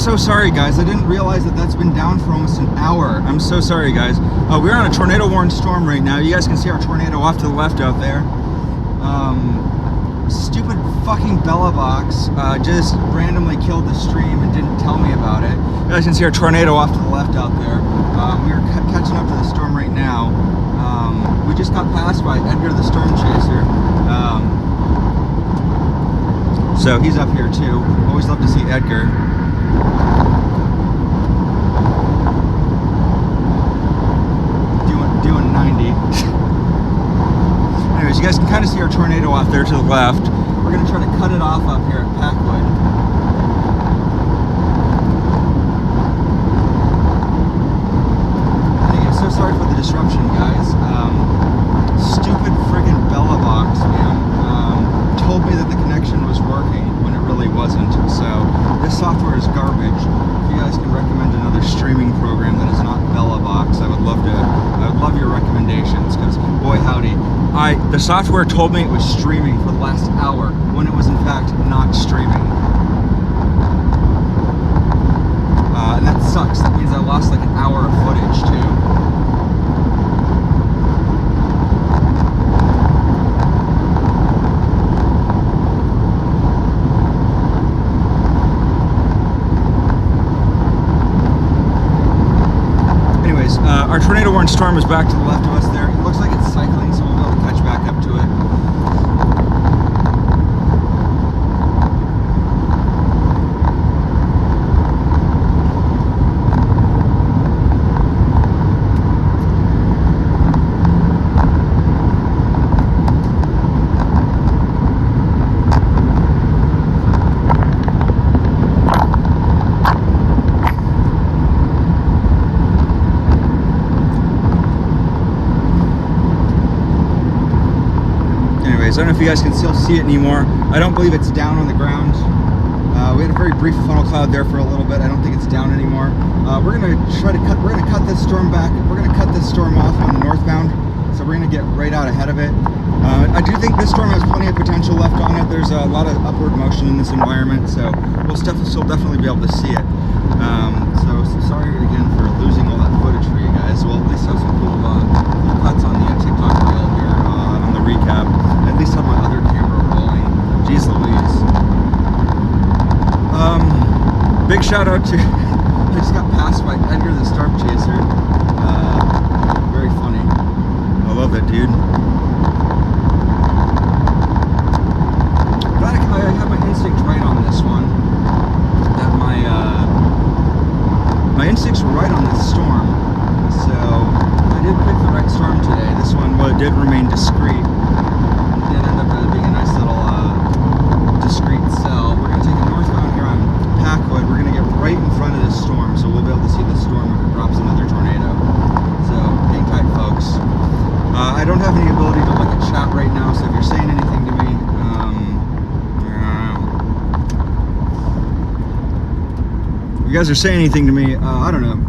so sorry, guys. I didn't realize that that's been down for almost an hour. I'm so sorry, guys. We're on a tornado-warned storm right now. You guys can see our tornado off to the left out there. Stupid fucking Bella box just randomly killed the stream and didn't tell me about it. You guys can see our tornado off to the left out there. We are catching up to the storm right now. We just got passed by Edgar the storm chaser. So he's up here too. Always love to see Edgar. Doing 90. Anyways, you guys can kind of see our tornado off there to the left. We're going to try to cut it off up here at Packwood. Anyway, so sorry for the disruption, guys. Stupid friggin' Bella box, man. Told me that the connection was working when it really wasn't. So this software is garbage. If you guys can recommend another streaming program that is not Bella box, I would love your recommendations, because boy howdy, the software told me it was streaming for the last hour when it was in fact not streaming. And that sucks. That means I lost like an hour of footage too. Our tornado-warned storm is back to the left of us there. It looks like it's cycling, so we'll be able to catch back up to it. I don't know if you guys can still see it anymore. I don't believe it's down on the ground. We had a very brief funnel cloud there for a little bit. I don't think it's down anymore. We're gonna cut this storm back. We're gonna cut this storm off on the northbound. So we're gonna get right out ahead of it. I do think this storm has plenty of potential left on it. There's a lot of upward motion in this environment, so we'll still definitely be able to see it. So sorry again for losing all that footage for you guys. We'll at least have some cool cuts on the TikTok reel here on the recap. At least have my other camera rolling. Jeez Louise. Big shout out to I just got passed by Edgar the storm chaser. Very funny. I love that dude. Glad I have my instinct right on this one. That my instincts were right on this storm. So I did pick the right storm today. This one did remain discreet. Did end up being a nice little discrete cell. We're going to take a northbound here on Packwood. We're going to get right in front of this storm, so we'll be able to see the storm if it drops another tornado. So hang tight, folks. I don't have any ability to look at chat right now, so if you're saying anything to me, if you guys are saying anything to me, I don't know.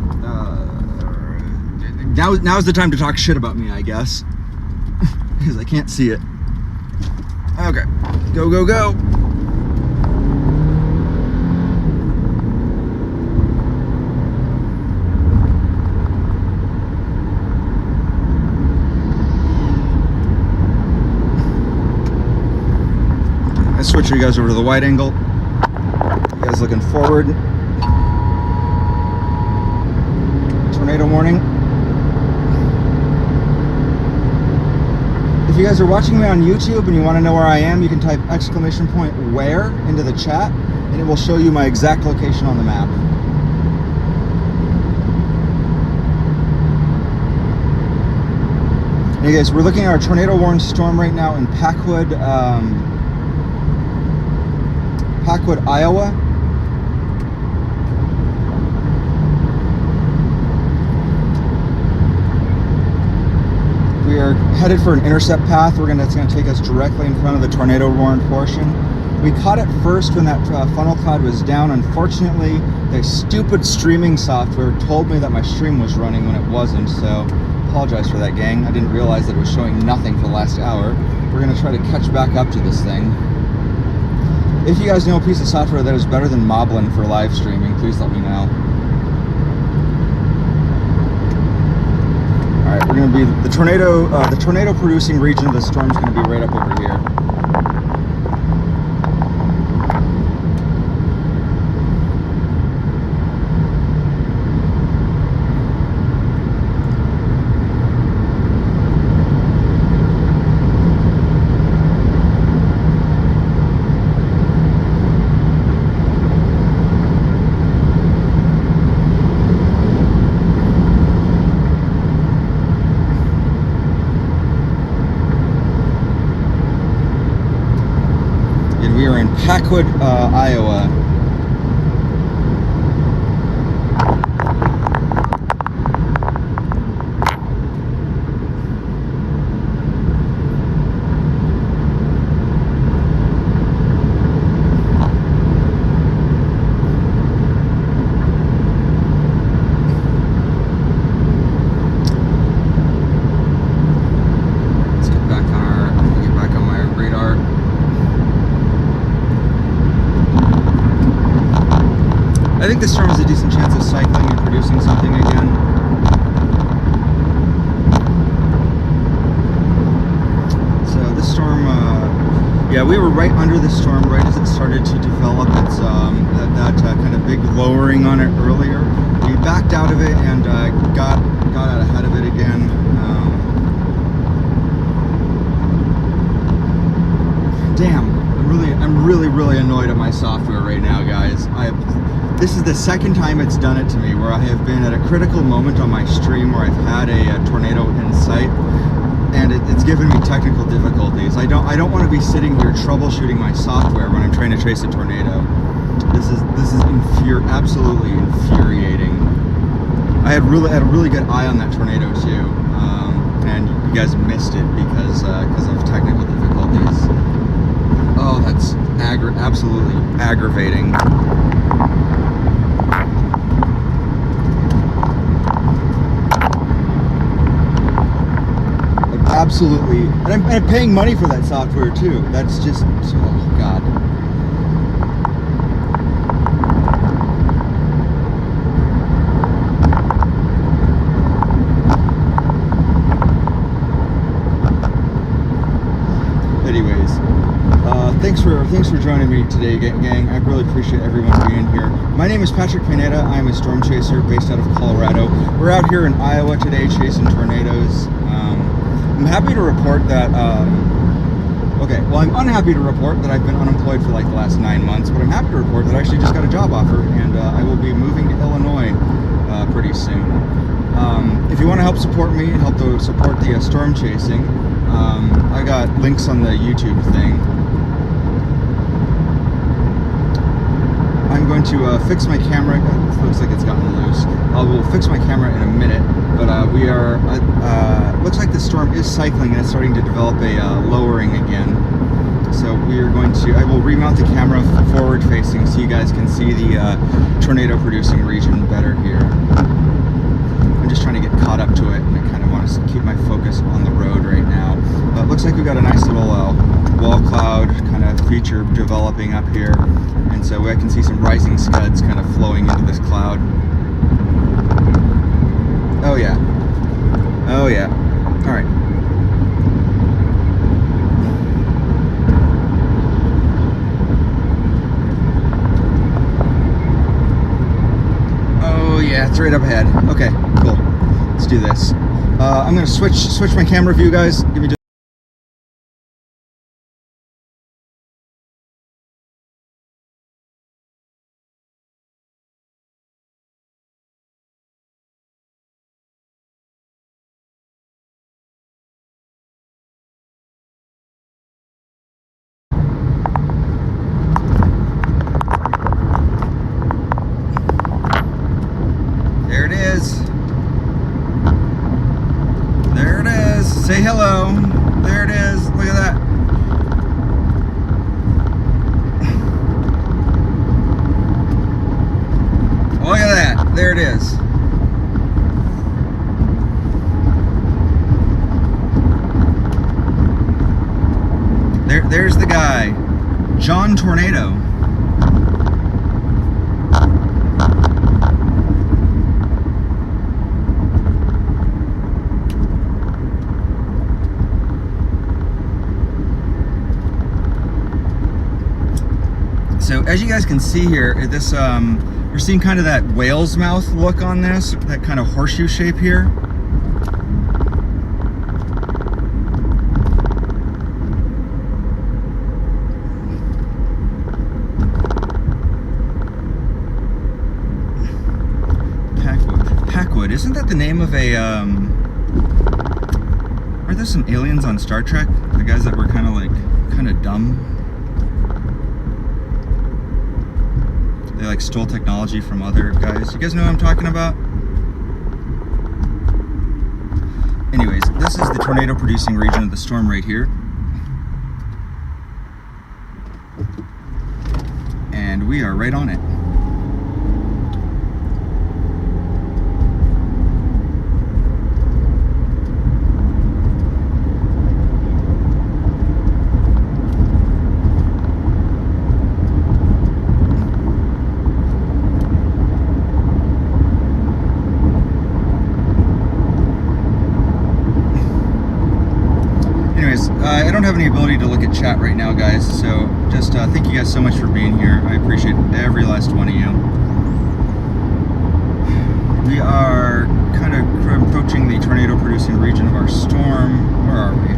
Now's the time to talk shit about me, I guess, because I can't see it. Okay, go, go, go. I switch you guys over to the wide angle. You guys looking forward. Tornado warning. If you guys are watching me on YouTube and you want to know where I am, you can type !where into the chat and it will show you my exact location on the map. Hey guys, we're looking at our tornado-warned storm right now in Packwood, Iowa. We are headed for an intercept path. It's going to take us directly in front of the tornado-warned portion. We caught it first when that funnel cloud was down. Unfortunately, the stupid streaming software told me that my stream was running when it wasn't, so apologize for that, gang. I didn't realize that it was showing nothing for the last hour. We're going to try to catch back up to this thing. If you guys know a piece of software that is better than Moblin for live streaming, please let me know. All right, we're going to be the tornado producing region of the storm is going to be right up over here. We are in Packwood, Iowa. Let's get back on my radar. I think this storm has a decent chance of cycling and producing something again. So this storm, yeah, we were right under the storm right as it started to develop. It's that kind of big lowering on it earlier. We backed out of it and got out ahead of it again. Damn, I'm really annoyed at my software right now, guys. This is the second time it's done it to me, where I have been at a critical moment on my stream where I've had a tornado in sight, and it's given me technical difficulties. I don't want to be sitting here troubleshooting my software when I'm trying to trace a tornado. This is absolutely infuriating. I had a really good eye on that tornado too, and you guys missed it because of technical difficulties. Oh, that's absolutely aggravating. Absolutely, and I'm paying money for that software too. That's just, oh God. Anyways, thanks for joining me today, gang. I really appreciate everyone being here. My name is Patrick Pineda. I'm a storm chaser based out of Colorado. We're out here in Iowa today chasing tornadoes. I'm happy to report that, I'm unhappy to report that I've been unemployed for like the last 9 months, but I'm happy to report that I actually just got a job offer, and I will be moving to Illinois pretty soon. If you want to help support me, help to support the storm chasing, I got links on the YouTube thing. I'm going to fix my camera. It looks like it's gotten loose. I will fix my camera in a minute, but we are, looks like the storm is cycling and it's starting to develop a lowering again. So we are going to, I will remount the camera forward facing so you guys can see the tornado producing region better here. I'm just trying to get caught up to it, and I kind of want to keep my focus on the road right now. But it looks like we've got a nice little wall cloud kind of feature developing up here. And so I can see some rising scuds kind of flowing into this cloud. Oh yeah. Oh yeah. All right. Oh yeah, it's right up ahead. Okay, cool. Let's do this. I'm gonna switch my camera view, guys. Give me just There it is. There it is. Say hello. There it is. Look at that. Look at that. There it is. There's the guy. John Tornado. So as you guys can see here, this we're seeing kind of that whale's mouth look on this, that kind of horseshoe shape here. Packwood. Isn't that the name of a, aren't there some aliens on Star Trek? The guys that were kind of dumb? They like stole technology from other guys. You guys know what I'm talking about? Anyways, this is the tornado producing region of the storm right here. And we are right on it. I don't have any ability to look at chat right now, guys, so just thank you guys so much for being here. I appreciate every last one of you. We are kind of approaching the tornado-producing region of our storm. Where are we?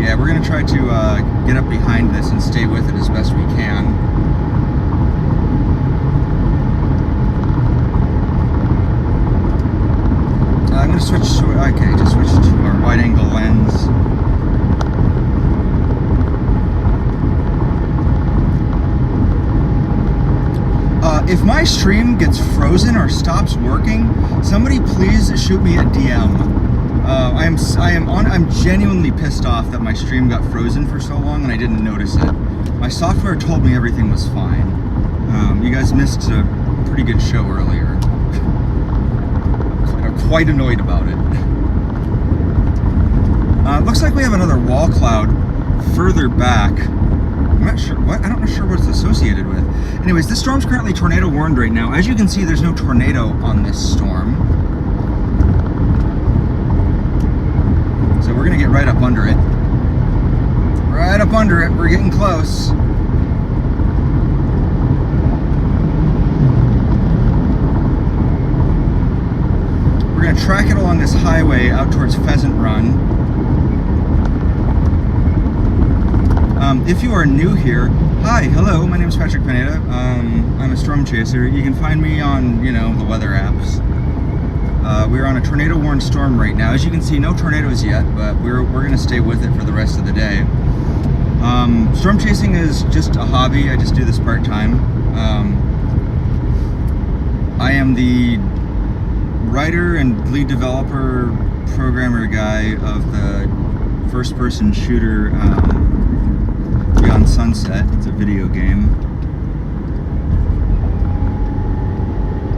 Yeah, we're going to try to get up behind this and stay with it as best we can. I'm going to switch to, okay, just switch to our wide-angle lens. If my stream gets frozen or stops working, somebody please shoot me a DM. I'm genuinely pissed off that my stream got frozen for so long and I didn't notice it. My software told me everything was fine. You guys missed a pretty good show earlier. I'm quite annoyed about it. Looks like we have another wall cloud further back. I'm not sure what, I'm not sure what it's associated with. Anyways, this storm's currently tornado warned right now. As you can see, there's no tornado on this storm. So we're gonna get right up under it. Right up under it, we're getting close. We're gonna track it along this highway out towards Pheasant Run. If you are new here, hi, hello, my name is Patrick Pineda. I'm a storm chaser. You can find me on, you know, the weather apps. We're on a tornado warned storm right now. As you can see, no tornadoes yet, but we're gonna stay with it for the rest of the day. Storm chasing is just a hobby. I just do this part-time. I am the writer and lead developer, programmer guy of the first-person shooter Beyond Sunset. It's a video game.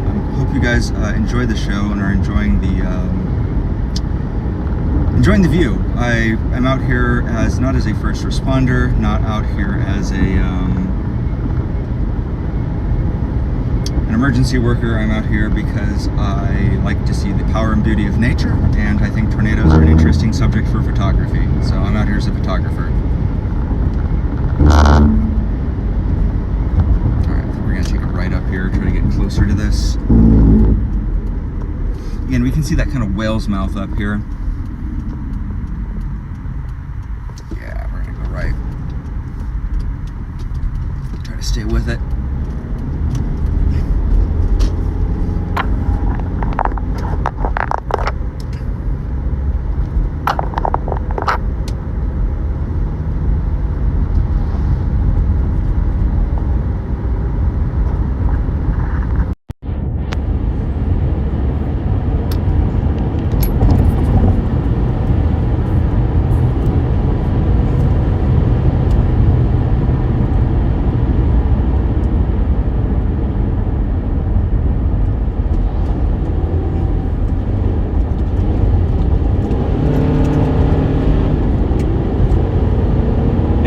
I hope you guys enjoy the show and are enjoying the view. I am out here as not as a first responder, not out here as an emergency worker. I'm out here because I like to see the power and beauty of nature, and I think tornadoes are an interesting subject for photography. So I'm out here as a photographer. Alright, I think we're going to take it right up here, try to get closer to this. Again, we can see that kind of whale's mouth up here. Yeah, we're going to go right. Try to stay with it.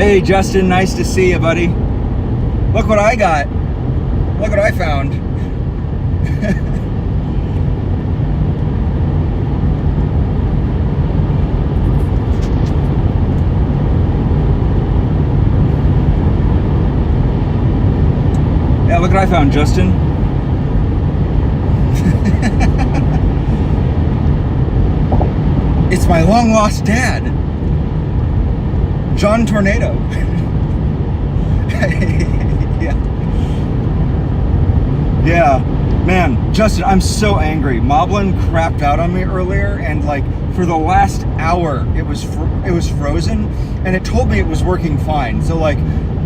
Hey Justin, nice to see you, buddy. Look what I got. Look what I found. Yeah, look what I found, Justin. It's my long lost dad, John Tornado. Yeah, man, Justin, I'm so angry. Moblin crapped out on me earlier, and like for the last hour, it was frozen, and it told me it was working fine. So like,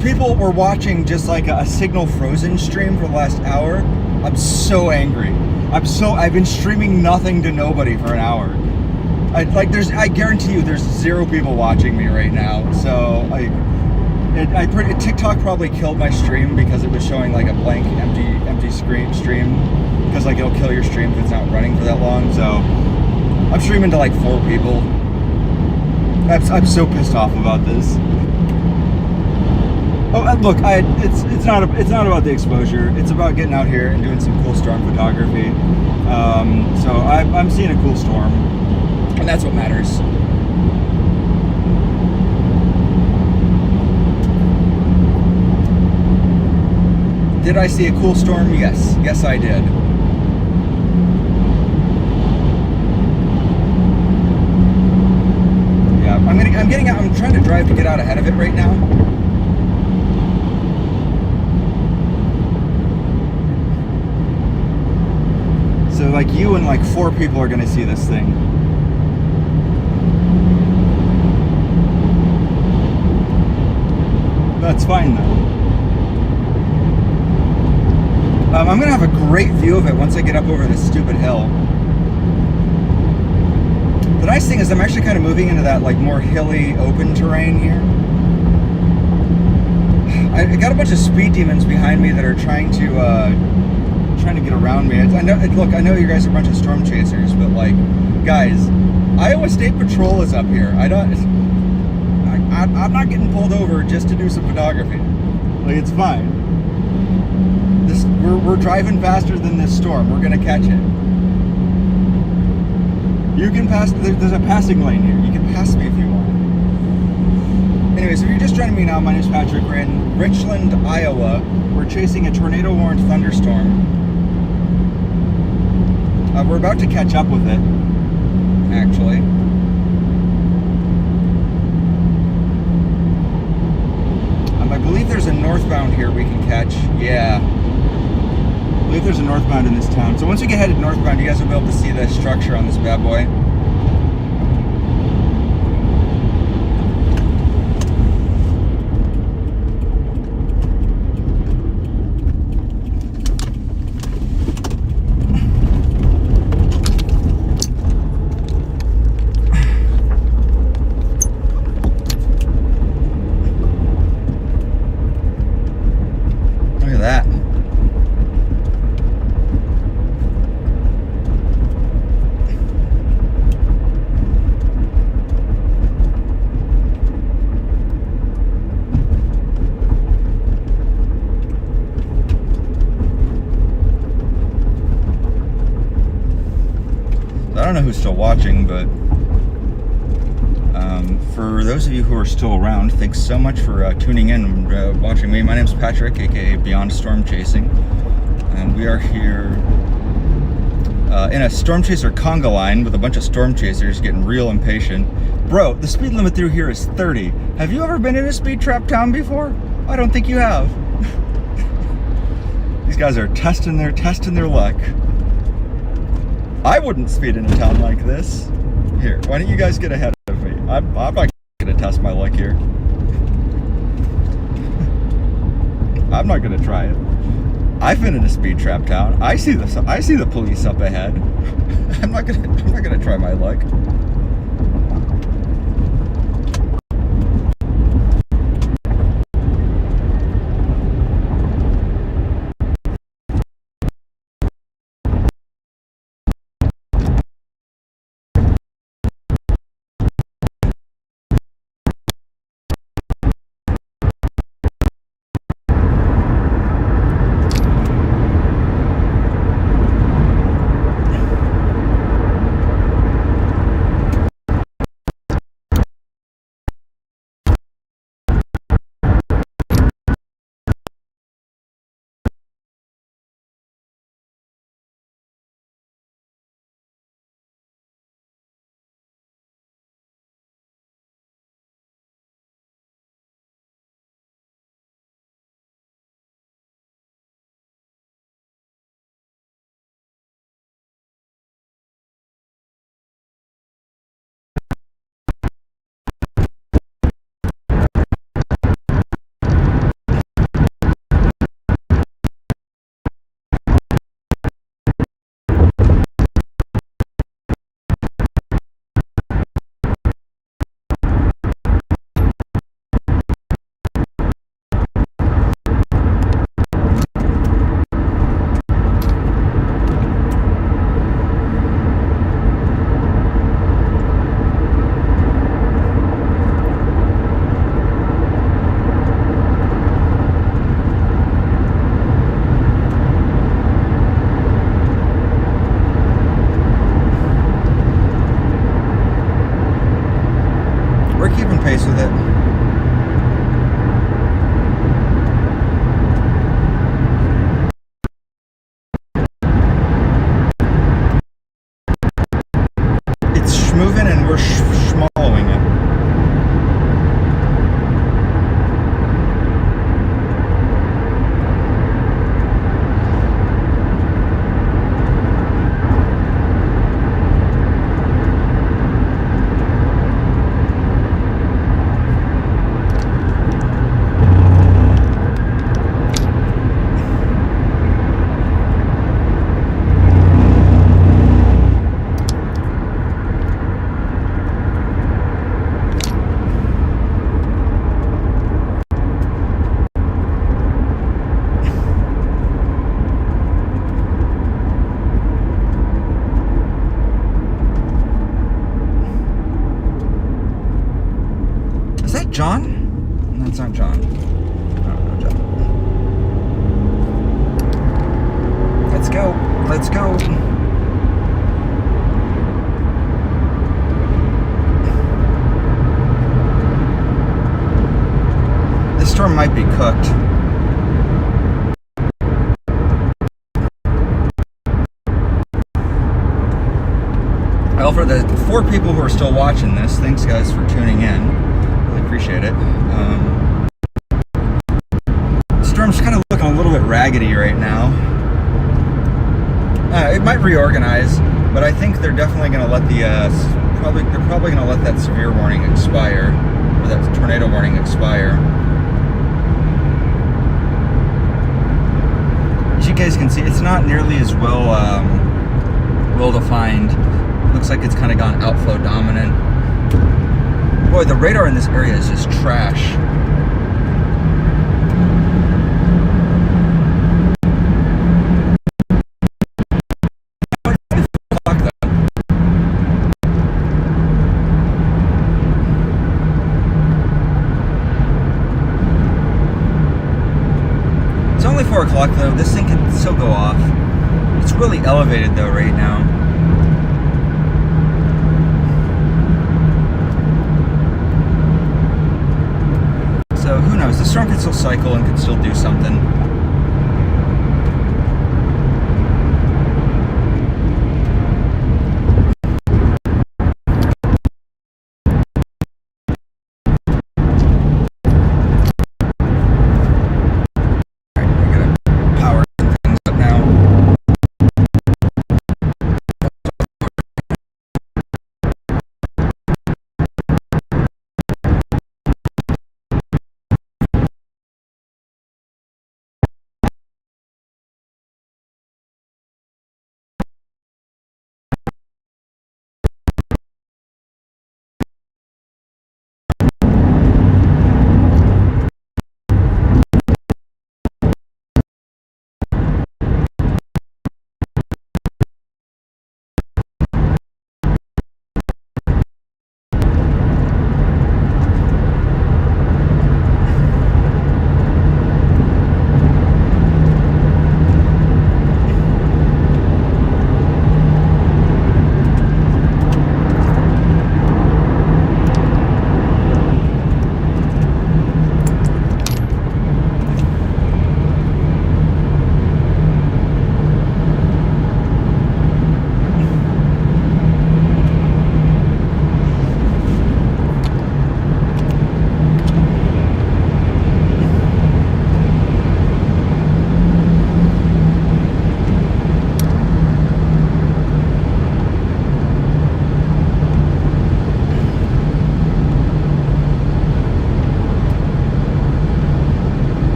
people were watching just like a signal frozen stream for the last hour. I'm so angry. I've been streaming nothing to nobody for an hour. I guarantee you, there's 0 people watching me right now. So TikTok probably killed my stream because it was showing like a blank, empty stream because like it'll kill your stream if it's not running for that long. So I'm streaming to like 4 people. I'm so pissed off about this. Oh, look, it's not about the exposure. It's about getting out here and doing some cool storm photography. So I'm seeing a cool storm, and that's what matters. Did I see a cool storm? Yes. Yes, I did. Yeah, I'm getting out. I'm trying to drive to get out ahead of it right now. So like you and like 4 people are gonna see this thing. That's fine though. I'm gonna have a great view of it once I get up over this stupid hill. The nice thing is I'm actually kind of moving into that like more hilly, open terrain here. I got a bunch of speed demons behind me that are trying to get around me. I know you guys are a bunch of storm chasers, but like, guys, Iowa State Patrol is up here. I'm not getting pulled over just to do some photography. Like, it's fine. We're driving faster than this storm. We're gonna catch it. You can pass. There's a passing lane here. You can pass me if you want. Anyways, if you're just joining me now, my name's Patrick. We're in Richland, Iowa. We're chasing a tornado-warned thunderstorm. We're about to catch up with it, actually. I believe there's a northbound here we can catch. Yeah. I believe there's a northbound in this town. So once we get headed northbound, you guys will be able to see the structure on this bad boy. Look at that. I don't know who's still watching, but for those of you who are still around, thanks so much for tuning in and watching me. My name's Patrick, aka Beyond Storm Chasing, and we are here in a storm chaser conga line with a bunch of storm chasers getting real impatient. Bro, the speed limit through here is 30. Have you ever been in a speed trap town before? I don't think you have. These guys are testing their luck. I wouldn't speed in a town like this. Here, why don't you guys get ahead of me? I'm not gonna test my luck here. I'm not gonna try it. I've been in a speed trap town. I see the police up ahead. I'm not gonna try my luck. gone. Oh, no job. Let's go. Let's go. This storm might be cooked. Well, for the 4 people who are still watching this, thanks guys for tuning in. Really appreciate it. The storm's kind of looking a little bit raggedy right now. It might reorganize, but I think they're definitely going to let the they're probably going to let that severe warning expire, or that tornado warning expire. As you guys can see, it's not nearly as well defined. Looks like it's kind of gone outflow dominant. Boy, the radar in this area is just trash. It's only 4 o'clock though. This thing can still go off. It's really elevated though right now. So who knows? The storm could still cycle and could still do something.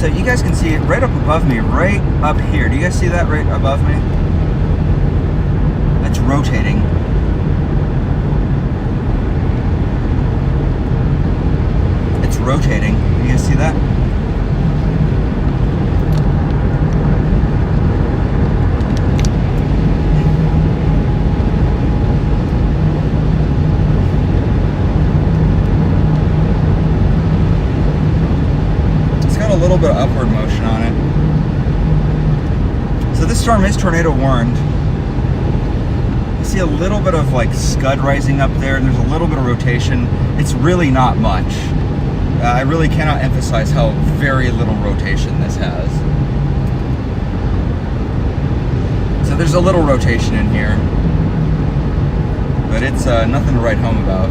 So you guys can see it right up above me, right up here. Do you guys see that right above me? That's rotating. It's rotating. Do you guys see that? A little bit of upward motion on it. So this storm is tornado warned. You see a little bit of like scud rising up there, and there's a little bit of rotation. It's really not much. I really cannot emphasize how very little rotation this has. So there's a little rotation in here, but it's nothing to write home about.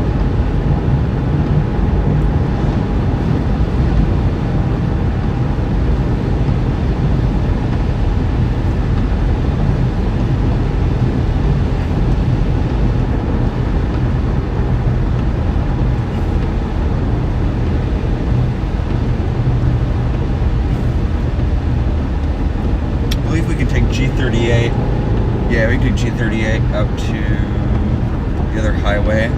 G38. Yeah, we can do G38 up to the other highway.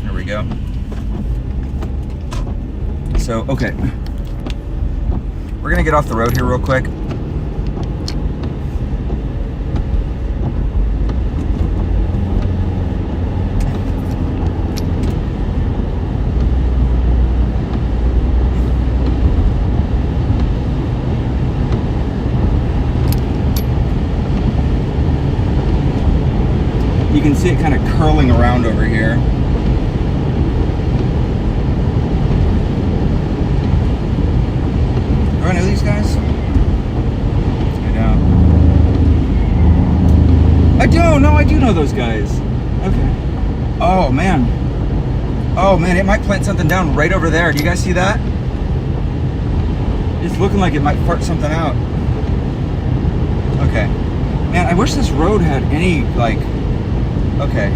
There we go. go. So, okay. We're gonna get off the road here real quick. You can see it kind of curling around over here. Do I know these guys? I don't. I do! No, I do know those guys. Okay. Oh, man. Oh, man, it might plant something down right over there. Do you guys see that? It's looking like it might fart something out. Okay. Man, I wish this road had any, like... Okay.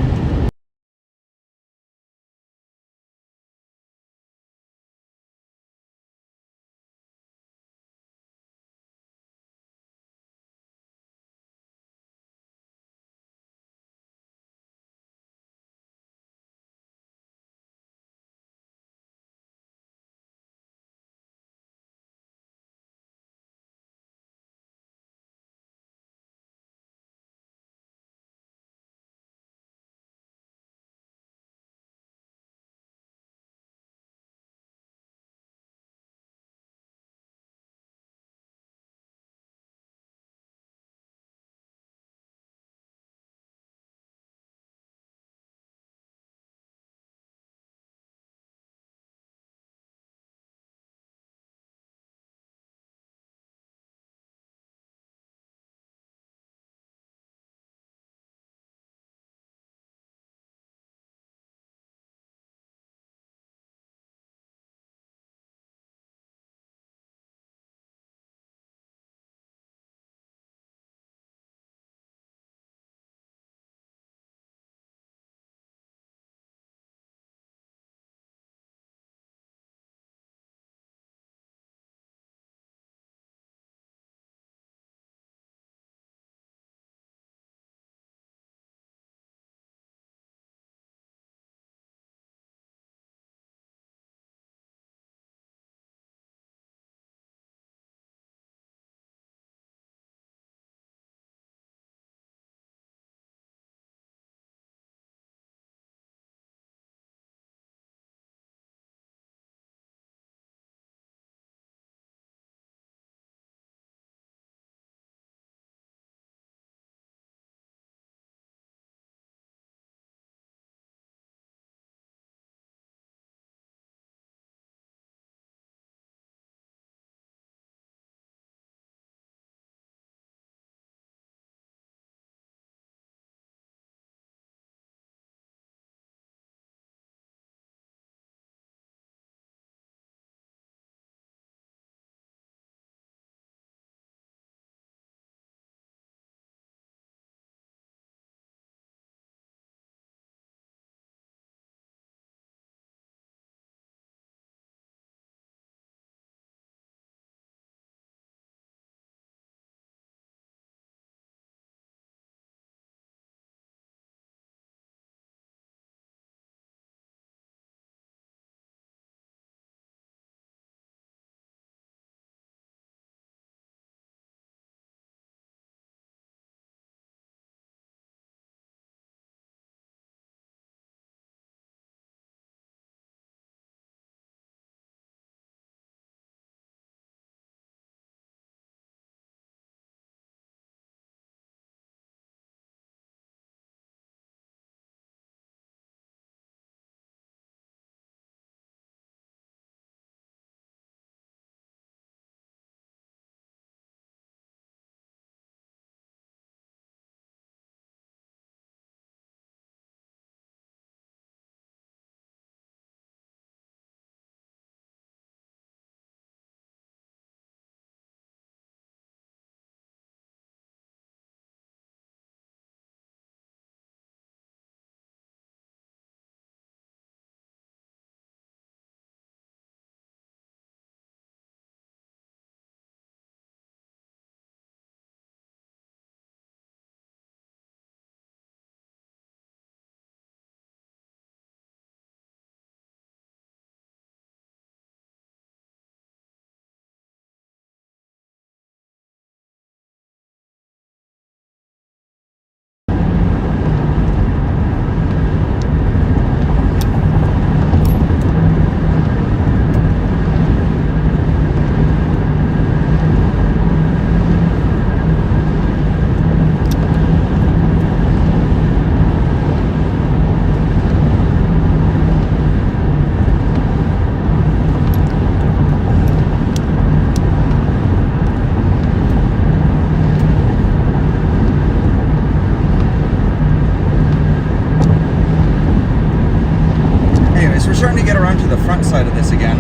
so we're starting to get around to the front side of this again.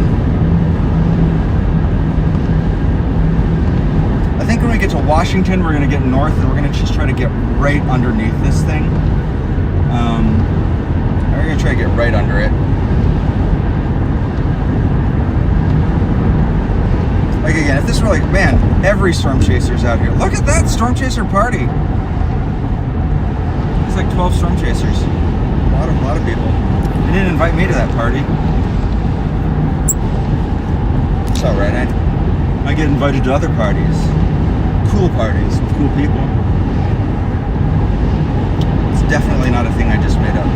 I think when we get to Washington, we're going to get north and we're going to just try to get right underneath this thing. We're going to try to get right under it. Like again, if this were like, man, every storm chaser's out here. Look at that storm chaser party. It's like 12 storm chasers. A lot of people. They didn't invite me to that party. It's alright, I get invited to other parties. Cool parties with cool people. It's definitely not a thing I just made up.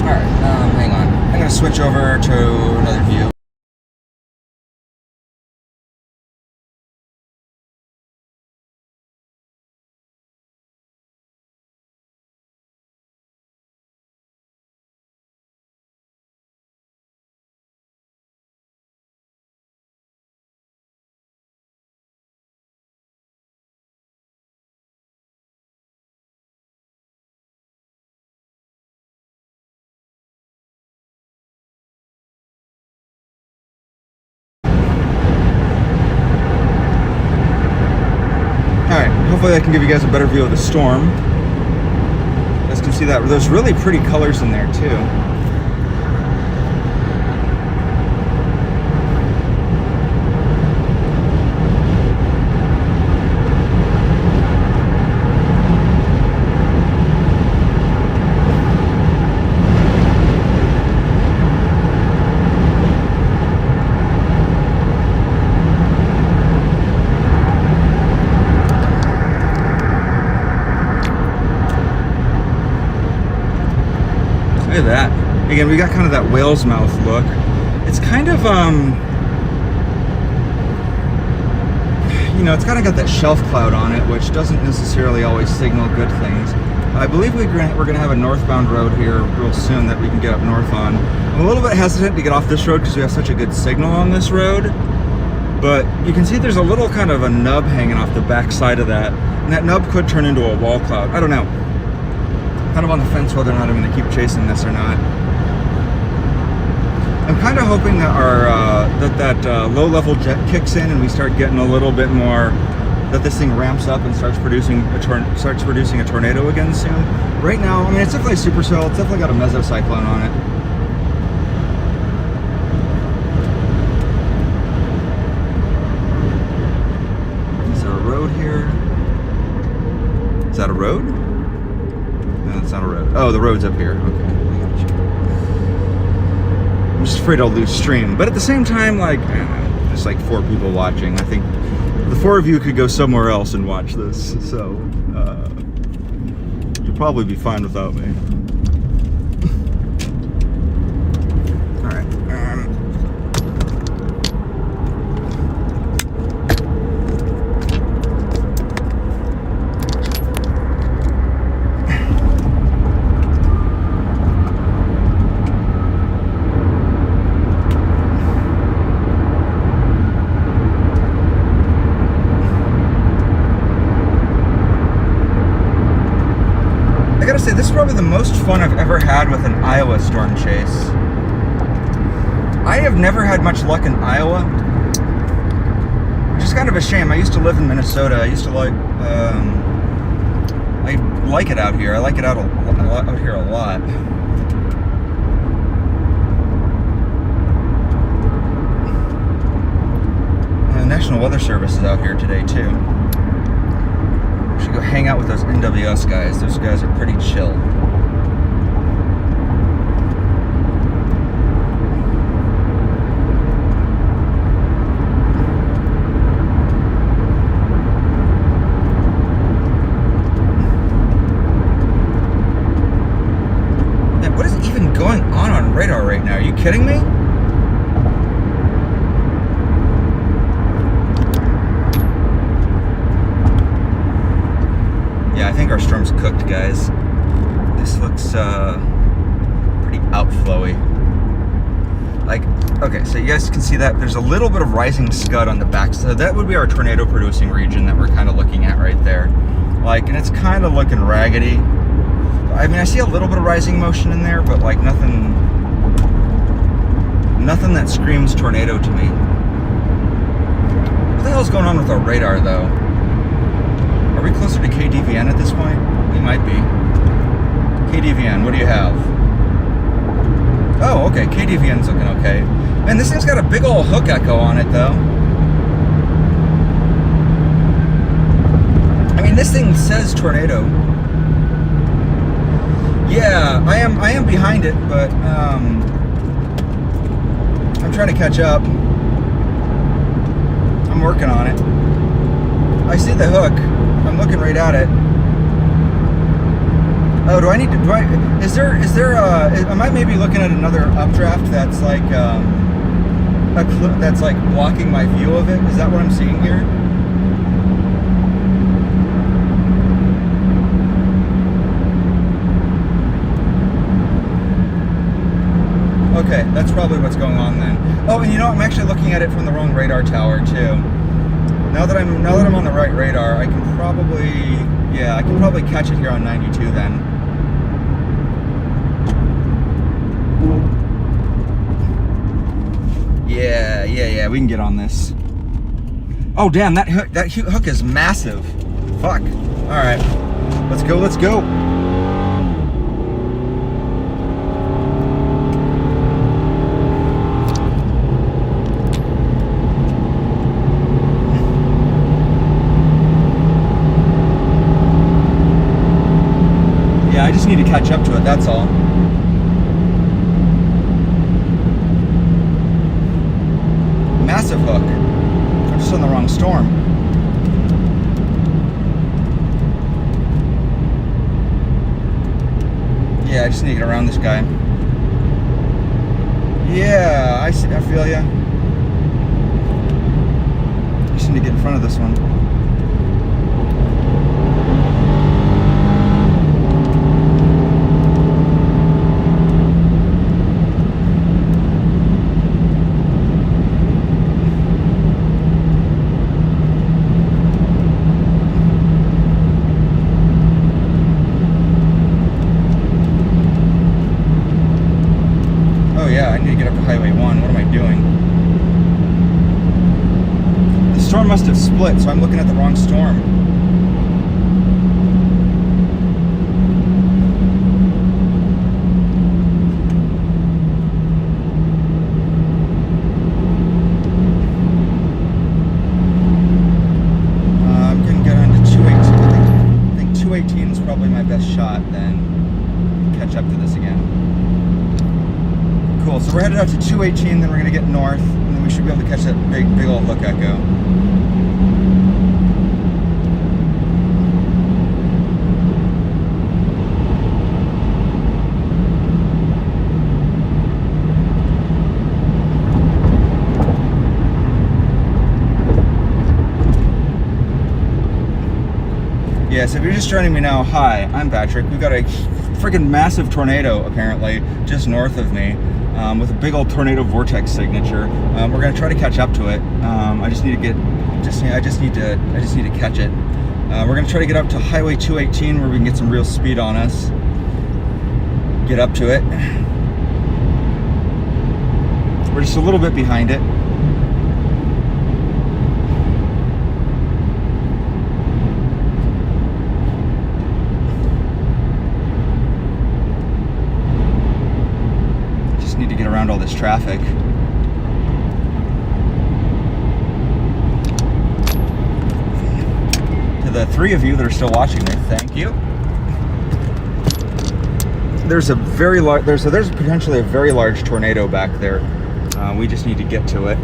Alright, hang on. I'm gonna switch over to another view. Hopefully I can give you guys a better view of the storm. You guys can see that there's really pretty colors in there too. Look at that. Again, we got kind of that whale's mouth look. It's kind of, you know, it's kind of got that shelf cloud on it, which doesn't necessarily always signal good things. I believe we're going to have a northbound road here real soon that we can get up north on. I'm a little bit hesitant to get off this road because we have such a good signal on this road. But you can see there's a little kind of a nub hanging off the back side of that. And that nub could turn into a wall cloud. I don't know. Kind of on the fence whether or not I'm going to keep chasing this or not. I'm kind of hoping that our that low-level jet kicks in and we start getting a little bit more, that this thing ramps up and starts producing a tornado again soon. Right now, I mean, it's definitely a supercell. It's definitely got a mesocyclone on it. Is there a road here? Is that a road? No, it's not a road. Oh, the road's up here. Okay. I'm just afraid I'll lose stream. But at the same time, like, there's like 4 people watching. I think the 4 of you could go somewhere else and watch this. So, you'll probably be fine without me. Alright. I gotta say, this is probably the most fun I've ever had with an Iowa storm chase. I have never had much luck in Iowa, which is kind of a shame. I used to live in Minnesota. I used to like, I like it out here. I like it out here a lot. The National Weather Service is out here today too. Go hang out with those NWS guys. Those guys are pretty chill. Man, what is even going on radar right now? Are you kidding me? I think our storm's cooked, guys. This looks pretty outflowy. Like, okay, so you guys can see that there's a little bit of rising scud on the back. So that would be our tornado producing region that we're kind of looking at right there. Like, and it's kind of looking raggedy. I mean, I see a little bit of rising motion in there, but like nothing that screams tornado to me. What the hell's going on with our radar, though? Are we closer to KDVN at this point? We might be. KDVN, what do you have? Oh, okay, KDVN's looking okay. Man, this thing's got a big old hook echo on it, though. I mean, this thing says tornado. Yeah, I am behind it, but I'm trying to catch up. I'm working on it. I see the hook. I'm looking right at it. Oh, am I maybe looking at another updraft that's like that's like blocking my view of it? Is that what I'm seeing here? Okay, that's probably what's going on then. Oh, and you know, I'm actually looking at it from the wrong radar tower too. Now that I'm on the right radar, I can probably catch it here on 92 then. Yeah, we can get on this. Oh damn, that hook is massive. Fuck. All right, let's go. I just need to catch up to it, that's all. Massive hook. I'm just on the wrong storm. Yeah, I just need to get around this guy. Yeah, I feel ya. Just need to get in front of this one. Must have split, so I'm looking at the wrong storm. I'm going to get on to 218. I think 218 is probably my best shot, then catch up to this again. Cool, so we're headed out to 218, then we're going to get north, and then we should be able to catch that big old hook echo. Yes, if you're just joining me now, hi, I'm Patrick. We've got a freaking massive tornado, apparently, just north of me, with a big old tornado vortex signature. We're gonna try to catch up to it. I just need to catch it. We're gonna try to get up to Highway 218 where we can get some real speed on us. Get up to it. We're just a little bit behind it. Need to get around all this traffic. To the three of you that are still watching me, thank you. There's potentially a very large tornado back there. We just need to get to it.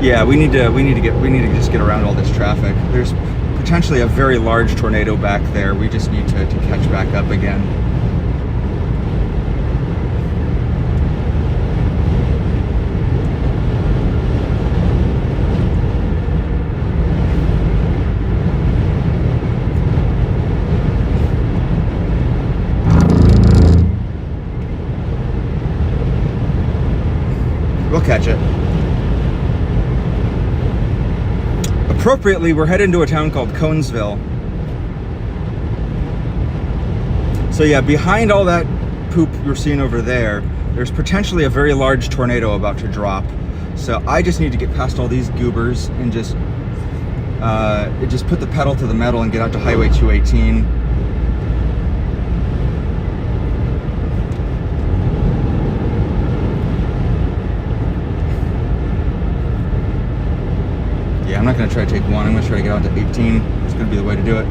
Yeah, we need to just get around all this traffic. There's potentially a very large tornado back there. We just need to catch back up again. catch it. Appropriately, we're heading to a town called Conesville. So yeah, behind all that poop you're seeing over there, there's potentially a very large tornado about to drop. So I just need to get past all these goobers and just put the pedal to the metal and get out to Highway 218. Yeah, I'm not going to try to take one. I'm going to try to get out to 18. It's going to be the way to do it.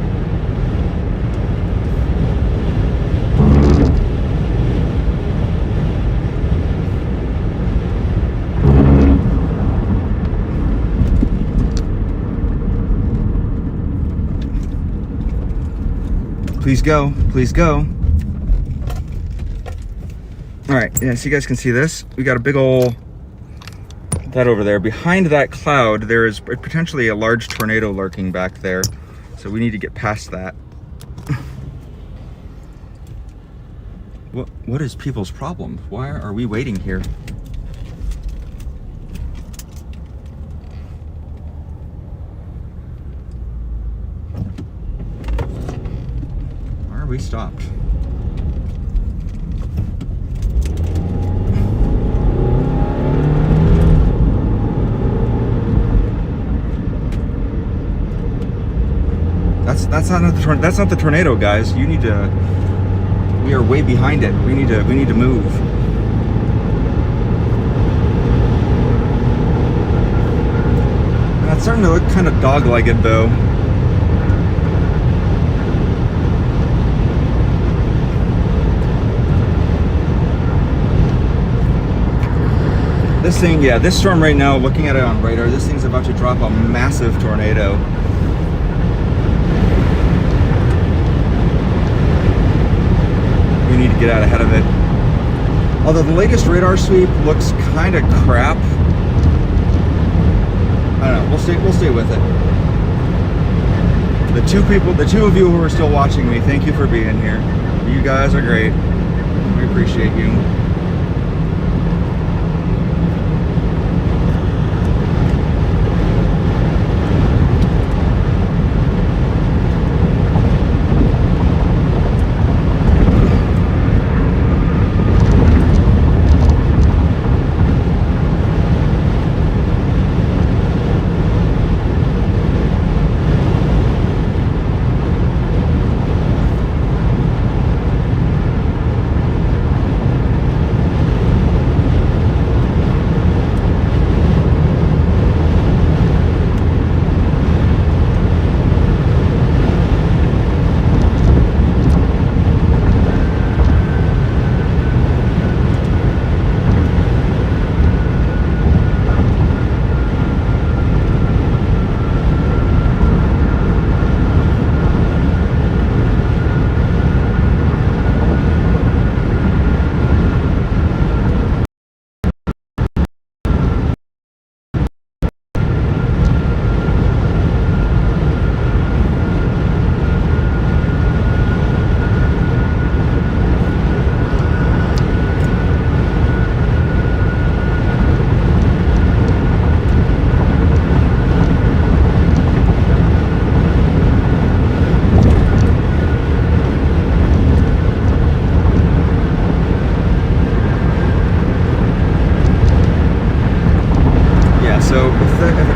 Please go, please go. All right, yeah, so you guys can see this. We got a big ol' that over there. Behind that cloud, there is potentially a large tornado lurking back there. So we need to get past that. What is people's problem? Why are we waiting here? We stopped. That's not the tornado, guys. You need to. We are way behind it. We need to move. And that's starting to look kind of dog-legged, though. This thing, yeah, this storm right now, looking at it on radar, this thing's about to drop a massive tornado. We need to get out ahead of it. Although the latest radar sweep looks kind of crap. I don't know, we'll stay with it. The two of you who are still watching me, thank you for being here. You guys are great. We appreciate you.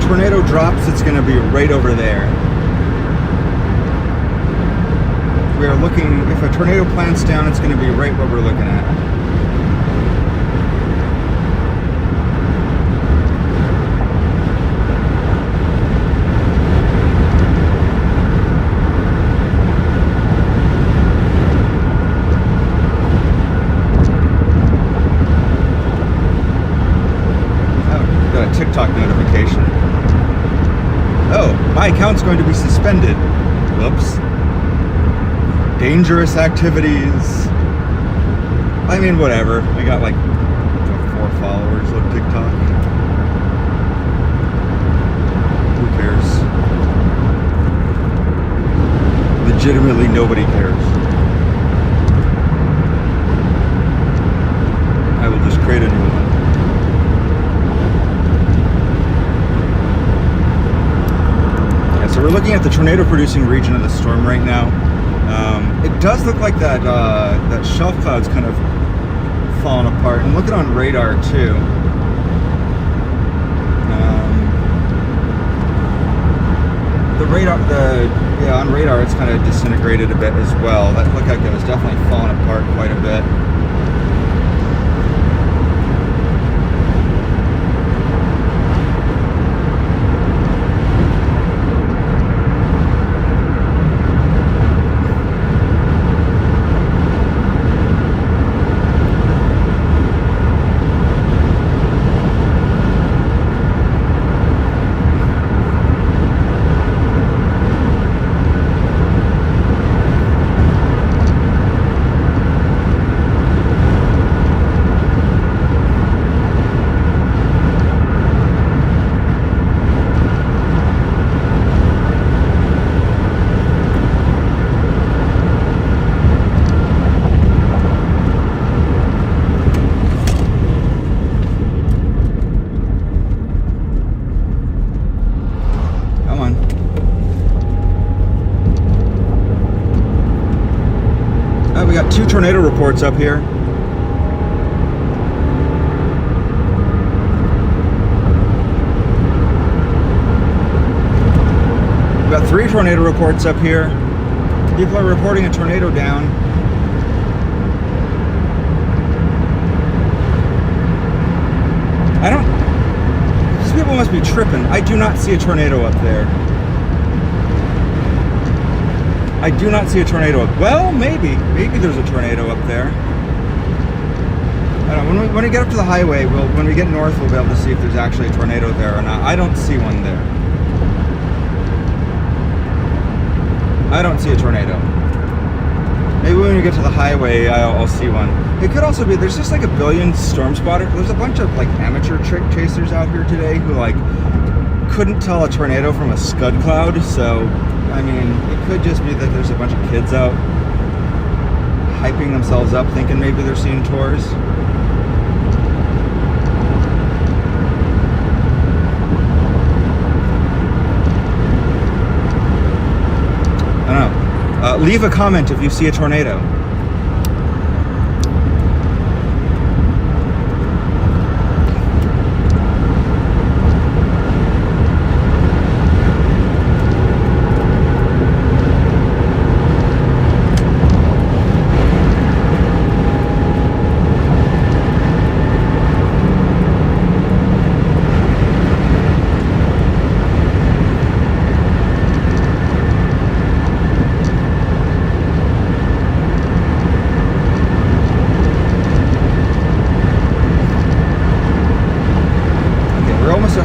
Tornado drops, it's going to be right over there. We are looking, if a tornado plants down, it's going to be right what we're looking at. Oh, got a TikTok notification. Oh, my account's going to be suspended. Whoops. Dangerous activities. I mean, whatever. I got like 4 followers on TikTok. Who cares? Legitimately, nobody cares. I will just create a new one. we're looking at the tornado-producing region of the storm right now. It does look like that that shelf cloud's kind of falling apart. And looking on radar too. On radar it's kind of disintegrated a bit as well. That looked like it was definitely falling apart quite a bit. We got 2 tornado reports up here. We got 3 tornado reports up here. People are reporting a tornado down. These people must be tripping. I do not see a tornado up there. I do not see a tornado up. Well, maybe there's a tornado up there. I don't know. When we get up to the highway, when we get north, we'll be able to see if there's actually a tornado there or not. I don't see one there. I don't see a tornado. Maybe when we get to the highway, I'll see one. It could also be there's just like a billion storm spotters. There's a bunch of like amateur trick chasers out here today who like couldn't tell a tornado from a scud cloud. So I mean, it could just be that there's a bunch of kids out hyping themselves up, thinking maybe they're seeing tours. I don't know. Leave a comment if you see a tornado.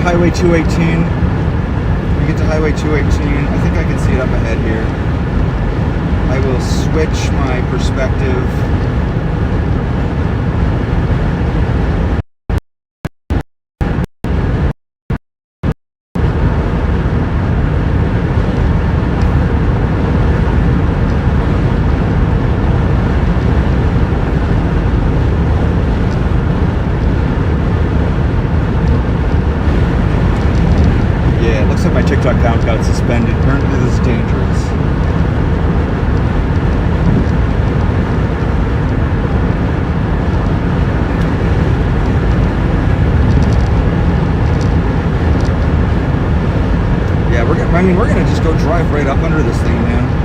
Highway 218. We get to Highway 218. I think I can see it up ahead here. I will switch my perspective. My TikTok account got suspended. Apparently this is dangerous. Yeah, we're gonna just go drive right up under this thing, man.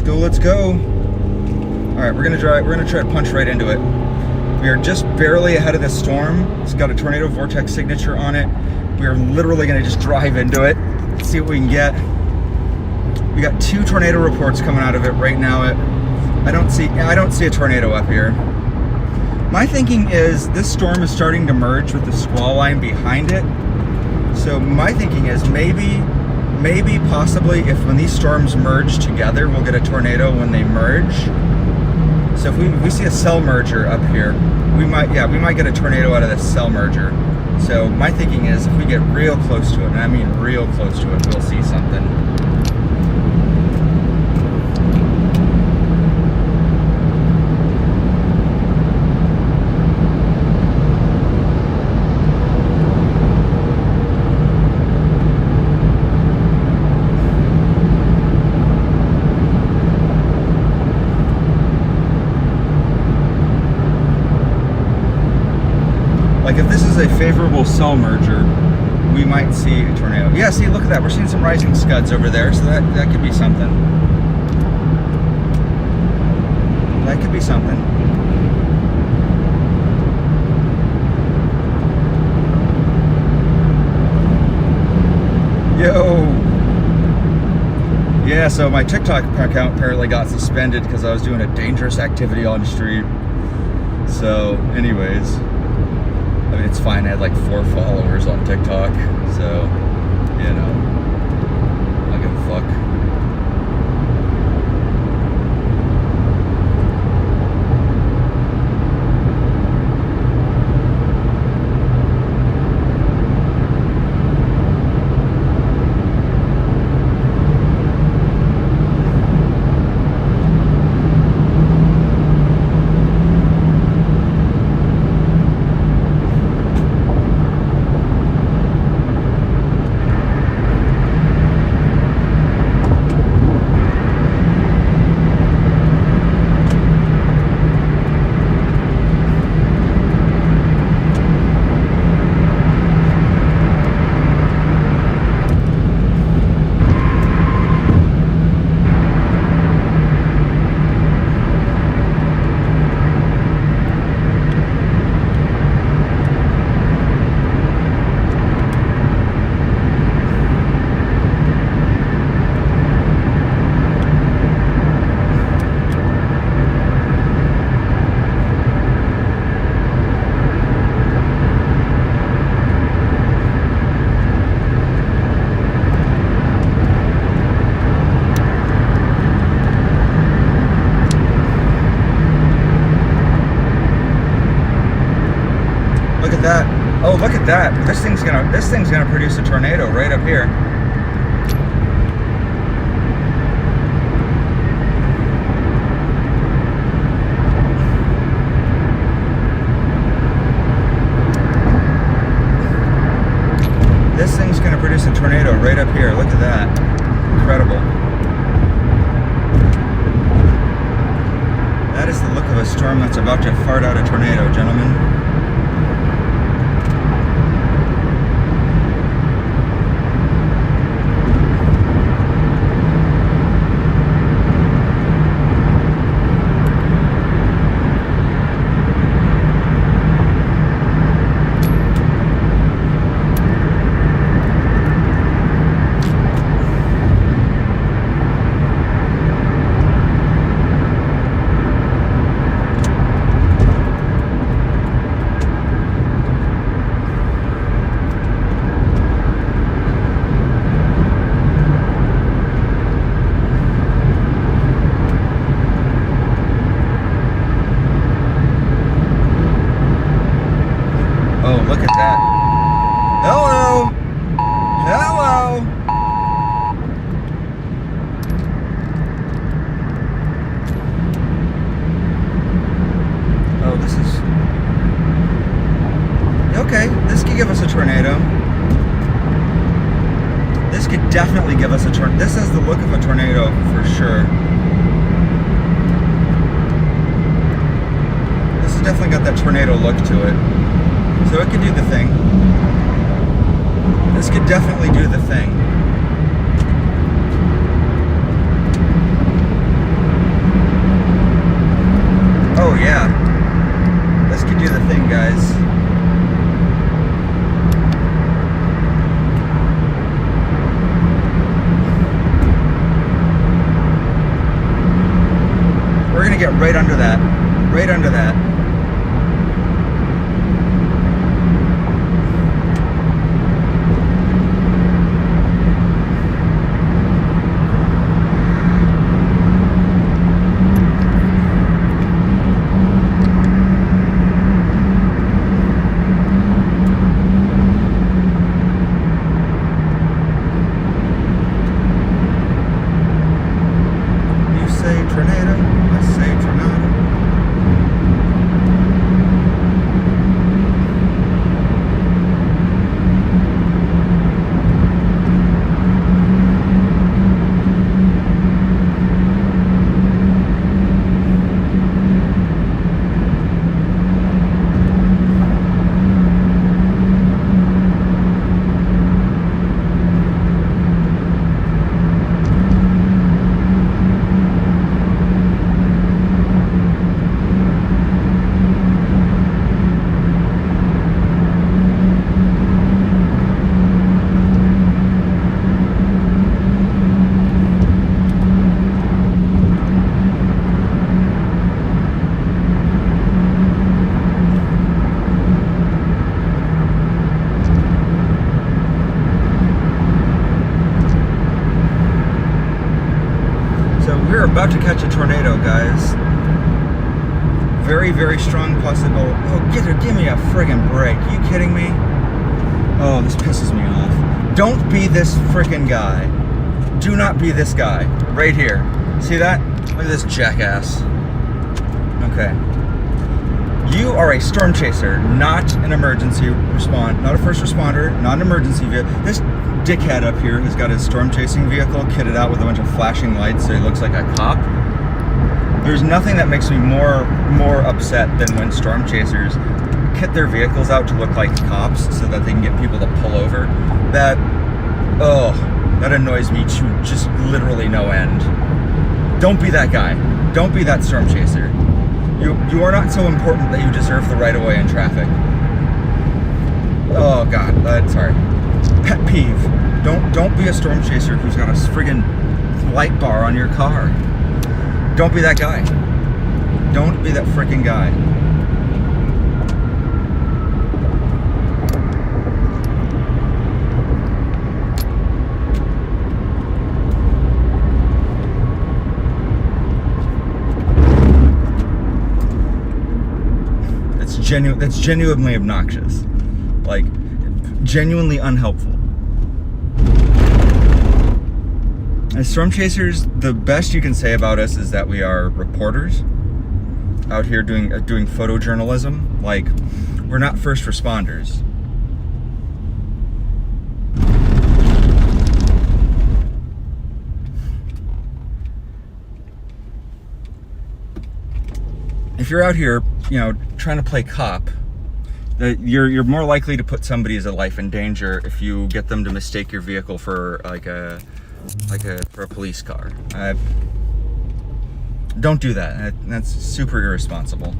Let's go. All right, we're gonna try to punch right into it. We are just barely ahead of the storm. It's got a tornado vortex signature on it. We are literally gonna just drive into it, see what we can get. We got 2 tornado reports coming out of it right now. I don't see a tornado up here. My thinking is this storm is starting to merge with the squall line behind it. So my thinking is maybe possibly if when these storms merge together, we'll get a tornado when they merge. So if we see a cell merger up here, we might get a tornado out of this cell merger. So my thinking is if we get real close to it, and I mean real close to it, we'll see something. Like if this is a favorable cell merger, we might see a tornado. Yeah, see, look at that. We're seeing some rising scuds over there, so that could be something. That could be something. Yo! Yeah, so my TikTok account apparently got suspended because I was doing a dangerous activity on the street. So, anyways. I mean, it's fine. I had like 4 followers on TikTok, so, you know, I don't give a fuck. Oh, look at that. This thing's gonna produce a tornado right up here. This thing's gonna produce a tornado right up here. Look at that. Incredible. That is the look of a storm that's about to fart out a tornado, gentlemen. Oh, look at that. Hello! Hello! Oh, this is... Okay, this could give us a tornado. This could definitely give us a tornado. This has the look of a tornado for sure. This has definitely got that tornado look to it. So it could do the thing. This could definitely do the thing. Oh yeah. This could do the thing, guys. to get right under that. Right under that. We're about to catch a tornado, guys. Very, very strong possible. Oh, give me a friggin' break. Are you kidding me? Oh, this pisses me off. Don't be this friggin' guy. Do not be this guy. Right here. See that? Look at this jackass. Okay. You are a storm chaser, not an emergency not a first responder, not an emergency vehicle. This dickhead up here who's got his storm chasing vehicle kitted out with a bunch of flashing lights so he looks like a cop. There's nothing that makes me more upset than when storm chasers kit their vehicles out to look like cops so that they can get people to pull over. That annoys me to just literally no end. Don't be that guy. Don't be that storm chaser. You are not so important that you deserve the right of way in traffic. Oh God, sorry. Pet peeve. Don't be a storm chaser who's got a friggin' light bar on your car. Don't be that guy. Don't be that freaking guy. That's genuinely obnoxious. Like, genuinely unhelpful. As storm chasers, the best you can say about us is that we are reporters out here doing photojournalism. Like, we're not first responders. If you're out here, trying to play cop, you're more likely to put somebody's life in danger if you get them to mistake your vehicle for for a police car. Don't do that. That's super irresponsible.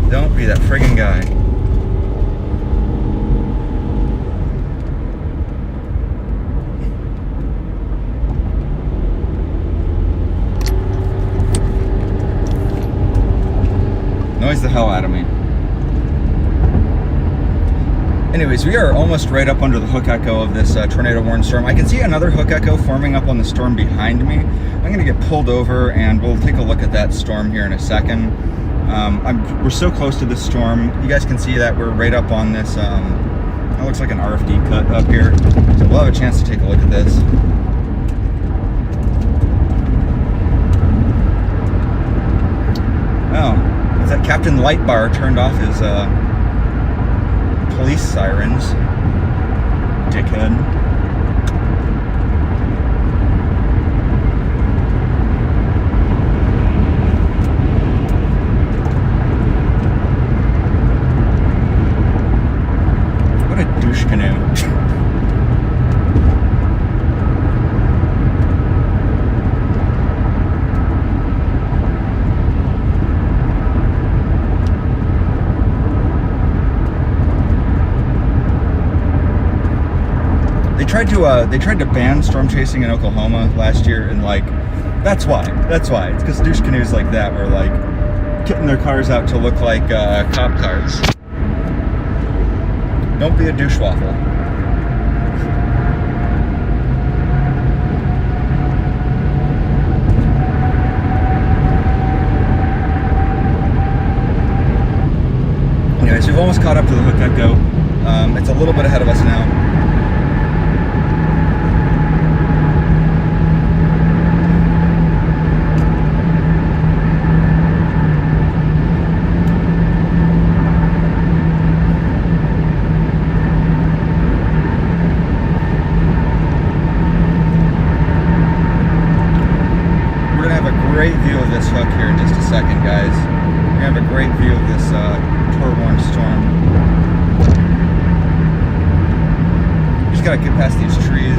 Don't be that friggin' guy. Annoys the hell out of me. Anyways, we are almost right up under the hook echo of this tornado warned storm. I can see another hook echo forming up on the storm behind me. I'm going to get pulled over and we'll take a look at that storm here in a second. We're so close to this storm. You guys can see that we're right up on this, it looks like an RFD cut up here. So we'll have a chance to take a look at this. Oh. That Captain Lightbar turned off his police sirens. Dickhead. What a douche canoe. tried to ban storm chasing in Oklahoma last year, and like that's why. It's because douche canoes like that were like kitting their cars out to look like cop cars. Don't be a douche waffle. Anyways, we've almost caught up to the hook echo. It's a little bit ahead of us now. We're gonna have a great view of this hook here in just a second, guys. We're gonna have a great view of this torrential storm. Just gotta get past these trees.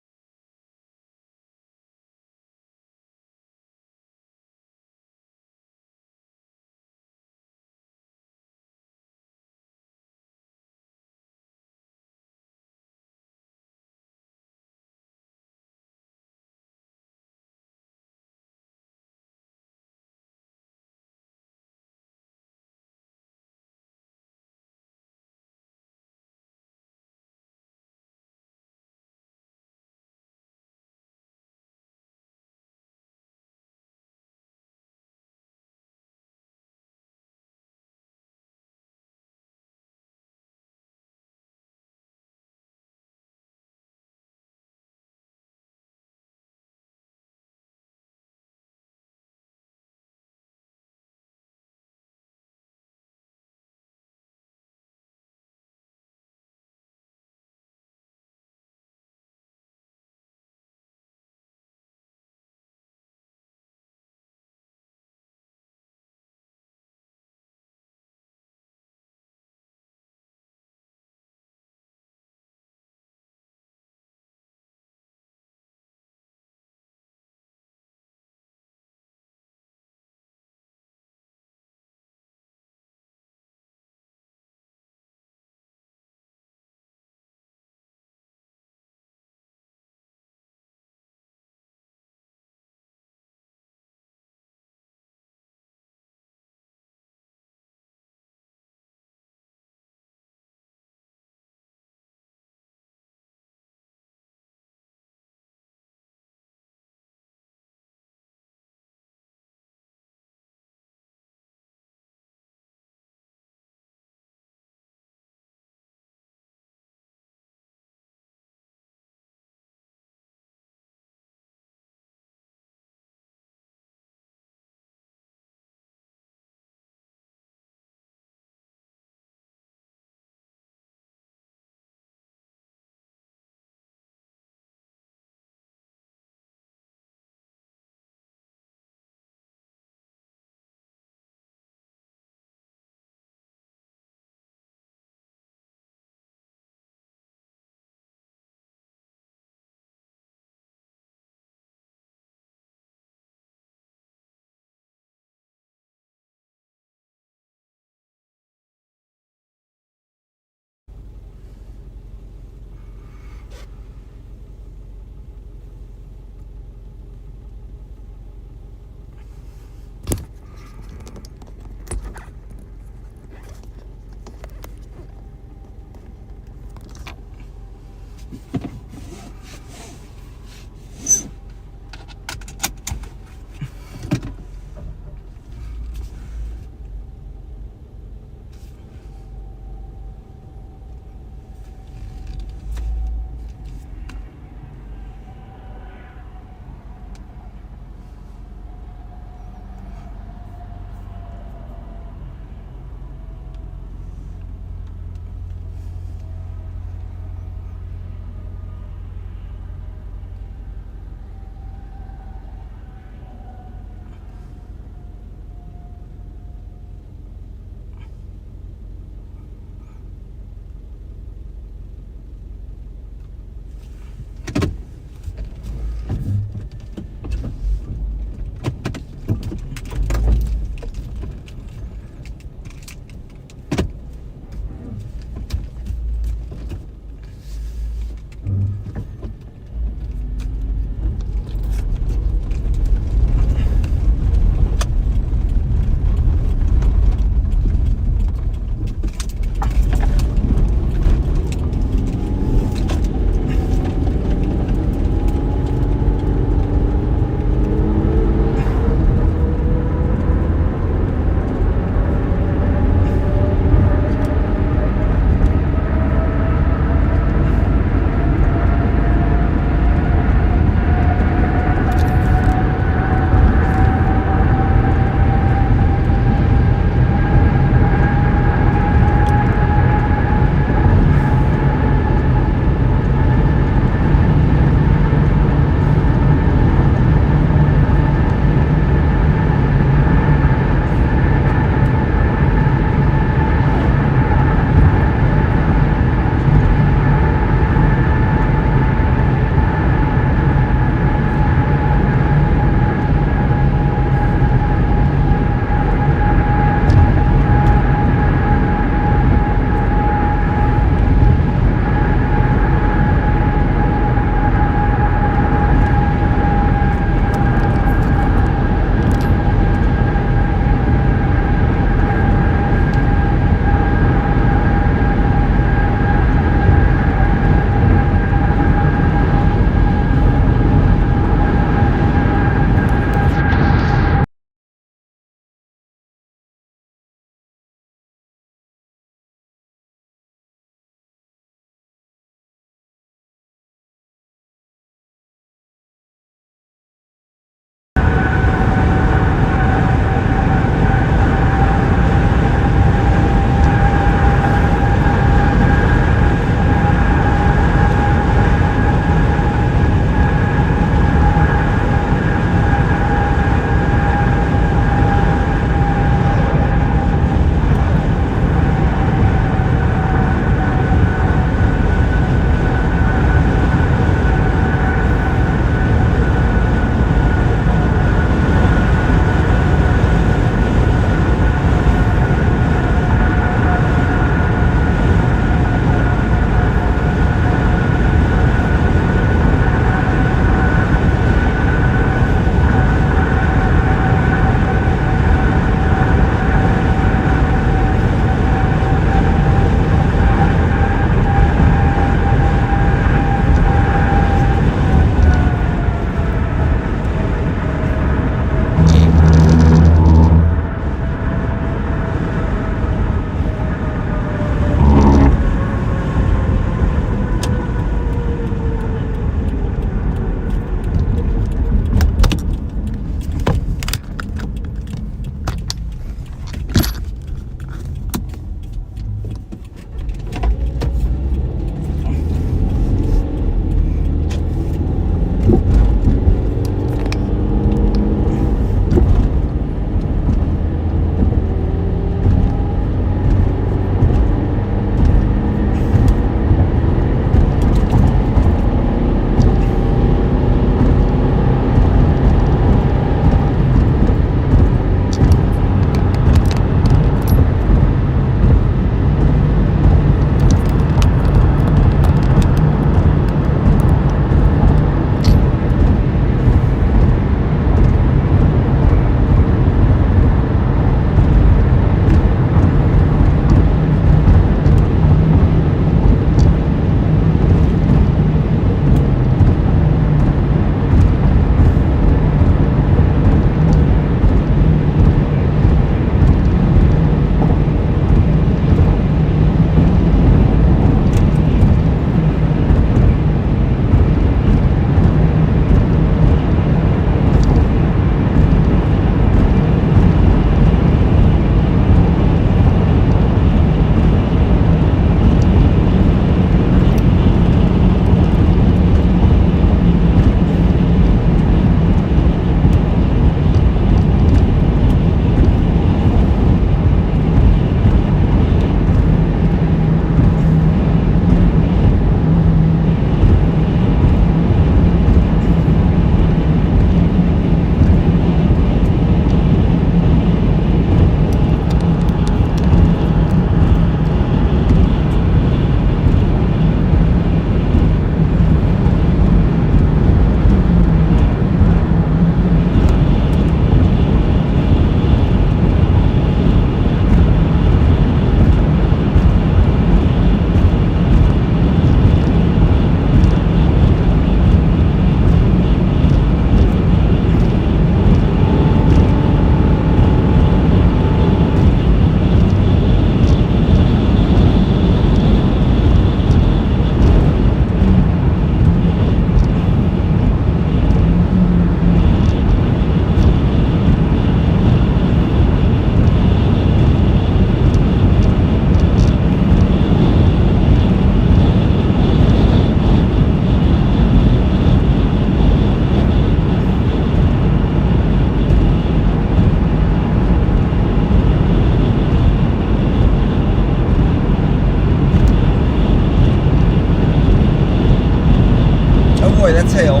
tail.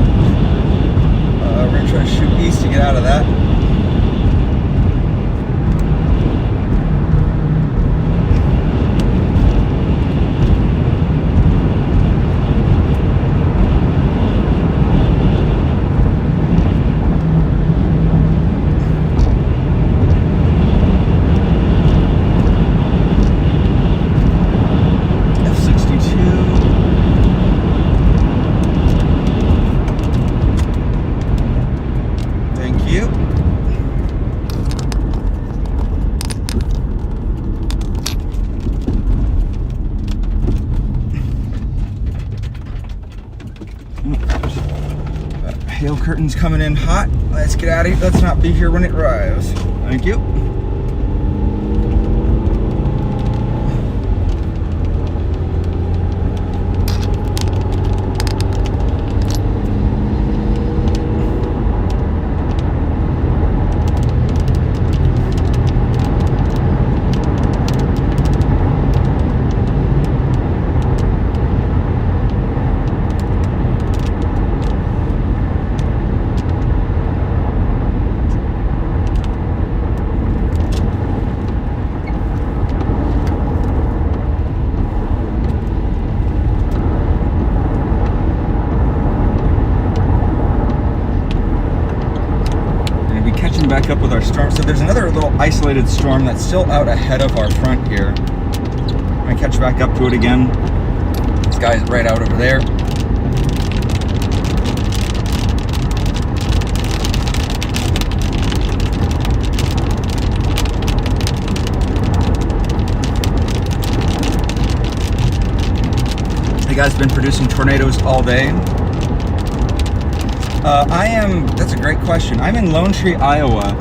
We're going to try to shoot east to get out of that. Hail curtain's coming in hot. Let's get out of here. Let's not be here when it arrives. Thank you. Back up with our storm. So there's another little isolated storm that's still out ahead of our front here. I'm gonna catch back up to it again. This guy's right out over there. The guy's been producing tornadoes all day. That's a great question. I'm in Lone Tree, Iowa.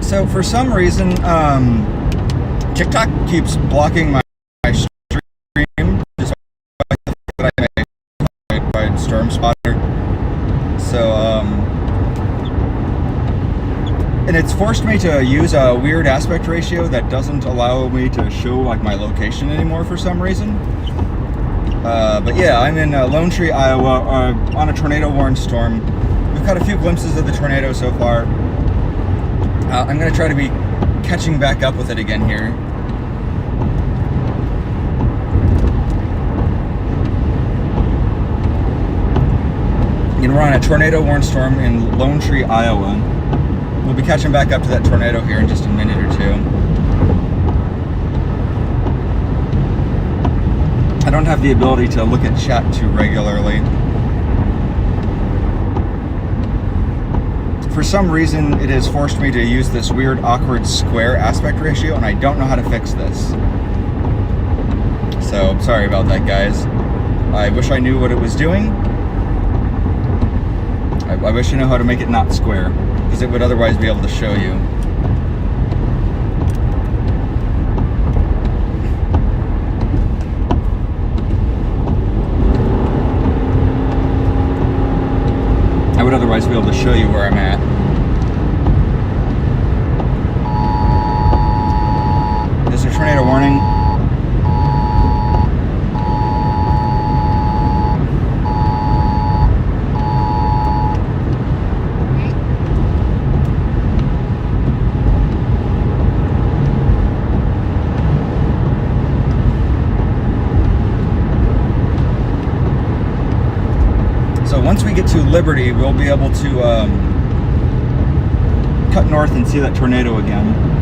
So for some reason, TikTok keeps blocking my stream just by Storm Spotter. So, and it's forced me to use a weird aspect ratio that doesn't allow me to show like my location anymore for some reason. But yeah, I'm in Lone Tree, Iowa, on a tornado-warned storm. We've caught a few glimpses of the tornado so far. I'm going to try to be catching back up with it again here. Again, we're on a tornado-warned storm in Lone Tree, Iowa. We'll be catching back up to that tornado here in just a minute or two. I don't have the ability to look at chat too regularly. For some reason, it has forced me to use this weird, awkward square aspect ratio, and I don't know how to fix this. So, I'm sorry about that, guys. I wish I knew what it was doing. I wish I knew how to make it not square, because it would otherwise be able to show you. I would otherwise be able to show you where I'm at. There's a tornado warning. Once we get to Liberty, we'll be able to cut north and see that tornado again.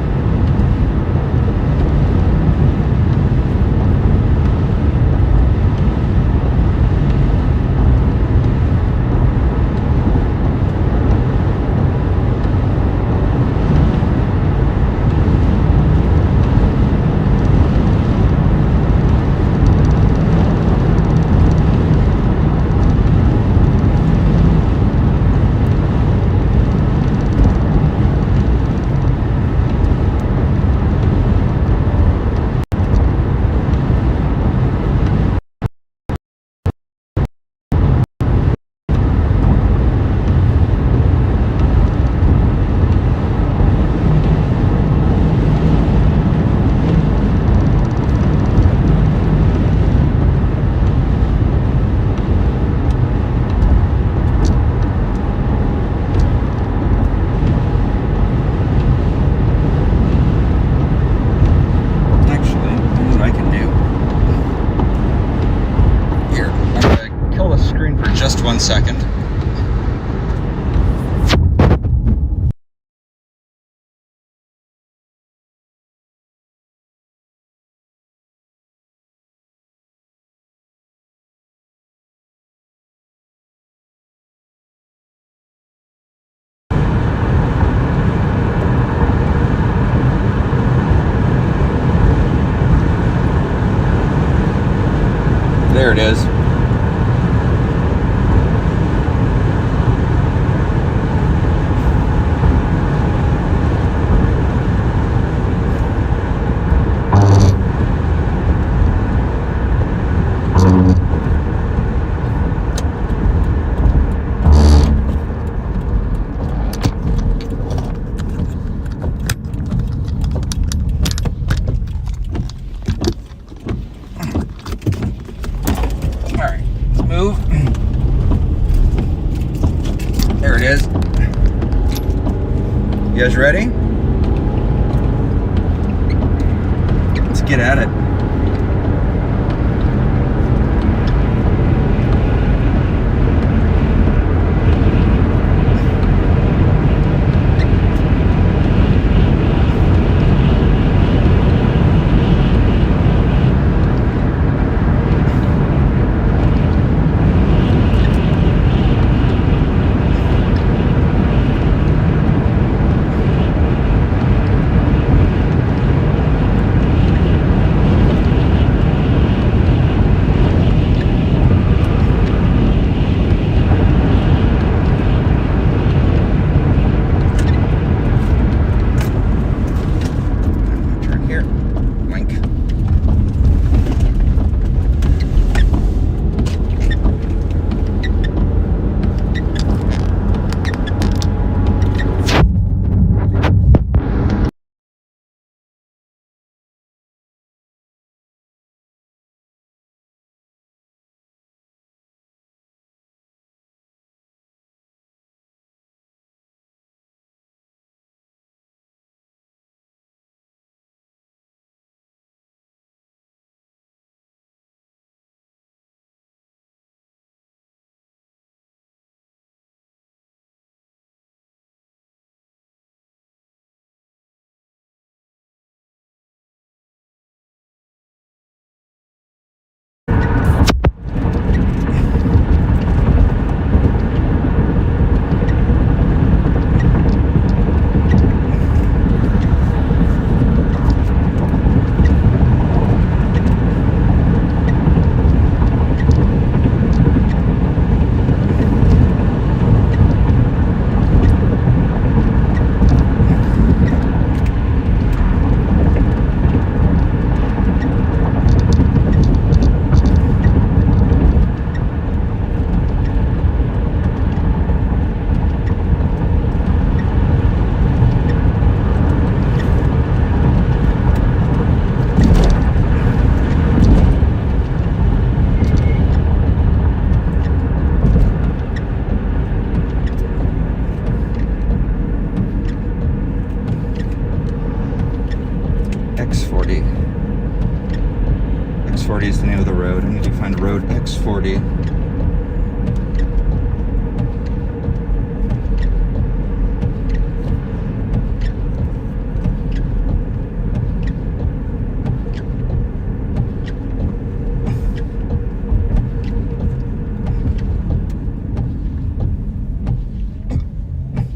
just 1 second. There it is. There it is. You guys ready? Let's get at it. X40. X40 is the name of the road. I need to find road X40.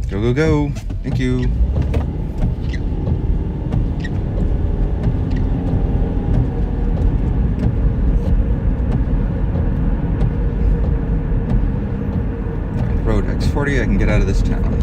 Go, go, go. Thank you. Road X40, I can get out of this town.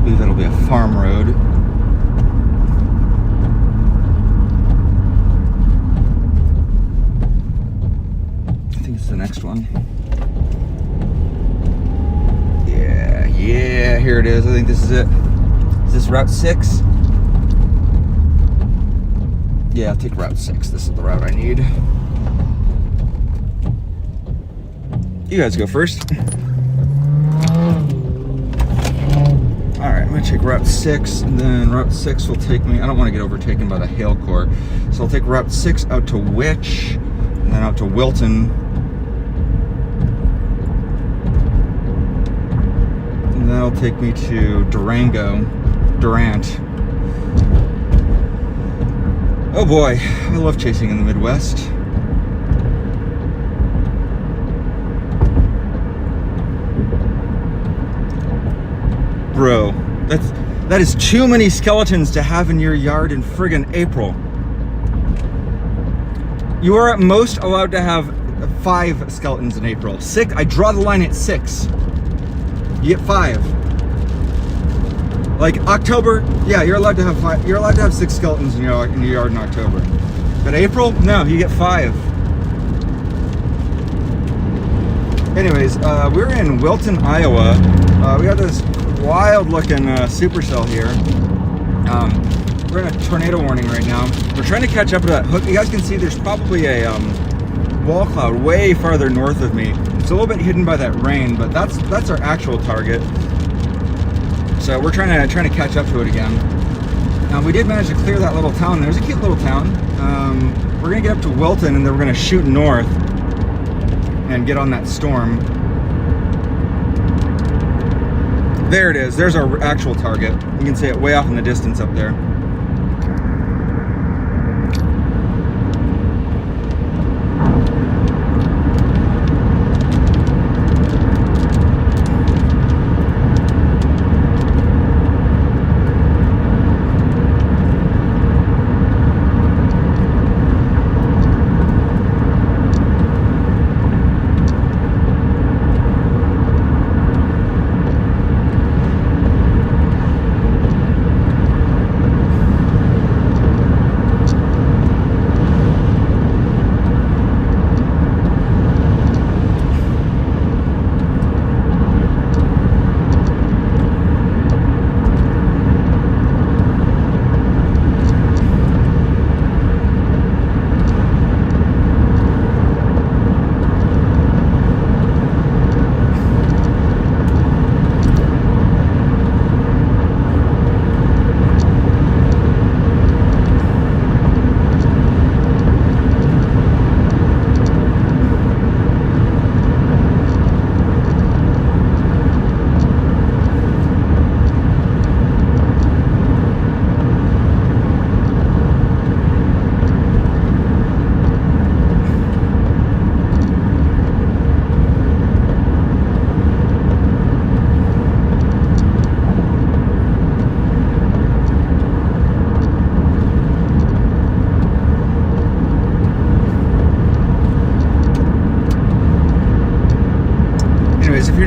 believe that'll be a farm road. I think it's the next one. Yeah, here it is. I think this is it. Is this Route 6? Yeah, I'll take Route 6. This is the route I need. You guys go first. Alright, I'm going to take Route 6, and then Route 6 will take me... I don't want to get overtaken by the hail corps. So I'll take Route 6 out to Witch, and then out to Wilton. And that'll take me to Durant. Oh boy, I love chasing in the Midwest. Bro, that is too many skeletons to have in your yard in friggin' April. You are at most allowed to have 5 skeletons in April. 6, I draw the line at 6. You get 5. Like October, yeah, you're allowed to have 5. You're allowed to have 6 skeletons in your yard in October. But April, no, you get 5. Anyways, we're in Wilton, Iowa. We got this wild-looking supercell here. We're in a tornado warning right now. We're trying to catch up to that hook. You guys can see there's probably a wall cloud way farther north of me. It's a little bit hidden by that rain, but that's our actual target. So we're trying to catch up to it again. We did manage to clear that little town. There's a cute little town. We're gonna get up to Wilton, and then we're gonna shoot north and get on that storm. There it is. There's our actual target. You can see it way off in the distance up there.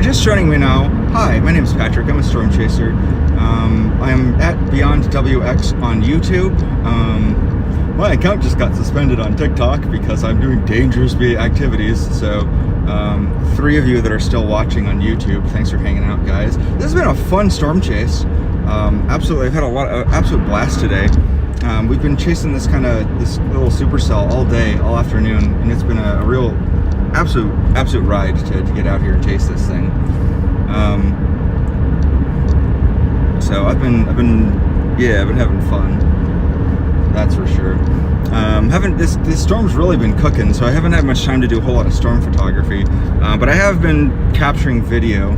Just joining me now. Hi, my name is Patrick. I'm a storm chaser. I'm at Beyond WX on YouTube. My account just got suspended on TikTok because I'm doing dangerous activities. So 3 of you that are still watching on YouTube, thanks for hanging out, guys. This has been a fun storm chase. Absolutely, I've had a absolute blast today. We've been chasing this little supercell all day, all afternoon, and it's been a real absolute ride to get out here and chase this thing. So I've been having fun. That's for sure. This storm's really been cooking, so I haven't had much time to do a whole lot of storm photography. But I have been capturing video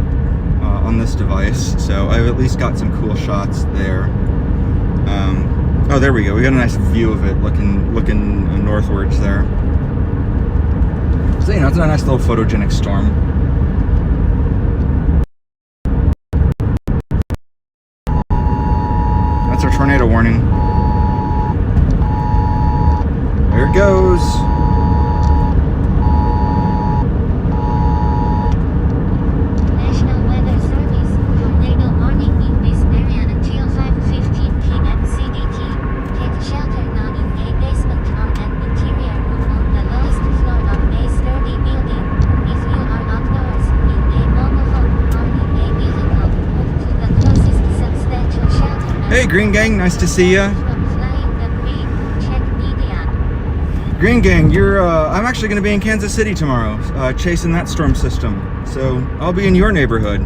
on this device, so I've at least got some cool shots there. Oh, there we go. We got a nice view of it looking northwards there. So, it's a nice little photogenic storm. That's our tornado warning. There it goes. National Weather Service, tornado warning in this area. Hey, Green Gang, nice to see ya. Green Gang, I'm actually going to be in Kansas City tomorrow, chasing that storm system. So I'll be in your neighborhood.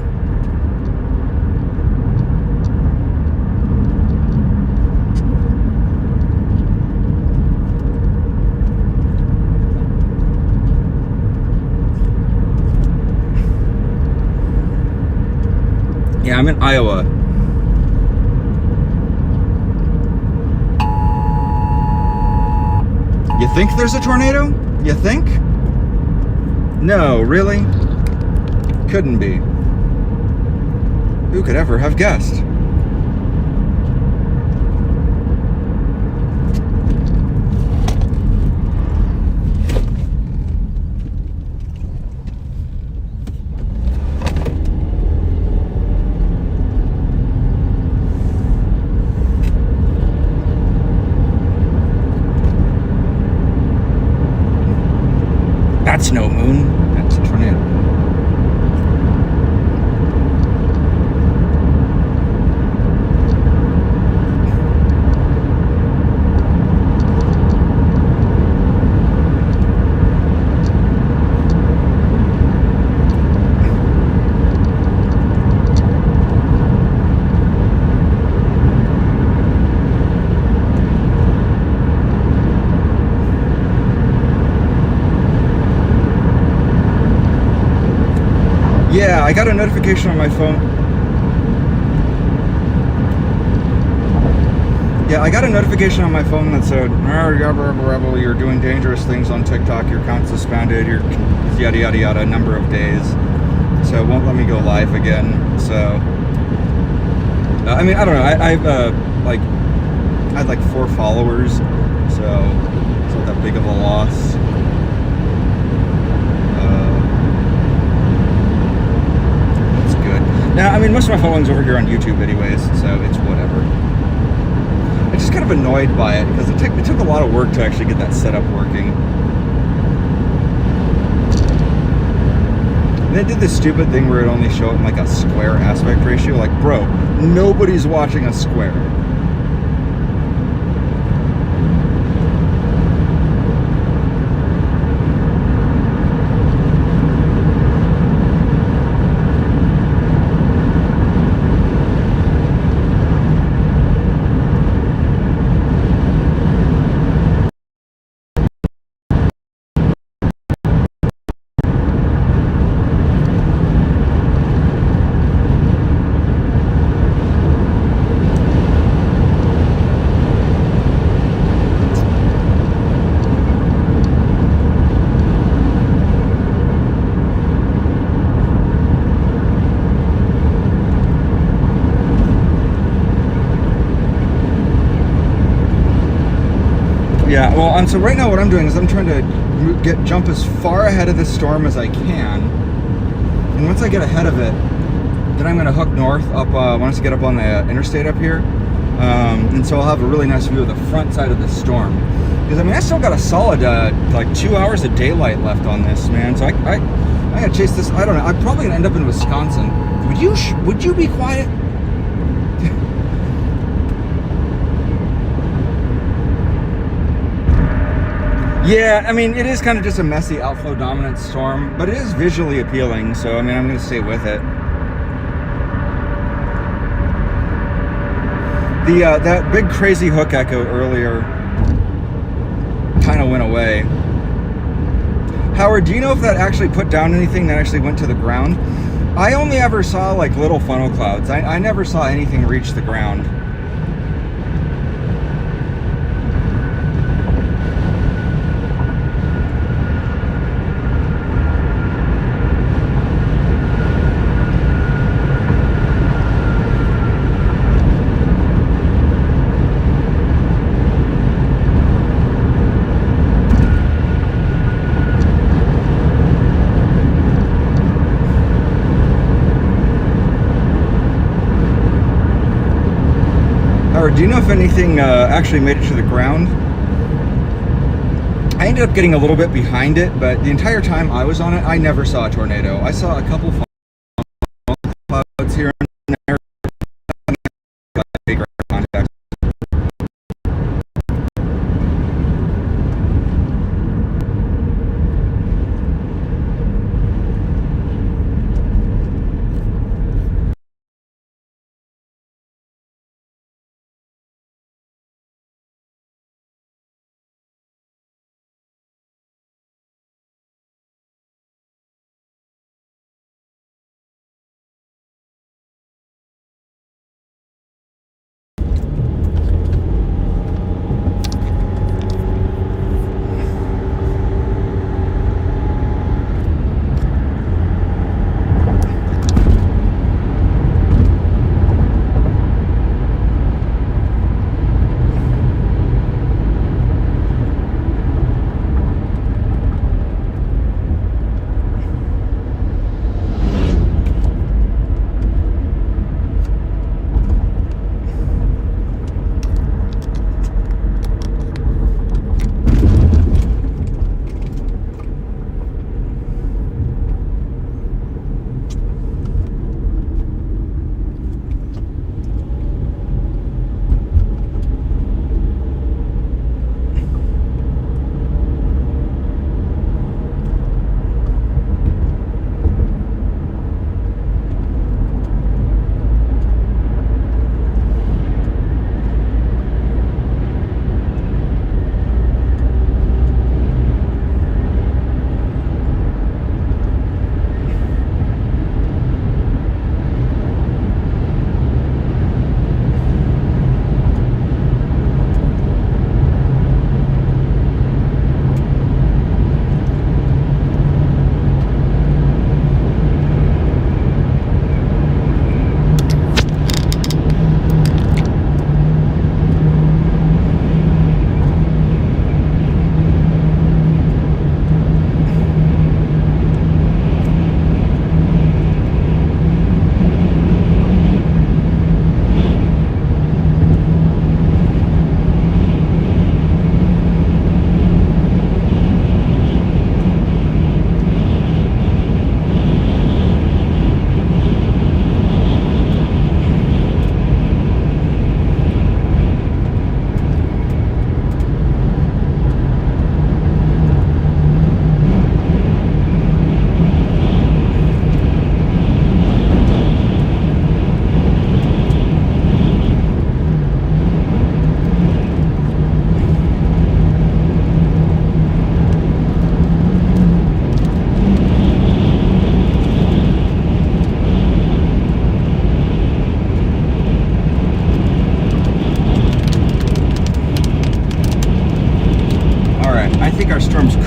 Yeah, I'm in Iowa. You think there's a tornado? You think? No, really? Couldn't be. Who could ever have guessed? That's no moon. That's a tornado. Yeah, I got a notification on my phone. Yeah, I got a notification on my phone that said, Rebel, you're doing dangerous things on TikTok, your account's suspended, your yada yada yada, number of days. So it won't let me go live again. So, I mean, I don't know. I had like 4 followers, so it's not that big of a loss. Now, I mean, most of my following's over here on YouTube anyways, so it's whatever. I'm just kind of annoyed by it, because it took a lot of work to actually get that setup working. And they did this stupid thing where it only showed in like a square aspect ratio. Like, bro, nobody's watching a square. Yeah, well, and so right now what I'm doing is I'm trying to jump as far ahead of this storm as I can. And once I get ahead of it, then I'm going to hook north up, once I get up on the interstate up here. And so I'll have a really nice view of the front side of the storm. Because, I mean, I still got a solid, like 2 hours of daylight left on this, man. So I got to chase this. I don't know. I'm probably going to end up in Wisconsin. Would you be quiet? Yeah, I mean, it is kind of just a messy outflow dominant storm, but it is visually appealing, so I mean, I'm going to stay with it. That big crazy hook echo earlier kind of went away. Howard, do you know if that actually put down anything that actually went to the ground? I only ever saw like little funnel clouds. I never saw anything reach the ground. Do you know if anything actually made it to the ground? I ended up getting a little bit behind it, but the entire time I was on it, I never saw a tornado. I saw a couple clouds here and there.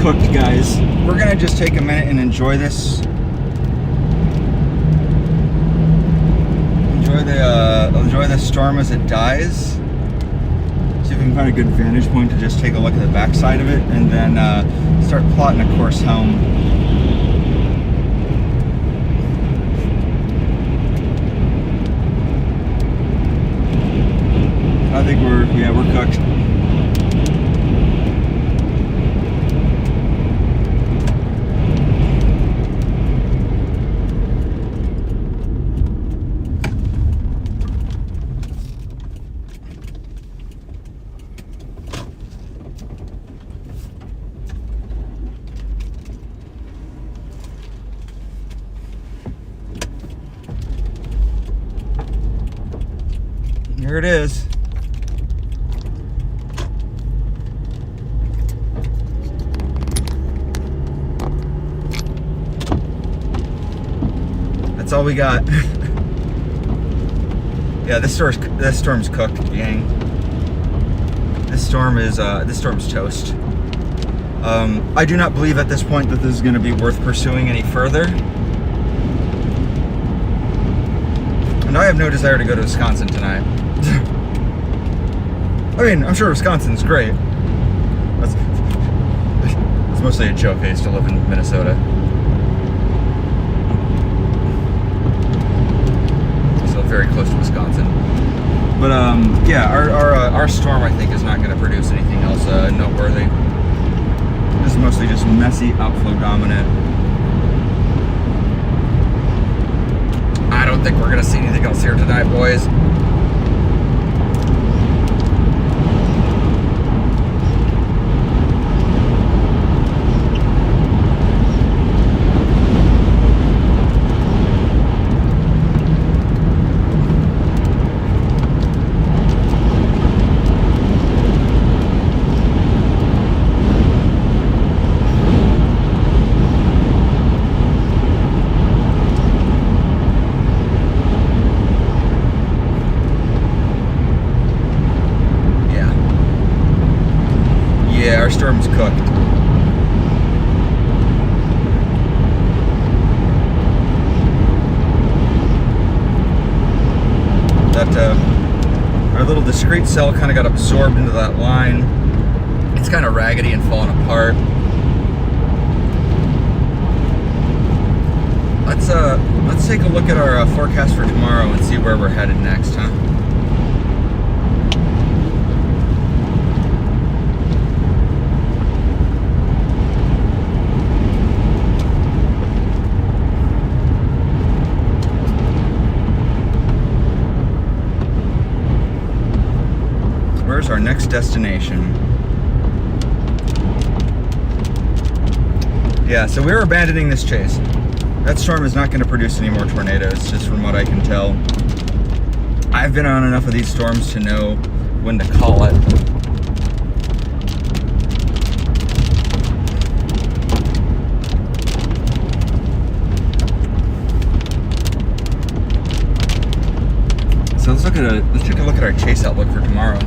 cooked, guys. We're gonna just take a minute and enjoy this. Enjoy the storm as it dies. See if we can find a good vantage point to just take a look at the backside of it, and then start plotting a course home. I think we're cooked. Here it is. That's all we got. Yeah, this storm's cooked, gang. This storm's toast. I do not believe at this point that this is going to be worth pursuing any further. And I have no desire to go to Wisconsin tonight. I mean, I'm sure Wisconsin's great. It's mostly a joke. I used to live in Minnesota. So very close to Wisconsin. But yeah, our storm, I think, is not going to produce anything else noteworthy. This is mostly just messy, outflow dominant. I don't think we're going to see anything else here tonight, boys. Yeah, our storm's cooked. Our little discrete cell kind of got absorbed into that line. It's kind of raggedy and falling apart. Let's take a look at our forecast for tomorrow and see where we're headed next, huh? Where's our next destination? Yeah, so we're abandoning this chase. That storm is not going to produce any more tornadoes, just from what I can tell. I've been on enough of these storms to know when to call it. So let's take a look at our chase outlook for tomorrow.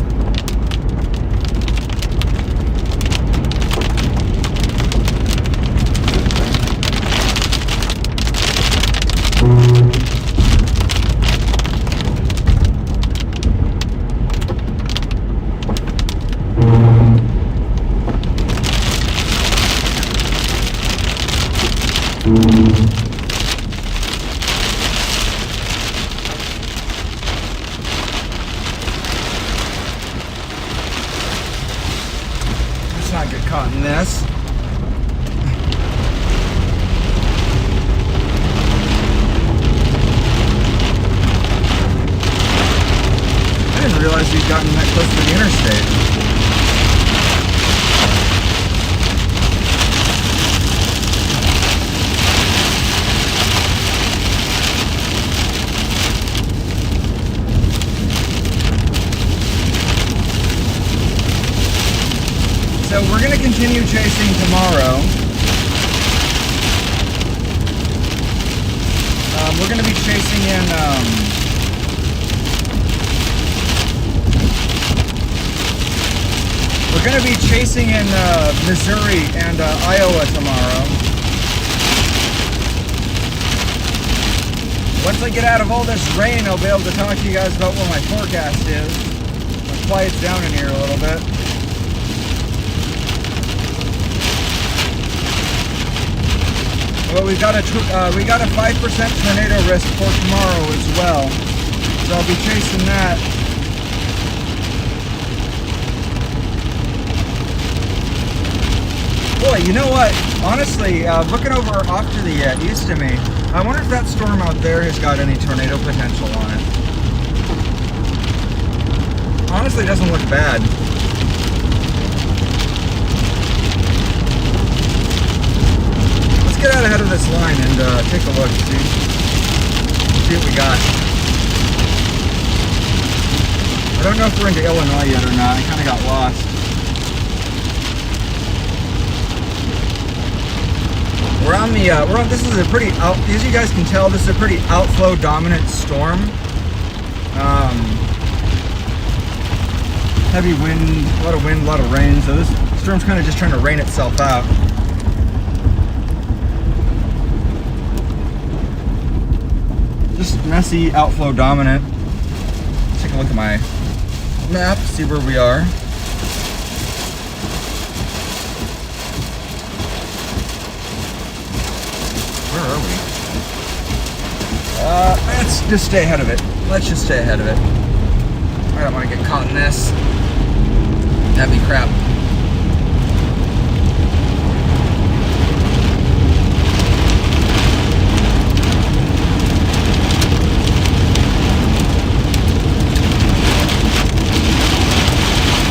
Let's not get caught in this. I didn't realize we'd gotten that close to the interstate. So we're going to continue chasing tomorrow. We're going to be chasing in we're We're going to be chasing in Missouri and Iowa tomorrow. Once I get out of all this rain, I'll be able to talk to you guys about what my forecast is. It quiets down in here a little bit. Well, we got a 5% tornado risk for tomorrow as well, so I'll be chasing that. Boy, you know what? Honestly, looking over off to the east of me, I wonder if that storm out there has got any tornado potential on it. Honestly, it doesn't look bad. Let's get out ahead of this line and take a look, see what we got. I don't know if we're into Illinois yet or not. I kind of got lost. We're on this is a pretty as you guys can tell, this is a pretty outflow dominant storm. Heavy wind, a lot of wind, a lot of rain, so this storm's kind of just trying to rain itself out. Just messy, outflow dominant. Let's take a look at my map, see where we are. Where are we? Let's just stay ahead of it. Let's just stay ahead of it. I don't want to get caught in this. That'd be crap.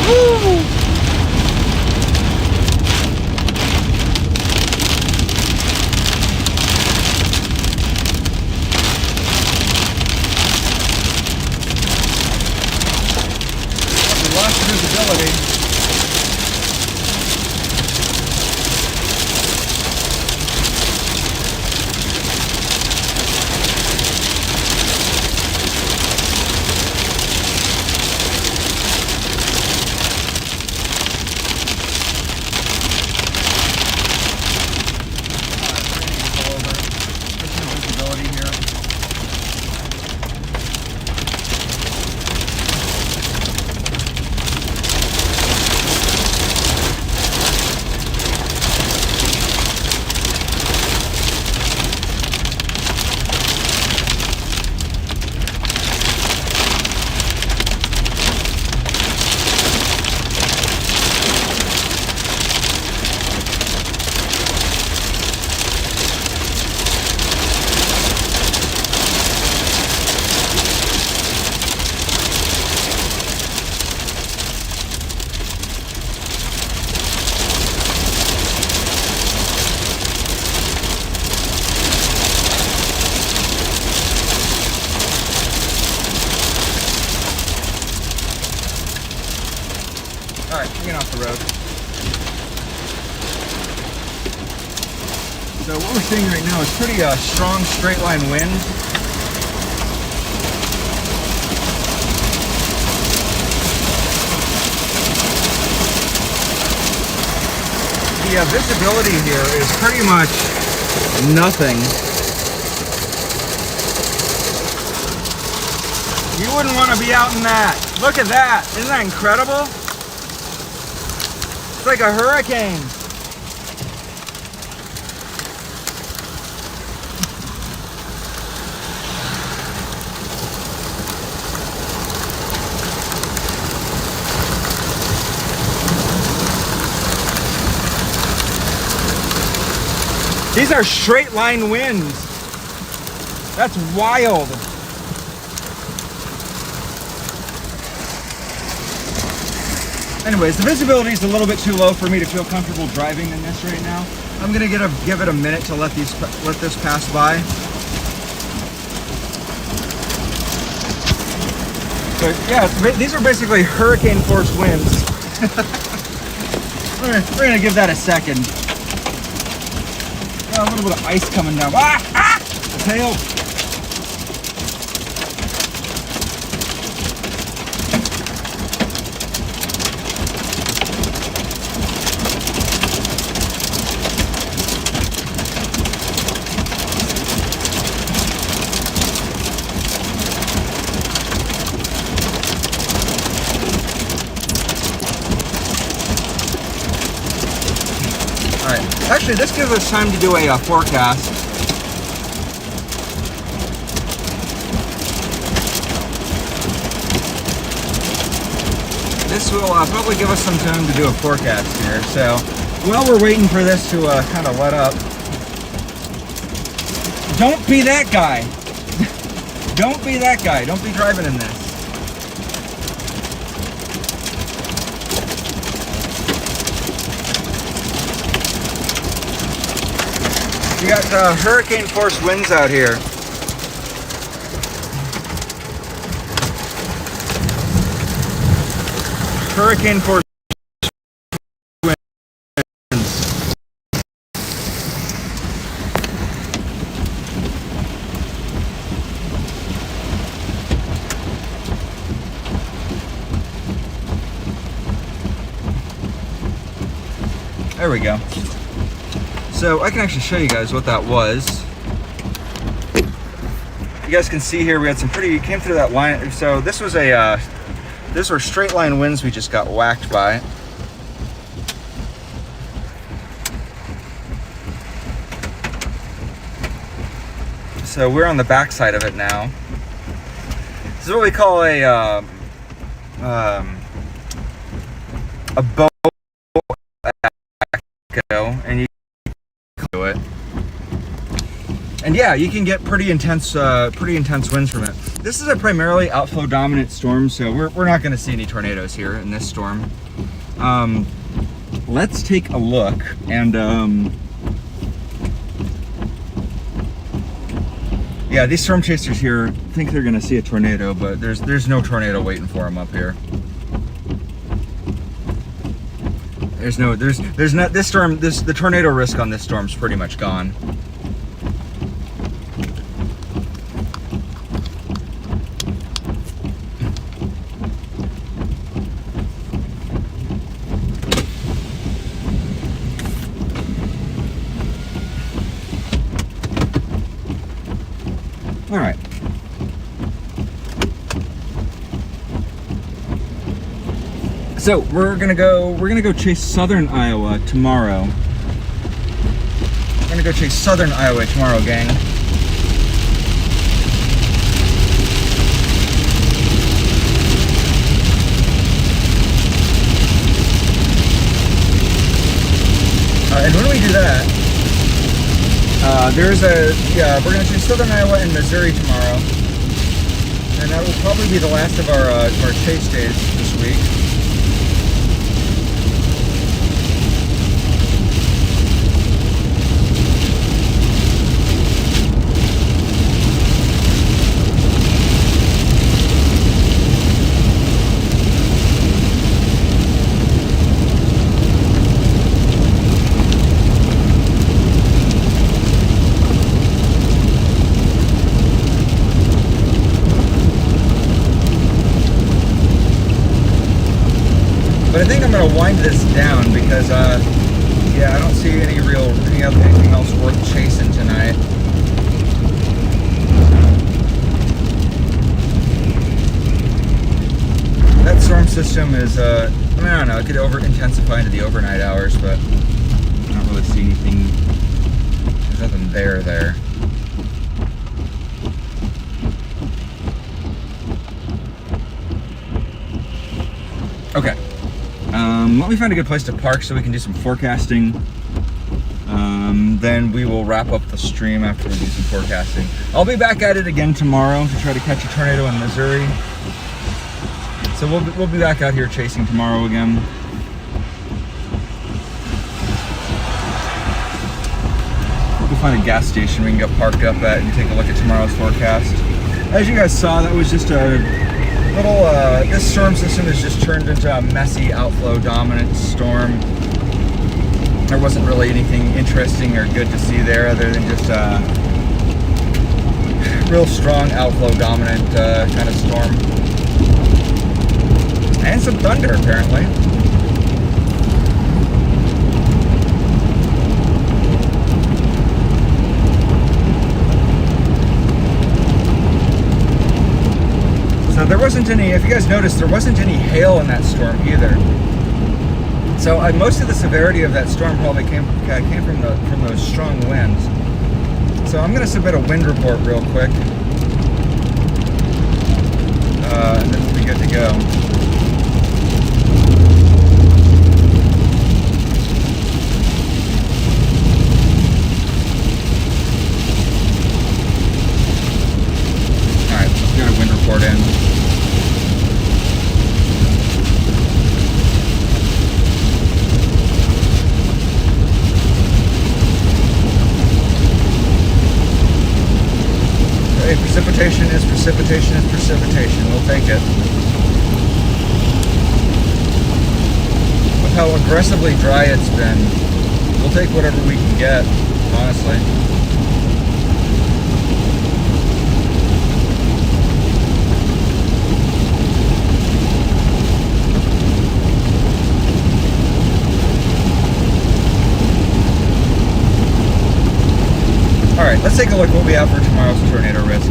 Woo! Visibility. Alright, we're getting off the road. So what we're seeing right now is pretty strong straight line wind. The visibility here is pretty much nothing. You wouldn't want to be out in that. Look at that. Isn't that incredible? It's like a hurricane. These are straight line winds. That's wild. Anyways, the visibility is a little bit too low for me to feel comfortable driving in this right now. I'm gonna give it a minute to let this pass by. But yeah, these are basically hurricane force winds. we're gonna give that a second. A little bit of ice coming down. Ah! The tail. Actually, this gives us time to do a forecast. This will probably give us some time to do a forecast here. So while we're waiting for this to kind of let up, don't be that guy. Don't be that guy. Don't be driving in this. You got hurricane force winds out here. Hurricane force winds. There we go. So I can actually show you guys what that was. You guys can see here we had some came through that line. So this was these were straight line winds we just got whacked by. So we're on the back side of it now. This is what we call a bow echo, and you do it. And yeah, you can get pretty intense winds from it. This is a primarily outflow dominant storm, so we're not going to see any tornadoes here in this storm. Let's take a look, and yeah, these storm chasers here think they're going to see a tornado, but there's no tornado waiting for them up here. There's not the tornado risk on this storm's pretty much gone. All right. So we're gonna go chase southern Iowa tomorrow. We're gonna go chase southern Iowa tomorrow, gang. And when we do that, we're gonna chase southern Iowa and Missouri tomorrow, and that will probably be the last of our chase days this week. But I think I'm going to wind this down because, yeah, I don't see anything else worth chasing tonight. That storm system is, I don't know, it could intensify into the overnight hours, but I don't really see anything. There's nothing there. Okay. Let me find a good place to park so we can do some forecasting. Then we will wrap up the stream after we do some forecasting. I'll be back at it again tomorrow to try to catch a tornado in Missouri. So we'll be back out here chasing tomorrow again. We'll find a gas station we can get parked up at and take a look at tomorrow's forecast. As you guys saw, that was just a little, this storm system has just turned into a messy outflow dominant storm. There wasn't really anything interesting or good to see there other than just a real strong outflow dominant kind of storm. And some thunder apparently. So there wasn't any, if you guys noticed, there wasn't any hail in that storm either. So most of the severity of that storm probably came from those strong winds. So I'm going to submit a wind report real quick, and then we'll be good to go. All right, let's get a wind report in. Precipitation is precipitation is precipitation. We'll take it. With how aggressively dry it's been, we'll take whatever we can get, honestly. Alright, let's take a look at what we have for tomorrow's tornado risk.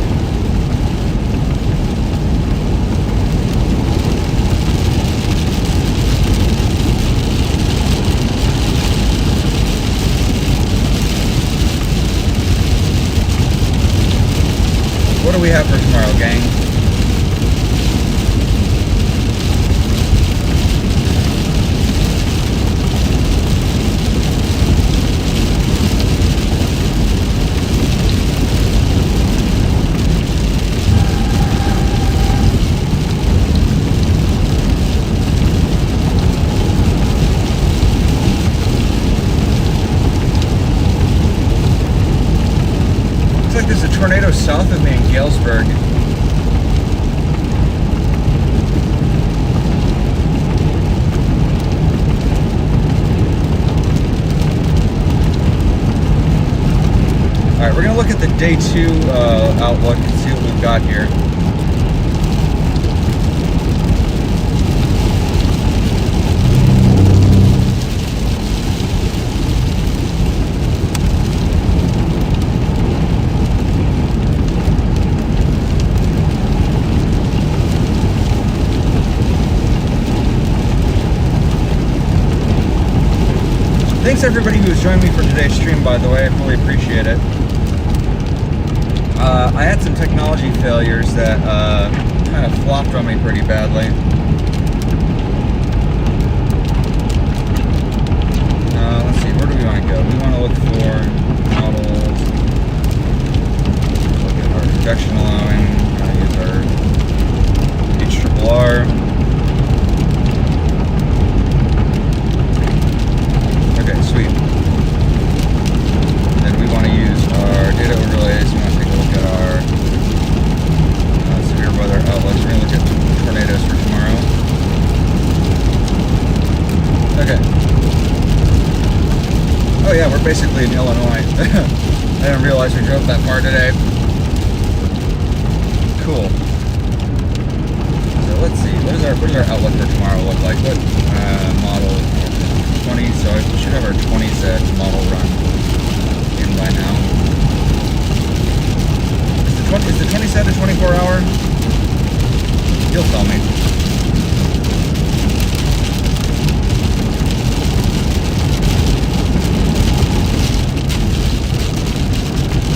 What do we have for tomorrow, gang? There's a tornado south of me in Galesburg. Alright, we're going to look at the day 2 outlook and see what we've got here. Thanks everybody who's joined me for today's stream, by the way. I fully appreciate it. I had some technology failures that kind of flopped on me pretty badly. Let's see, where do we want to go? We want to look for models. Look at our projection allowing. We're going to use our HRRR. Okay, sweet. Then we want to use our data overlays. We want to take a look at our severe weather outlooks. We're going to look at tornadoes for tomorrow. Okay. Oh yeah, we're basically in Illinois. I didn't realize we drove that far today. Cool. So let's see. What does our outlook for tomorrow look like? What model? 20, so we should have our 20 set model run in by now. Is the 20 set a 24 hour? You'll tell me.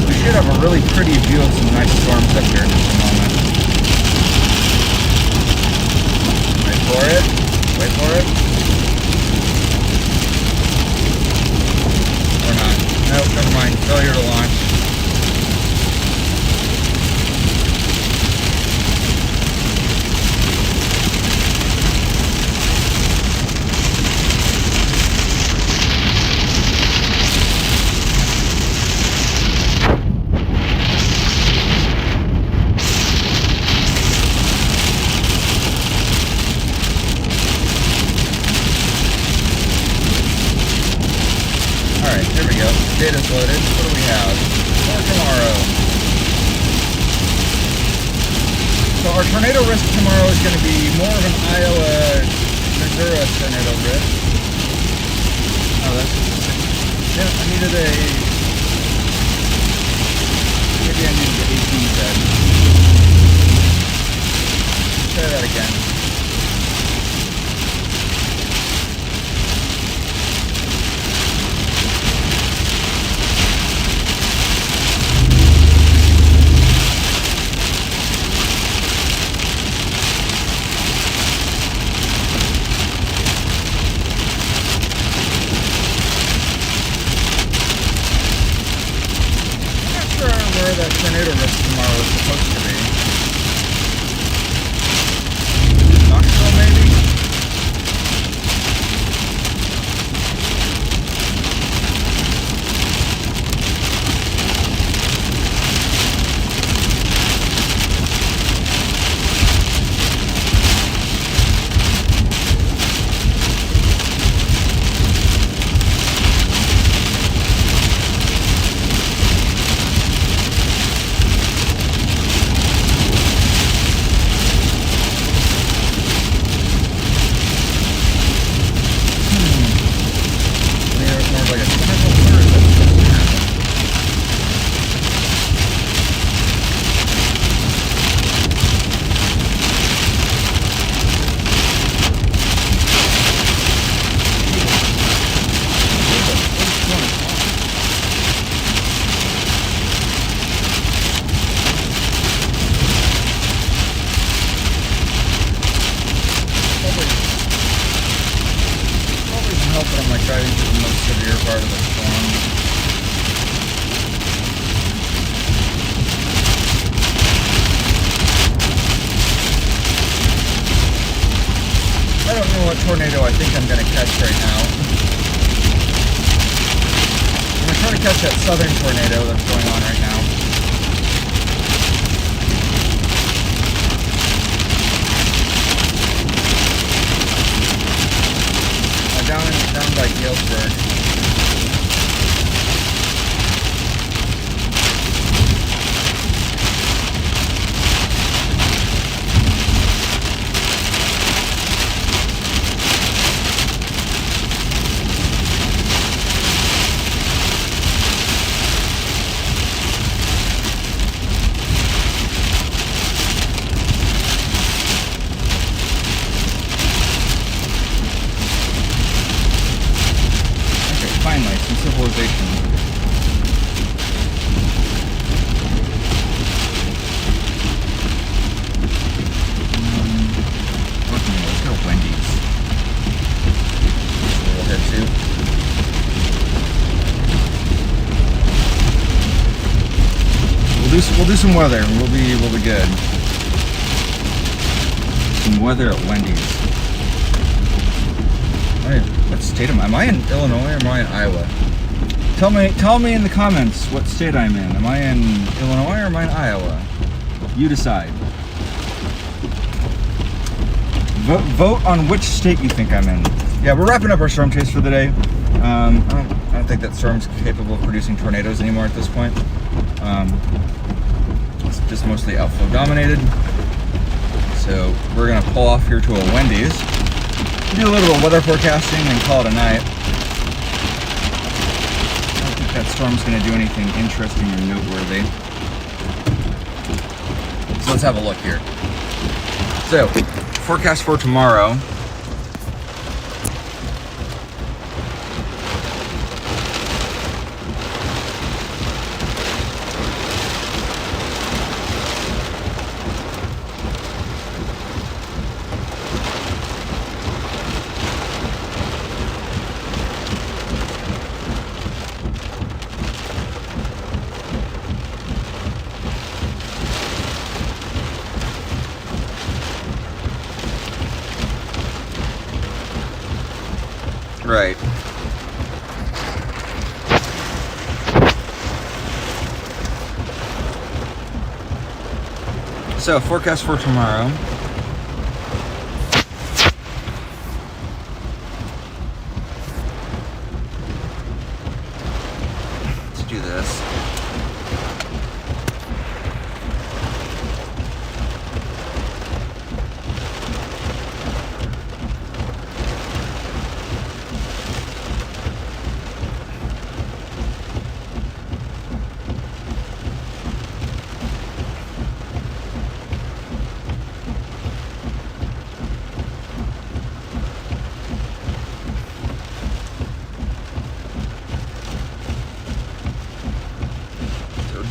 We should have a really pretty view of some nice storms up here in just a moment. Wait for it. Wait for it. Or not. Nope, never mind. Failure to launch. Data's loaded. What do we have for tomorrow? So our tornado risk tomorrow is going to be more of an Iowa, Missouri tornado risk. Oh, that's just yeah, I needed a. Maybe I needed the 18 set. Try that again. I'm like driving through the most severe part of the storm. I don't know what tornado I think I'm going to catch right now. I'm going to try to catch that southern tornado that's going on right now. Down by Galesburg. Finally, some civilization. Let's go Wendy's. We'll head to. We'll do some weather and we'll be good. Some weather at Wendy's. What state am I in Illinois or am I in Iowa? Tell me in the comments what state I'm in. Am I in Illinois or am I in Iowa? You decide. Vote on which state you think I'm in. Yeah, we're wrapping up our storm chase for the day. I don't think that storm's capable of producing tornadoes anymore at this point. It's just mostly outflow dominated. So we're gonna pull off here to a Wendy's. Do a little weather forecasting and call it a night. I don't think that storm's going to do anything interesting or noteworthy. So let's have a look here. So, forecast for tomorrow. Right. So, forecast for tomorrow. Let's do this.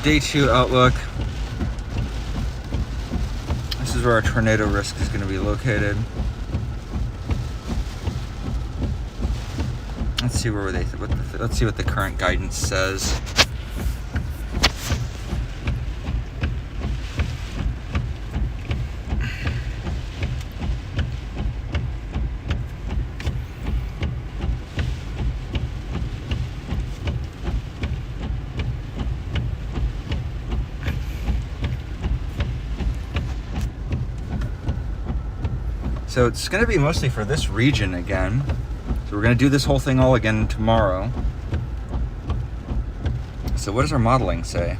Day 2 outlook. This is where our tornado risk is going to be located. Let's see where let's see what the current guidance says. So it's going to be mostly for this region again. So we're going to do this whole thing all again tomorrow. So what does our modeling say?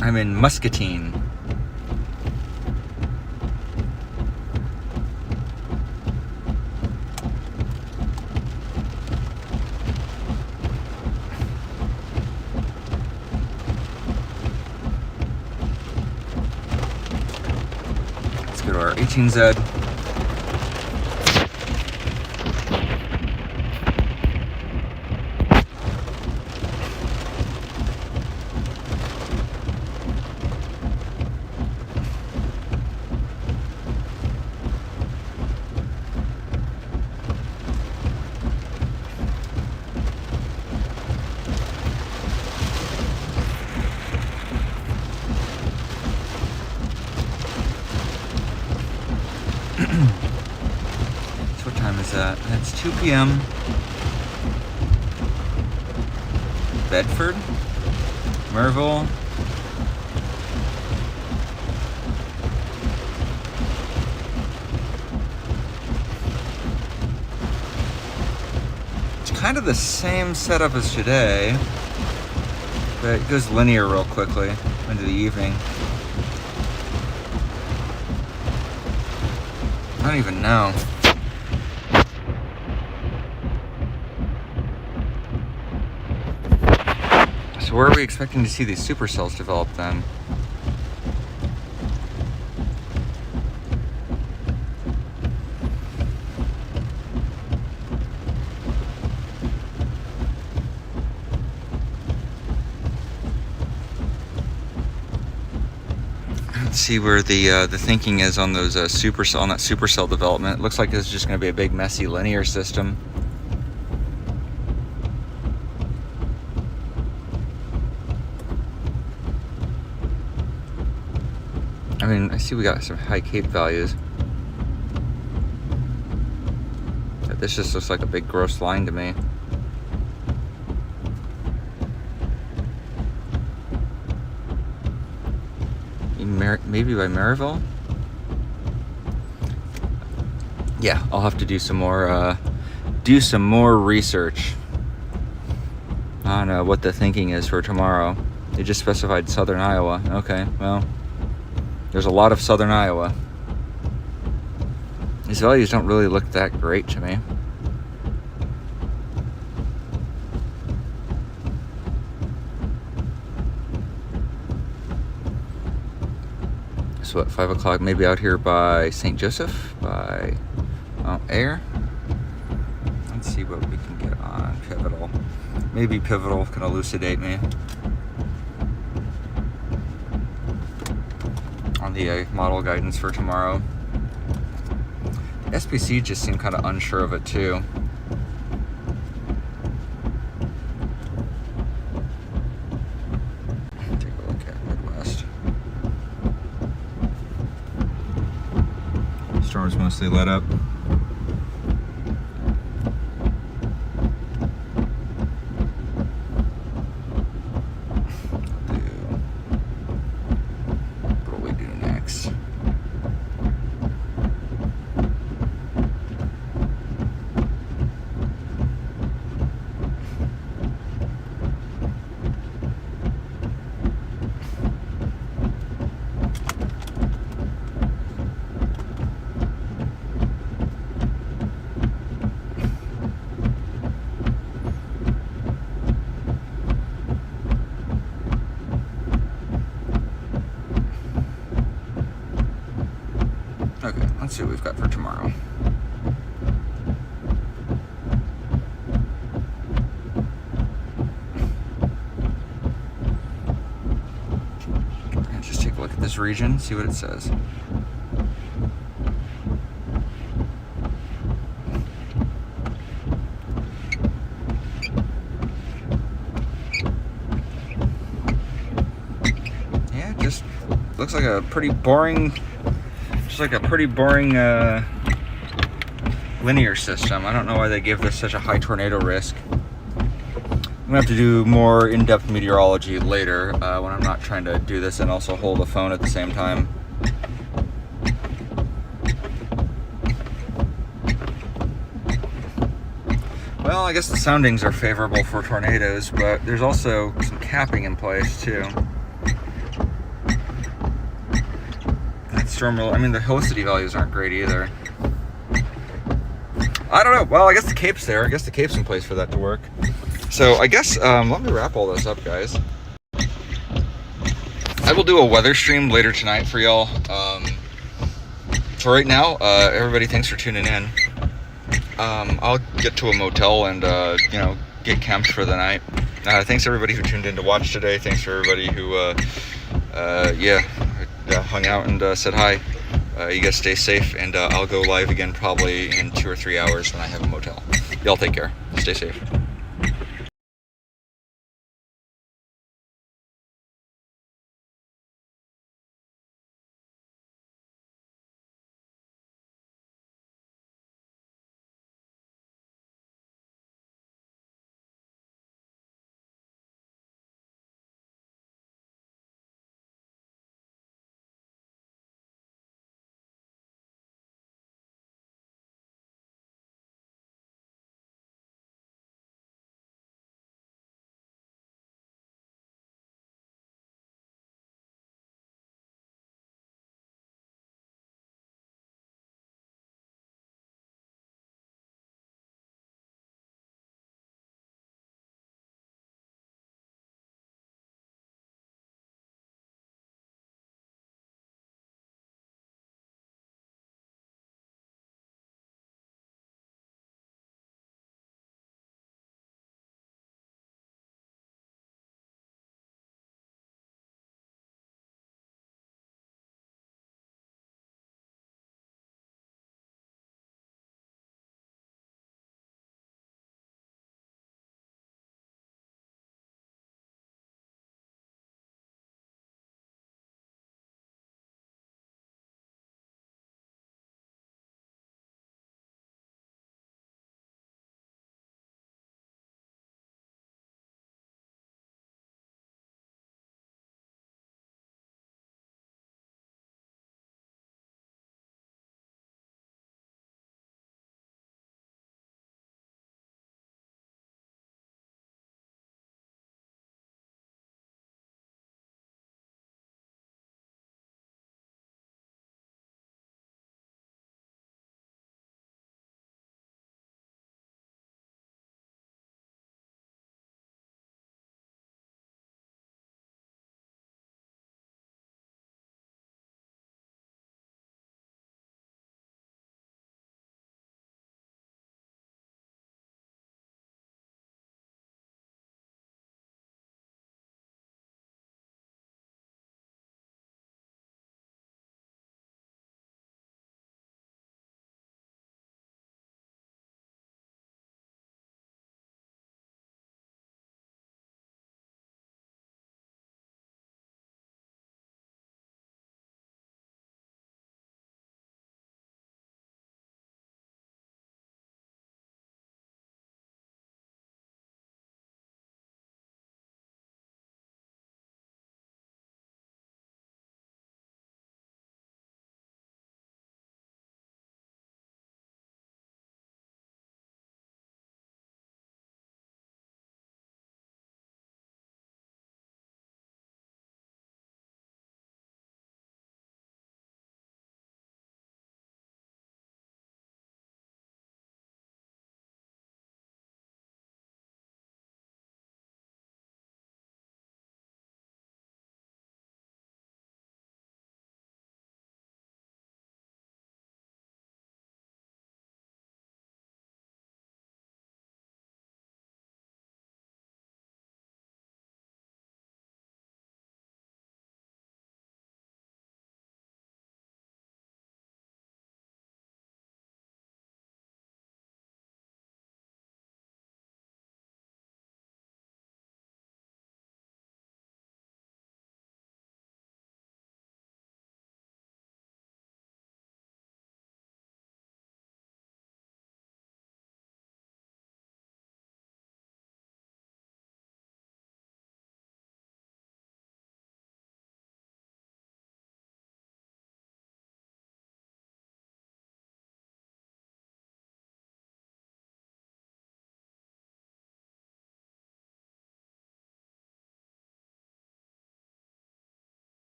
I'm in Muscatine. Let's go to our 18Z. So what time is that? That's 2 p.m. Bedford, Merville. It's kind of the same setup as today, but it goes linear real quickly into the evening. I don't even know. So where are we expecting to see these supercells develop then? Let's see where the thinking is on those supercell, on that supercell development. It looks like this is just going to be a big messy linear system. I mean, I see we got some high cape values. But this just looks like a big gross line to me. Maybe by Maryville? Yeah, I'll have to do some more research on what the thinking is for tomorrow. They just specified southern Iowa. Okay, well, there's a lot of southern Iowa. These values don't really look that great to me. So at 5 o'clock, maybe out here by St. Joseph, by Air. Let's see what we can get on Pivotal. Maybe Pivotal can elucidate me on the model guidance for tomorrow. The SPC just seemed kind of unsure of it too. Take a look at Midwest. Stars mostly lit up. What do we do next? Okay, let's see what we've got for tomorrow. And just take a look at this region, see what it says. Yeah, it just looks like a pretty boring linear system. I don't know why they give this such a high tornado risk. I'm gonna have to do more in-depth meteorology later when I'm not trying to do this and also hold a phone at the same time. Well, I guess the soundings are favorable for tornadoes, but there's also some capping in place too. I mean, the helicity values aren't great either. I don't know. Well, I guess the cape's there. I guess the cape's in place for that to work. So I guess let me wrap all this up, guys. I will do a weather stream later tonight for y'all. For right now, everybody, thanks for tuning in. I'll get to a motel and get camped for the night. Thanks everybody who tuned in to watch today. Thanks for everybody who hung out and said hi. You guys stay safe, and I'll go live again probably in 2 or 3 hours when I have a motel. Y'all take care. Stay safe.